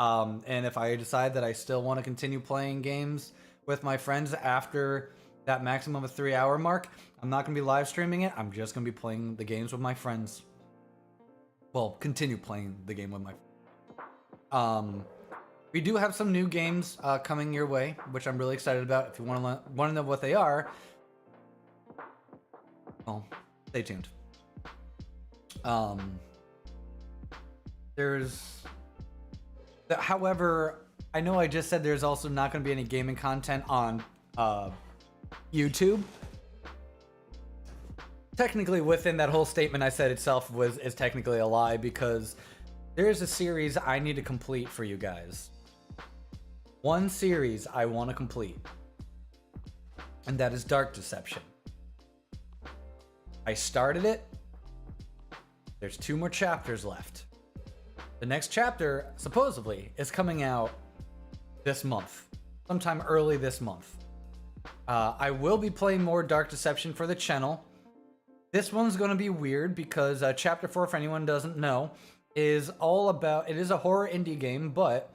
Speaker 2: And if I decide that I still want to continue playing games with my friends after that maximum of 3 hour mark, I'm not going to be live streaming it. I'm just going to be playing the games with my friends. Well, continue playing the game with my friends. We do have some new games coming your way, which I'm really excited about. If you want to know what they are, well, stay tuned. However, I know I just said there's also not going to be any gaming content on YouTube. Technically, within that whole statement I said itself is technically a lie, because there's a series I need to complete for you guys. one series I want to complete, and that is Dark Deception. I started it. There's 2 more chapters left. The next chapter, supposedly, is coming out this month, sometime early this month. I will be playing more Dark Deception for the channel. This one's going to be weird because Chapter 4, for anyone who doesn't know, is all about... It is a horror indie game, but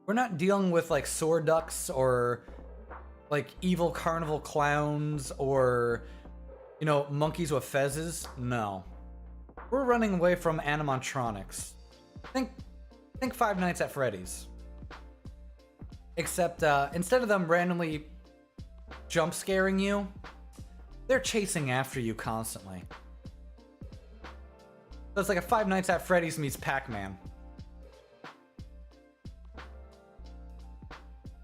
Speaker 2: we're not dealing with, like, sword ducks or, like, evil carnival clowns or, you know, monkeys with fezzes. No. We're running away from animatronics. Think Five Nights at Freddy's. Except, instead of them randomly jump scaring you, they're chasing after you constantly. So it's like a Five Nights at Freddy's meets Pac-Man.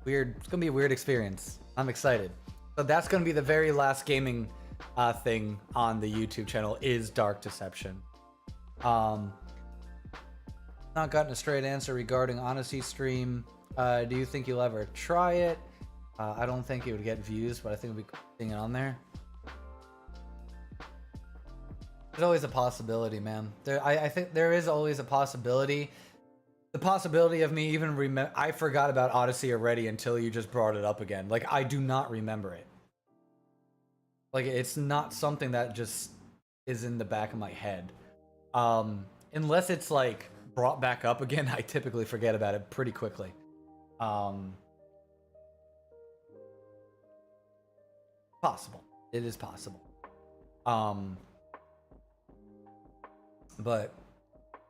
Speaker 2: Weird. It's gonna be a weird experience. I'm excited. So that's gonna be the very last gaming thing on the YouTube channel is Dark Deception. Not gotten a straight answer regarding Odyssey stream. Do you think you'll ever try it? I don't think it would get views, but I think we'll be putting it on there. There's always a possibility, man. I think there is always a possibility. The possibility of me even remember... I forgot about Odyssey already until you just brought it up again. Like, I do not remember it. Like, it's not something that just is in the back of my head. Unless it's, like, brought back up again, I typically forget about it pretty quickly. Possible. It is possible. But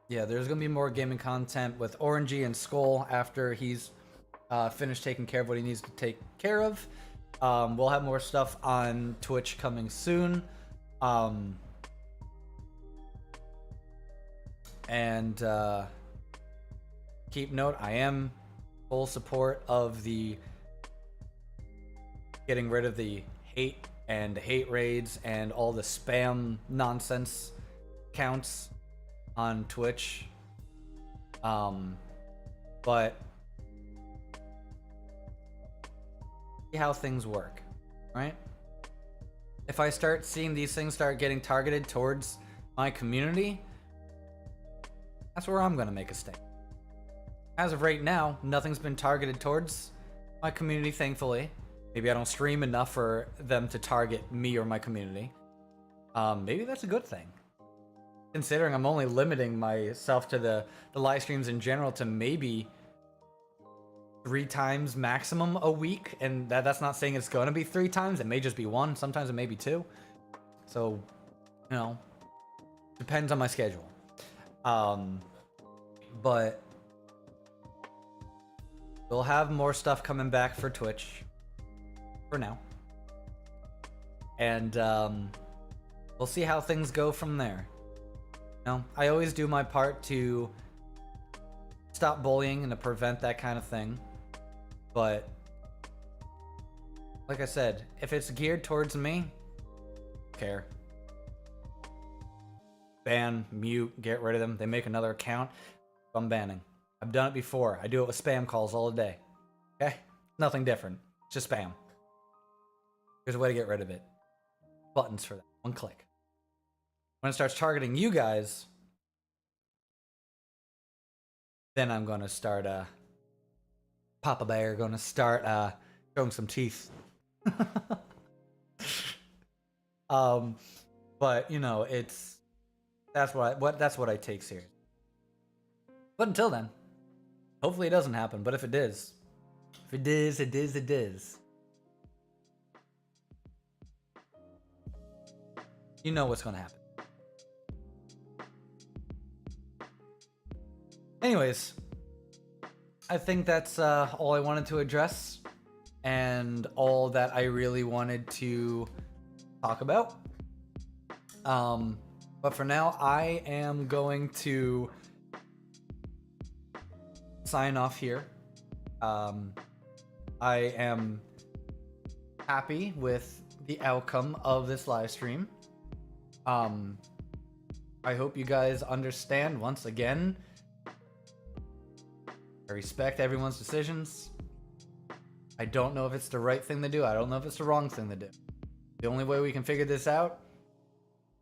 Speaker 2: yeah, there's gonna be more gaming content with Orangey and Skull after he's finished taking care of what he needs to take care of. We'll have more stuff on Twitch coming soon. And keep note, I am full support of the getting rid of the hate and hate raids and all the spam nonsense counts on Twitch. But see how things work, right? If I start seeing these things start getting targeted towards my community, that's where I'm gonna make a stake. As of right now, nothing's been targeted towards my community, thankfully. Maybe I don't stream enough for them to target me or my community. Maybe that's a good thing. Considering I'm only limiting myself to the live streams in general to maybe 3 times maximum a week. And that's not saying it's going to be 3 times. It may just be 1. Sometimes it may be 2. So, you know, depends on my schedule. But we'll have more stuff coming back for Twitch for now. And we'll see how things go from there. You know, I always do my part to stop bullying and to prevent that kind of thing. But like I said, if it's geared towards me, I don't care. Ban, mute, get rid of them. They make another account, I'm banning. I've done it before. I do it with spam calls all day. Okay? Nothing different. It's just spam. There's a way to get rid of it. Buttons for that. 1 click. When it starts targeting you guys, then I'm gonna start Papa Bear gonna start showing some teeth. But you know, that's what I take serious. But until then, hopefully it doesn't happen. But if it is, it is. You know what's gonna happen. Anyways, I think that's all I wanted to address and all that I really wanted to talk about. But for now, I am going to sign off here. I am happy with the outcome of this live stream. I hope you guys understand once again. I respect everyone's decisions. I don't know if it's the right thing to do. I don't know if it's the wrong thing to do. The only way we can figure this out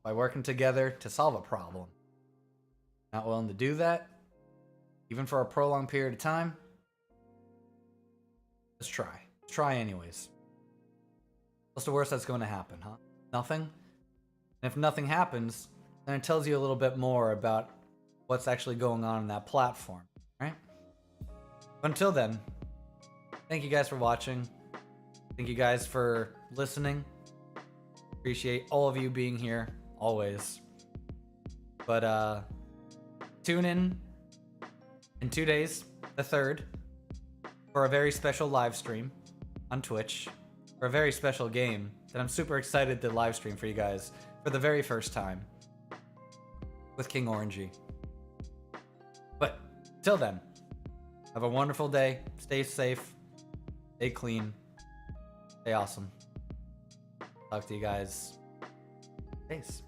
Speaker 2: by working together to solve a problem. Not willing to do that, even for a prolonged period of time. Let's try. Let's try anyways. What's the worst that's going to happen, huh? Nothing? And if nothing happens, then it tells you a little bit more about what's actually going on in that platform, right? Until then, thank you guys for watching. Thank you guys for listening. Appreciate all of you being here, always. But tune in 2 days, the 3rd, for a very special live stream on Twitch for a very special game that I'm super excited to live stream for you guys for the very first time with King Orangey. But till then, have a wonderful day. Stay safe. Stay clean. Stay awesome. Talk to you guys. Peace.